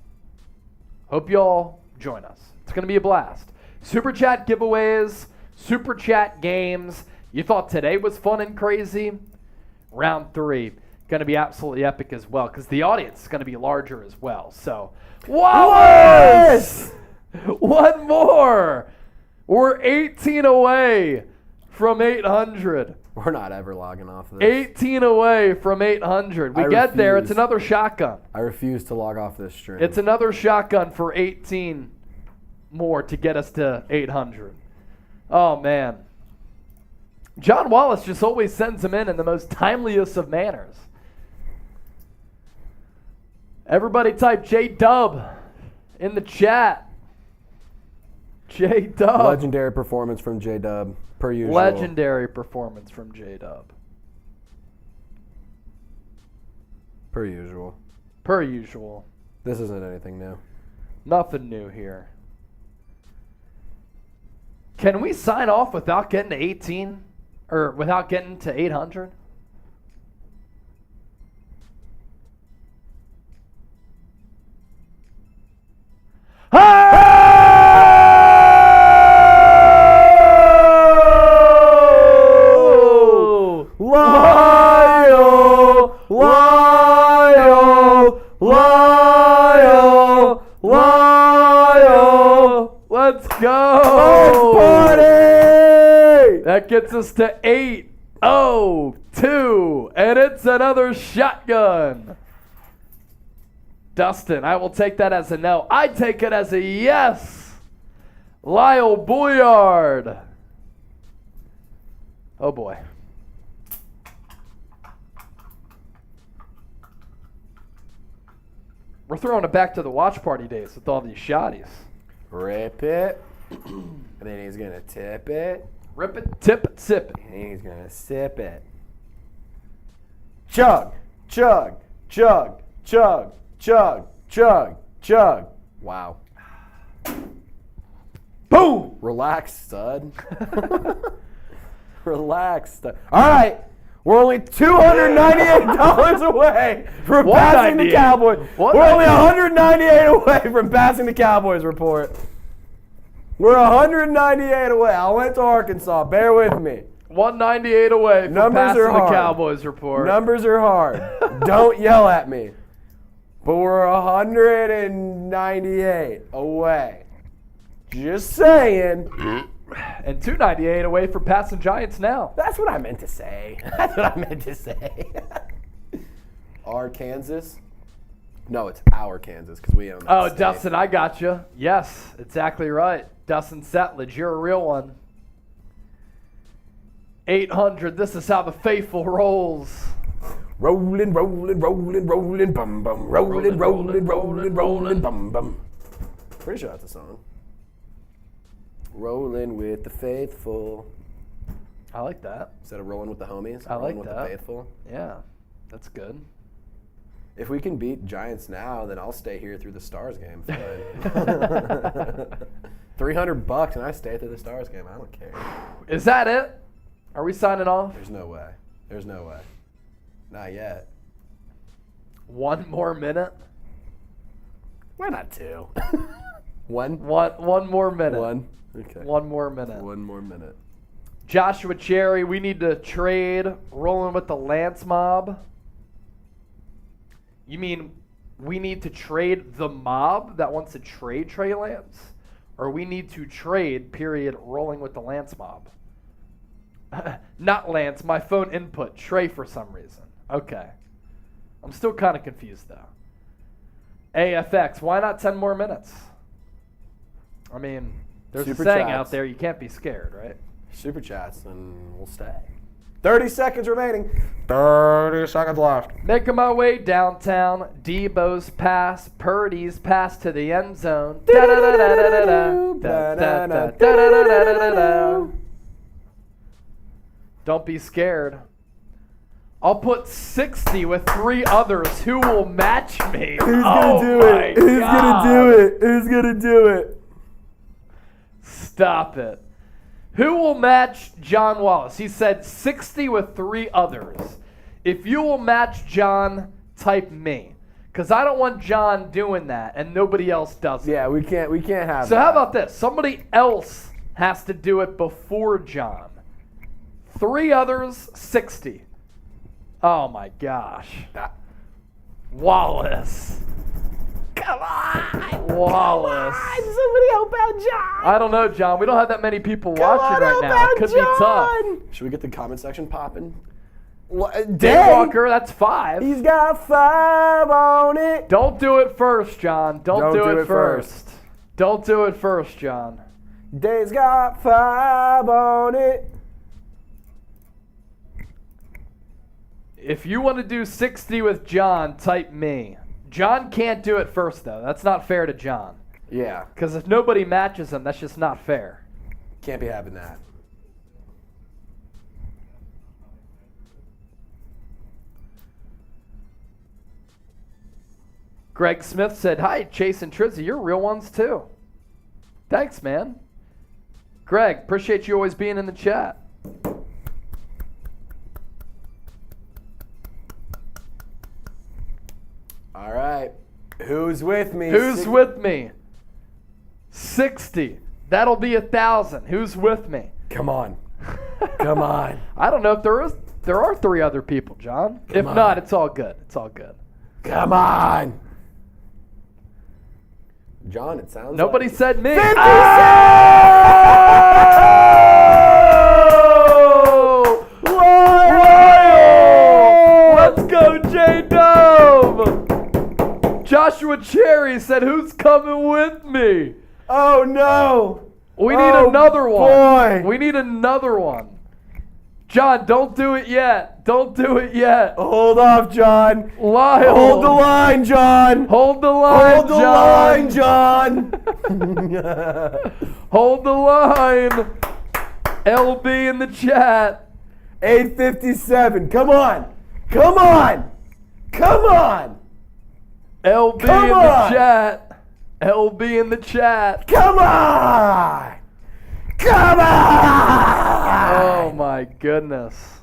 Hope you all join us. It's going to be a blast. Super Chat giveaways, Super Chat games. You thought today was fun and crazy? Round 3, going to be absolutely epic as well because the audience is going to be larger as well. So, Wallace! One more! We're 18 away from 800. We're not ever logging off of this. 18 away from 800. We get there, it's another shotgun. I refuse to log off this stream. It's another shotgun for 18 more to get us to 800. Oh, man. John Wallace just always sends them in the most timeliest of manners. Everybody type J-Dub in the chat. J-Dub. Legendary performance from J-Dub, per usual. Legendary performance from J-Dub. Per usual. Per usual. This isn't anything new. Nothing new here. Can we sign off without getting to 18? Or without getting to 800? Oh! Whyle! Whyle! Whyle! Whyle! Let's go! Party! That gets us to 8-0-2, and it's another shotgun. Dustin, I will take that as a no. I take it as a yes. Lyle Bouillard. Oh, boy. We're throwing it back to the watch party days with all these shotties. Rip it. And then he's going to tip it. Rip it, tip it, sip it. And he's going to sip it. Chug, chug, chug, chug, chug, chug, chug. Wow. Boom! Relax, stud. Relax, stud. All right. We're only $298 away from passing the Cowboys. We're only $198 away from passing the Cowboys report. We're $198 away. I went to Arkansas. Bear with me. 198 away from passing the Cowboys report. Numbers are hard. Don't yell at me. But we're 198 away. Just saying. And 298 away from passing Giants now. That's what I meant to say. That's what I meant to say. Our Kansas? No, it's our Kansas because we own that Oh, state. Dustin, I got you. Yes, exactly right. Dustin Settlage, you're a real one. 800, this is how the faithful rolls. Rolling, rolling, rolling, rolling, bum, bum. Rolling, rolling, rolling, rolling, bum, bum. Pretty sure that's a song. Rolling with the faithful. I like that. Instead of rolling with the homies, I like rolling with that. the faithful. Yeah, that's good. If we can beat Giants now, then I'll stay here through the Stars game. Fine. $300 and I stay through the Stars game. I don't care. Is that it? Are we signing off? There's no way. There's no way. Not yet. 1 more minute? Why not 2? One? One more minute. One? Okay. 1 more minute. 1 more minute. Joshua Cherry, we need to trade rolling with the Lance mob. You mean we need to trade the mob that wants to trade Trey Lance? Or we need to trade, period, rolling with the Lance mob? Not Lance, my phone input, Trey for some reason. Okay. I'm still kind of confused though. AFX, why not 10 more minutes? I mean, there's Super a saying chats. out there, you can't be scared, right? Super chats and we'll stay. 30 seconds remaining. 30 seconds left. Making my way downtown, Debo's pass, Purdy's pass to the end zone. Don't be scared. I'll put 60 with 3 others. Who will match me? Who's gonna do it? Who's gonna do it? Who's gonna do it? Stop it. Who will match John Wallace? He said 60 with 3 others. If you will match John, type me. Because I don't want John doing that and nobody else does it. Yeah, we can't have So that. how about this? Somebody else has to do it before John. 3 others, 60. Oh my gosh. Wallace. Come on! Wallace. Come on, somebody help out John! I don't know, John. We don't have that many people Come watching on, right help now. out It could John! be tough. Should we get the comment section popping? Dave Walker, that's 5. He's got 5 on it. Don't do it first, John. Don't do it first. Don't do it first, John. Dave's got 5 on it. If you want to do 60 with John, type me. John can't do it first, though. That's not fair to John. Yeah, Because if nobody matches him, that's just not fair. can't be having that. Greg Smith said, hi, Chase and Trizzy. You're real ones, too. Thanks, man. Greg, appreciate you always being in the chat. All right. Who's with me? Who's with me? 60. That'll be 1,000. Who's with me? Come on. Come on. I don't know if there are 3 other people, John. If on. not, it's all good. It's all good. Come on. John, it sounds Nobody like... said me. 50 Oh! Whyle! Let's go, J-Dub! Joshua Cherry said, who's coming with me? Oh, no. We need another one. Boy. We need another one. John, don't do it yet. Don't do it yet. Hold off, John. Lyle. Hold the line, John. Hold the line, Hold the line, John. Hold the line. LB in the chat. 8:57. Come on. Come on. Come on. LB Come in on. the chat. LB in the chat. Come on. Come on. Oh my goodness.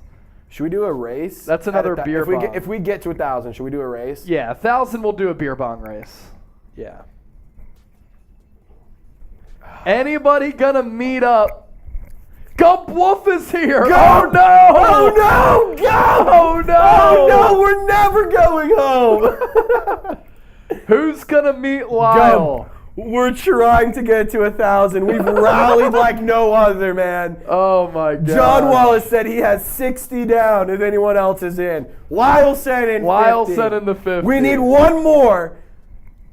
Should we do a race? That's another beer bong. If we get to 1,000, should we do a race? Yeah, 1,000 we'll do a beer bong race. Yeah. Anybody gonna meet up? Gump Wolf is here. Go! Oh no! Oh no! Go! Oh no! Oh no! We're never going home. Who's gonna meet Lyle? Gump, we're trying to get to 1,000. We've rallied like no other, man. Oh my god. John Wallace said he has 60 down if anyone else is in. Lyle sent in 50. Sent in the 50. We need one more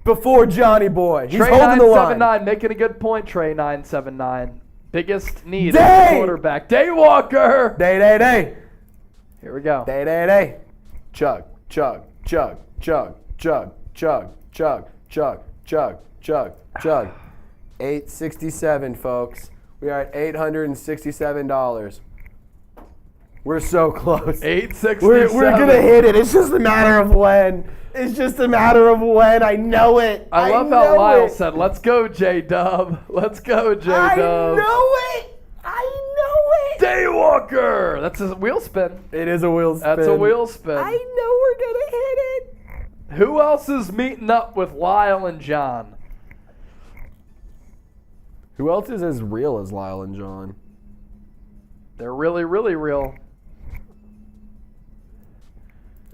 before Johnny Boy. He's Trey holding the line. 979 making a good point. Trey 979. Biggest need Day! is the quarterback. Daywalker. Day. Here we go. Day. Chug. 867, folks. We are at $867. We're so close. 867. We're gonna hit it. It's just a matter of when. It's just a matter of when. I know it. I love how Lyle said, "Let's go, J-Dub. Let's go, J-Dub." I know it. Daywalker. That's a wheel spin. It is a wheel spin. That's a wheel spin. I know we're gonna hit it. Who else is meeting up with Lyle and John? Who else is as real as Lyle and John? They're really, really real.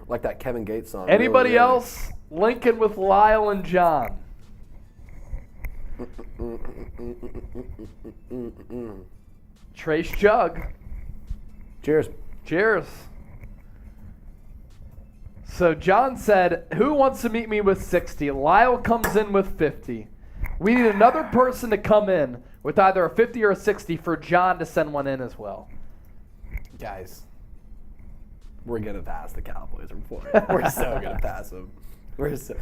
Like that Kevin Gates song. Anybody Really. else linking with Lyle and John? Trace Jug. Cheers. Cheers. So John said, who wants to meet me with 60? Lyle comes in with 50. We need another person to come in with either a 50 or a 60 for John to send one in as well. Guys, we're going to pass the Cowboys. We're so going to pass them. We're so...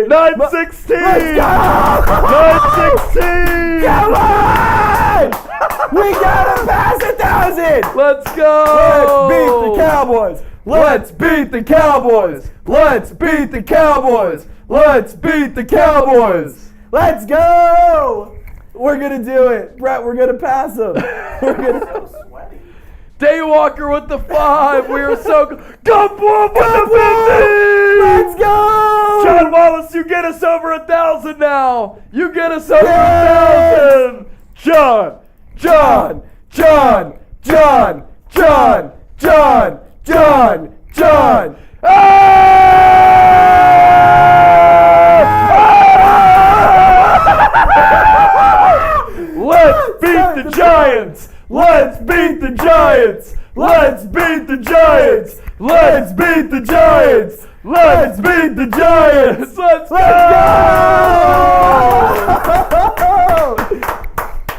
916! Let's go! 916! Come on! We got to pass 1,000! Let's go! Let's beat the Cowboys! Let's beat the Cowboys! Let's beat the Cowboys! Let's beat the Cowboys! Let's go! We're gonna do it, Brett. We're gonna pass them. We're gonna. So sweaty. Daywalker with the 5. We are so good. Gump Wolf with the 50! Let's go! John Wallace, you get us over 1,000 now. You get us over 1,000. John. Let's beat the Giants! Let's beat the Giants! Let's beat the Giants! Let's beat the Giants! Let's beat the Giants! Let's go!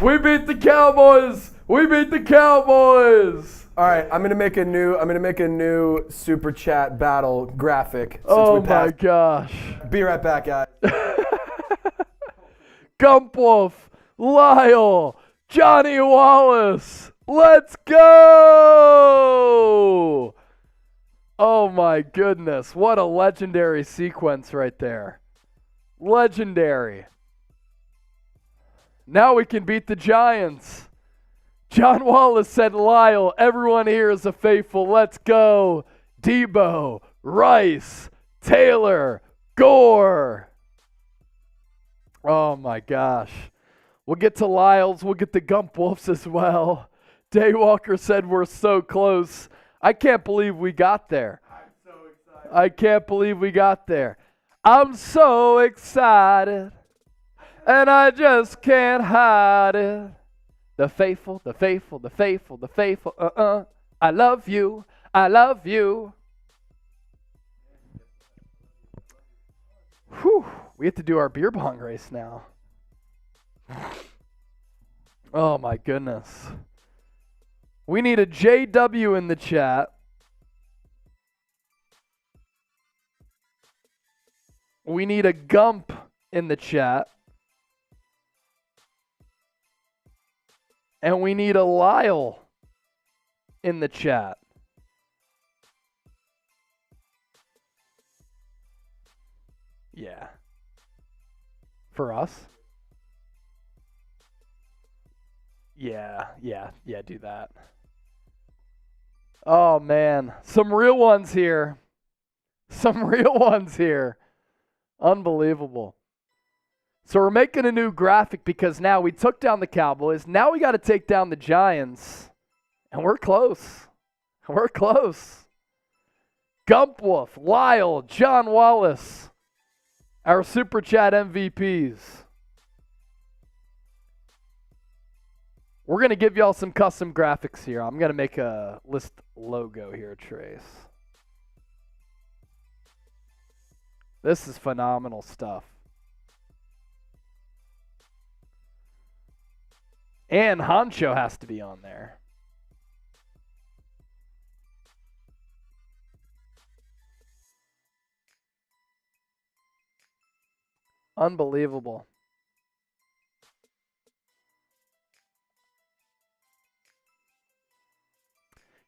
We beat the Cowboys! We beat the Cowboys! All right, I'm gonna make a new super chat battle graphic. Since Oh we my passed. gosh. Be right back, guys. Gump Wolf, Lyle, Johnny Wallace. Let's go! Oh my goodness. What a legendary sequence right there. Legendary. Now we can beat the Giants. John Wallace said, Lyle, everyone here is a faithful. Let's go. Debo, Rice, Taylor, Gore. Oh my gosh. We'll get to Lyle's. We'll get the Gump Wolves as well. Daywalker said we're so close. I can't believe we got there. I'm so excited. I can't believe we got there. I'm so excited. And I just can't hide it. The faithful, the faithful, the faithful, the faithful. I love you. I love you. Whew. We have to do our beer bong race now. Oh, my goodness. We need a JW in the chat. We need a Gump in the chat. And we need a Lyle in the chat. Yeah. For us? Yeah, do that. Oh, man. Some real ones here. Unbelievable. So we're making a new graphic because now we took down the Cowboys. Now we got to take down the Giants. And we're close. Gumpwolf, Lyle, John Wallace, our Super Chat MVPs. We're going to give y'all some custom graphics here. I'm going to make a list logo here, Trace. This is phenomenal stuff. And Honcho has to be on there. Unbelievable.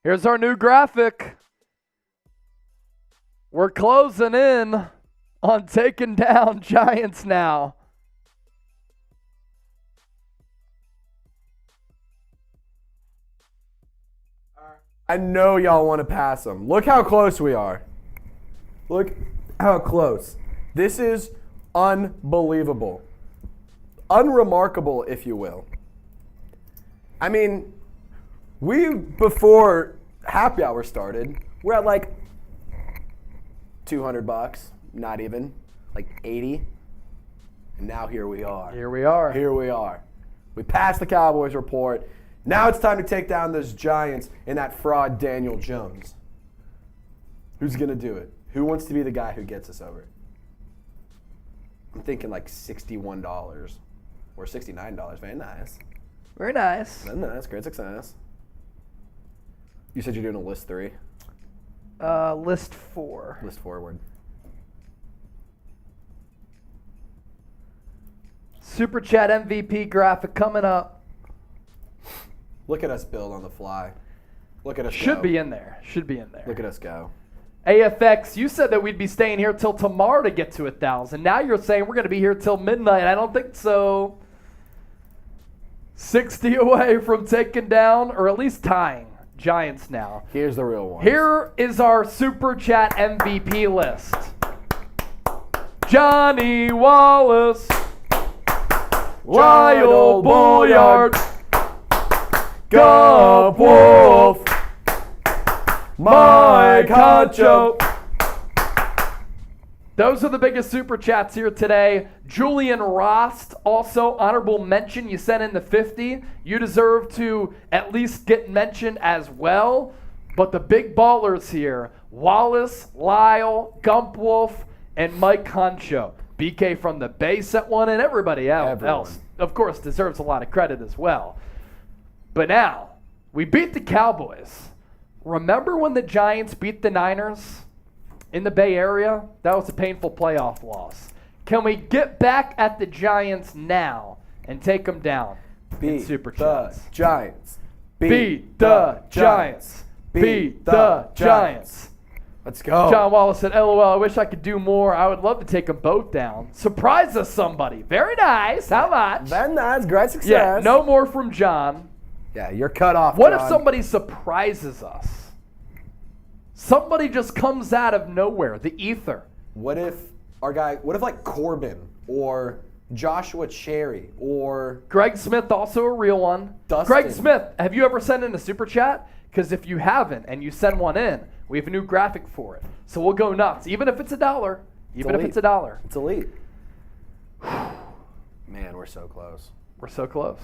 Here's our new graphic. We're closing in on taking down Giants now. I know y'all want to pass them. Look how close we are. Look how close. This is unbelievable. Unremarkable, if you will. I mean, before happy hour started, we're at like $200, not even, like 80. And now here we are. Here we are. We passed the Cowboys report. Now it's time to take down those Giants and that fraud Daniel Jones. Who's going to do it? Who wants to be the guy who gets us over? I'm thinking like $61 or $69. Very nice. Very nice. Very nice. Great success. You said you're doing a list 3? List 4. List forward. Super Chat MVP graphic coming up. Look at us build on the fly. Look at us Should go. be in there. Look at us go. AFX, you said that we'd be staying here till tomorrow to get to 1,000. Now you're saying we're going to be here till midnight. I don't think so. 60 away from taking down, or at least tying, Giants now. Here's the real one. Here is our Super Chat MVP list. Johnny Wallace, Lyle Bulliard, Gump Wolf, Mike Honcho. Those are the biggest Super Chats here today. Julian Rost, also honorable mention. You sent in the 50. You deserve to at least get mentioned as well. But the big ballers here, Wallace, Lyle, Gump Wolf, and Mike Honcho. BK from the Bay sent one, and everybody else, of course, deserves a lot of credit as well. But now, we beat the Cowboys. Remember when the Giants beat the Niners in the Bay Area? That was a painful playoff loss. Can we get back at the Giants now and take them down in Super Chats? Giants. Beat the Giants. Beat the Giants. Let's go. John Wallace said, LOL, I wish I could do more. I would love to take them both down. Surprise us, somebody. Very nice. How much? Very nice. Great success. Yeah, no more from John. Yeah, you're cut off, What John. if somebody surprises us? Somebody just comes out of nowhere, the ether. What if like Corbin or Joshua Cherry or Greg Smith, also a real one. Dustin. Greg Smith, have you ever sent in a Super Chat? Because if you haven't and you send one in, we have a new graphic for it. So we'll go nuts, even if it's $1. Even if it's $1. It's elite. Man, we're so close. We're so close.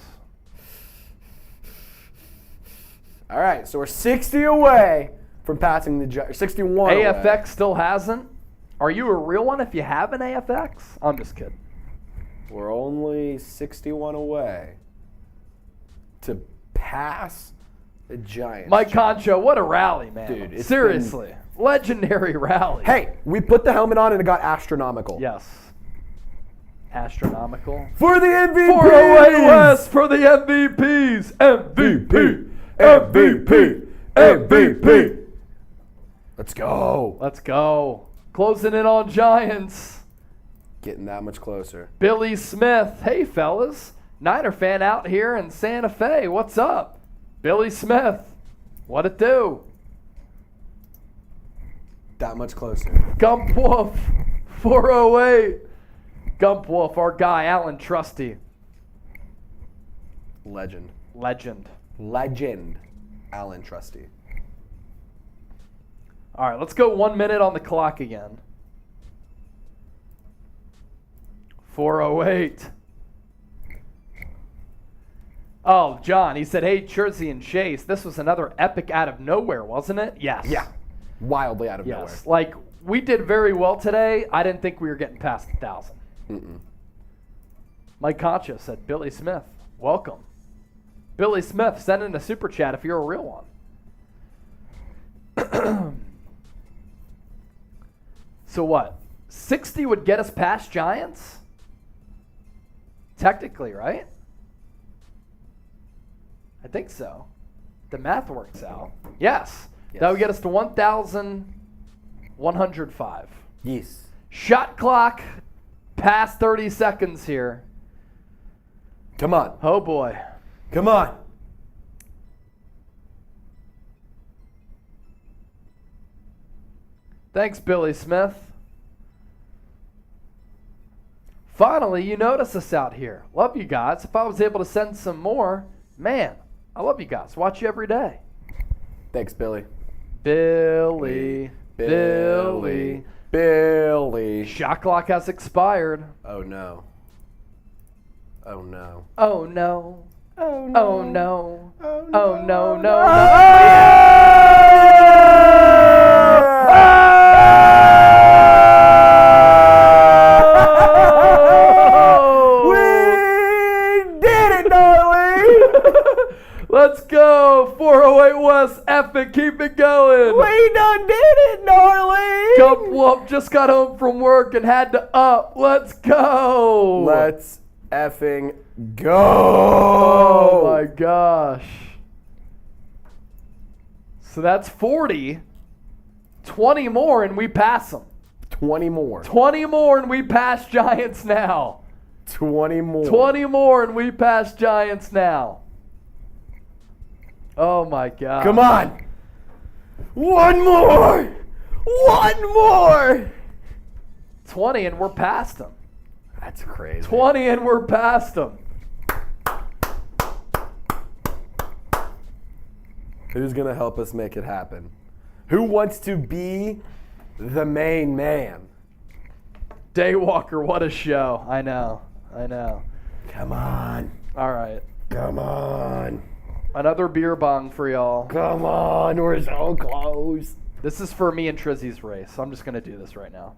All right, so we're 60 away from passing the Giants. 61 AFX away. still hasn't. Are you a real one if you have an AFX? I'm just kidding. We're only 61 away. to pass the Giants. Mike Concho, what a rally, man. Dude, it's seriously. Legendary rally. Hey, we put the helmet on and it got astronomical. Yes. Astronomical. For the MVP! 408 West for the MVPs. MVP. MVP. MVP. Let's go. Let's go. Closing in on Giants. Getting that much closer. Billy Smith. Hey, fellas. Niner fan out here in Santa Fe. What's up? Billy Smith. What it do? That much closer. Gump Wolf. 408. Gump Wolf, our guy, Alan Trusty. Legend. Legend. Alan Trusty. All right, let's go 1 minute on the clock again. 408. Oh, John, he said, hey, Jersey and Chase, this was another epic out of nowhere, wasn't it? Yes. Yeah. Wildly out of nowhere. Yes. Like, we did very well today. I didn't think we were getting past 1,000. Mike Concha said, Billy Smith, welcome. Billy Smith, send in a super chat if you're a real one. So what? 60 would get us past Giants? Technically, right? I think so. The math works out. Yes. That would get us to 1,105. Yes. Shot clock past 30 seconds here. Come on. Oh, boy. Come on. Thanks, Billy Smith. Finally, you notice us out here. Love you guys. If I was able to send some more, man, I love you guys. Watch you every day. Thanks, Billy. Billy. Shot clock has expired. Oh, no. Oh, no. Oh, no. Oh, no. Oh, no. Oh, Oh, no, no, no. We did it, darling! Let's go. 408 West, epic. Keep it going. We done did it, darling! Gump Whoop just got home from work and had to up. Let's go. Let's effing go! Oh my gosh. So that's 40. 20 more and we pass them. 20 more. 20 more and we pass Giants now. 20 more. 20 more and we pass Giants now. Oh my God. Come on! One more! One more! 20 and we're past them. That's crazy. 20 and we're past them. Who's going to help us make it happen? Who wants to be the main man? Daywalker, what a show. I know. Come on. All right. Come on. Another beer bong for y'all. Come on. We're so close. This is for me and Trizzy's race. So I'm just going to do this right now.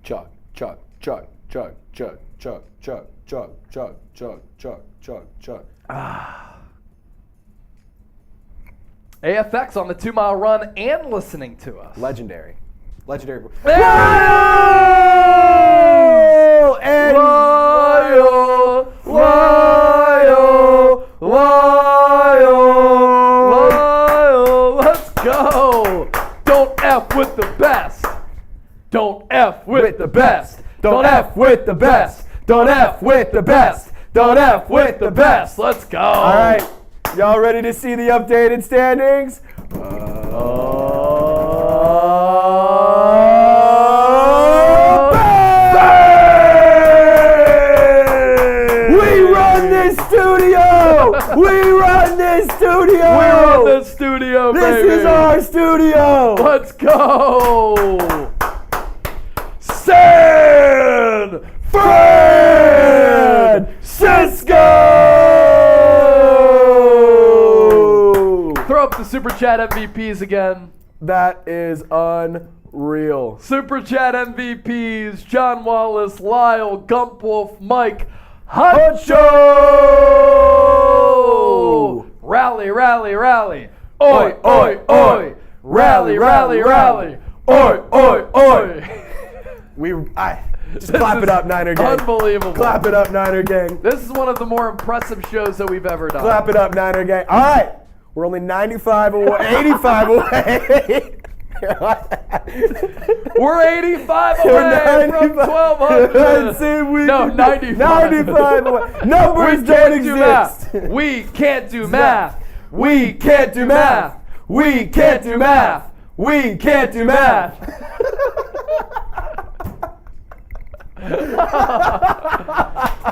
Chug, chug, chug, chug, chug, chug, chug, chug, chug, chug, chug, chug, chug. AFX on the 2 mile run and listening to us. Legendary. Whyle! And Whyle! Let's go! Don't F with the best. Don't F with the best. Don't F with the best. Don't F with the best. Don't F with the best. Let's go. all right. Y'all ready to see the updated standings? We run this studio! We run this studio! We're in the studio, This baby. is our studio! Let's go! San Francisco! Throw up the Super Chat MVPs again. That is unreal. Super Chat MVPs, John Wallace, Lyle, Gump Wolf, Mike, Huncho! Rally, rally, rally. Oi, oi, oi. Rally, rally, rally. Oi, oi, oi. Just clap it up, Niner gang. Unbelievable. Clap it up, Niner gang. This is one of the more impressive shows that we've ever done. Clap it up, Niner gang. All right. We're only 95 away, 85 away. We're 85 away from 1,200. No, 95. 95 away. Numbers don't exist. We can't do math. We can't do math. We can't do math. We can't do math.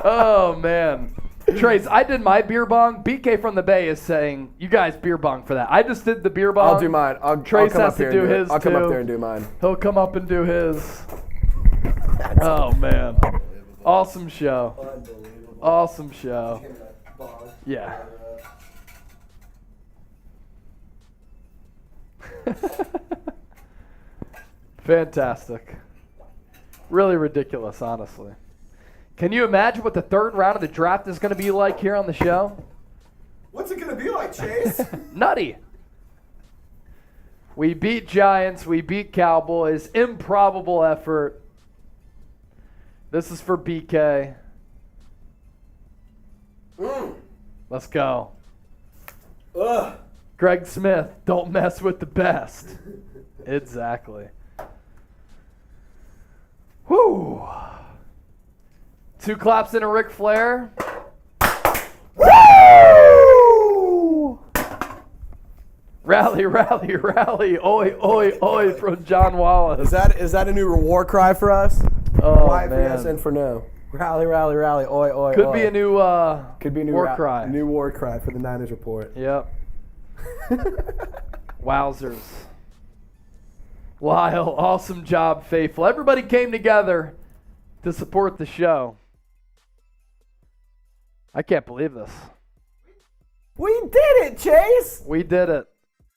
Oh, man. Trace, I did my beer bong. BK from the Bay is saying, you guys beer bong for that. I just did the beer bong. I'll do mine. Trace has to do his, I'll come too. up there and do mine. He'll come up and do his. Oh, man. Awesome show. Awesome show. Yeah. Fantastic. Really ridiculous, honestly. Can you imagine what the third round of the draft is going to be like here on the show? What's it going to be like, Chase? Nutty. We beat Giants. We beat Cowboys. Improbable effort. This is for BK. Let's go. Ugh. Greg Smith, don't mess with the best. Exactly. Whew. 2 claps and a Ric Flair. Woo! Rally, rally, rally. Oi, oi, oi from John Wallace. Is that a new war cry for us? Oh, Y for man. yes and for no. Rally, rally, rally. Oi, oi, Could oi. be a new war cry. New war cry for the Niners report. Yep. Wowzers. Whyle, awesome job, Faithful. Everybody came together to support the show. I can't believe this. We did it, Chase. We did it.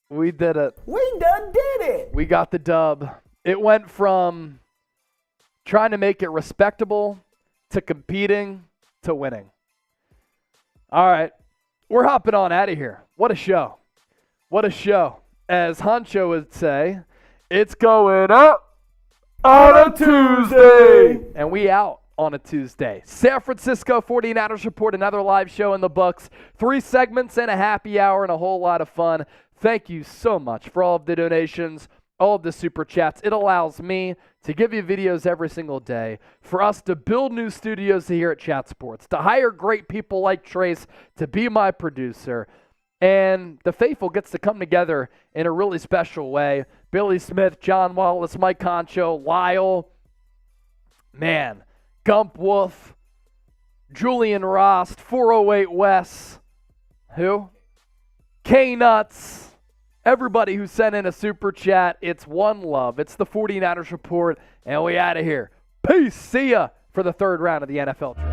We did it. We done did it. We got the dub. It went from trying to make it respectable to competing to winning. All right. We're hopping on out of here. What a show. What a show. As Honcho would say, it's going up on a Tuesday. And we out on a Tuesday. San Francisco 49ers Report, another live show in the books. 3 segments and a happy hour and a whole lot of fun. Thank you so much for all of the donations, all of the super chats. It allows me to give you videos every single day, for us to build new studios here at Chat Sports, to hire great people like Trace to be my producer. And the faithful gets to come together in a really special way. Billy Smith, John Wallace, Mike Concho, Whyle, man, Gump Wolf, Julian Rost, 408 Wes, who? K-Nuts, everybody who sent in a super chat. It's one love. It's the 49ers Report, and we out of here. Peace. See ya for the third round of the NFL Draft.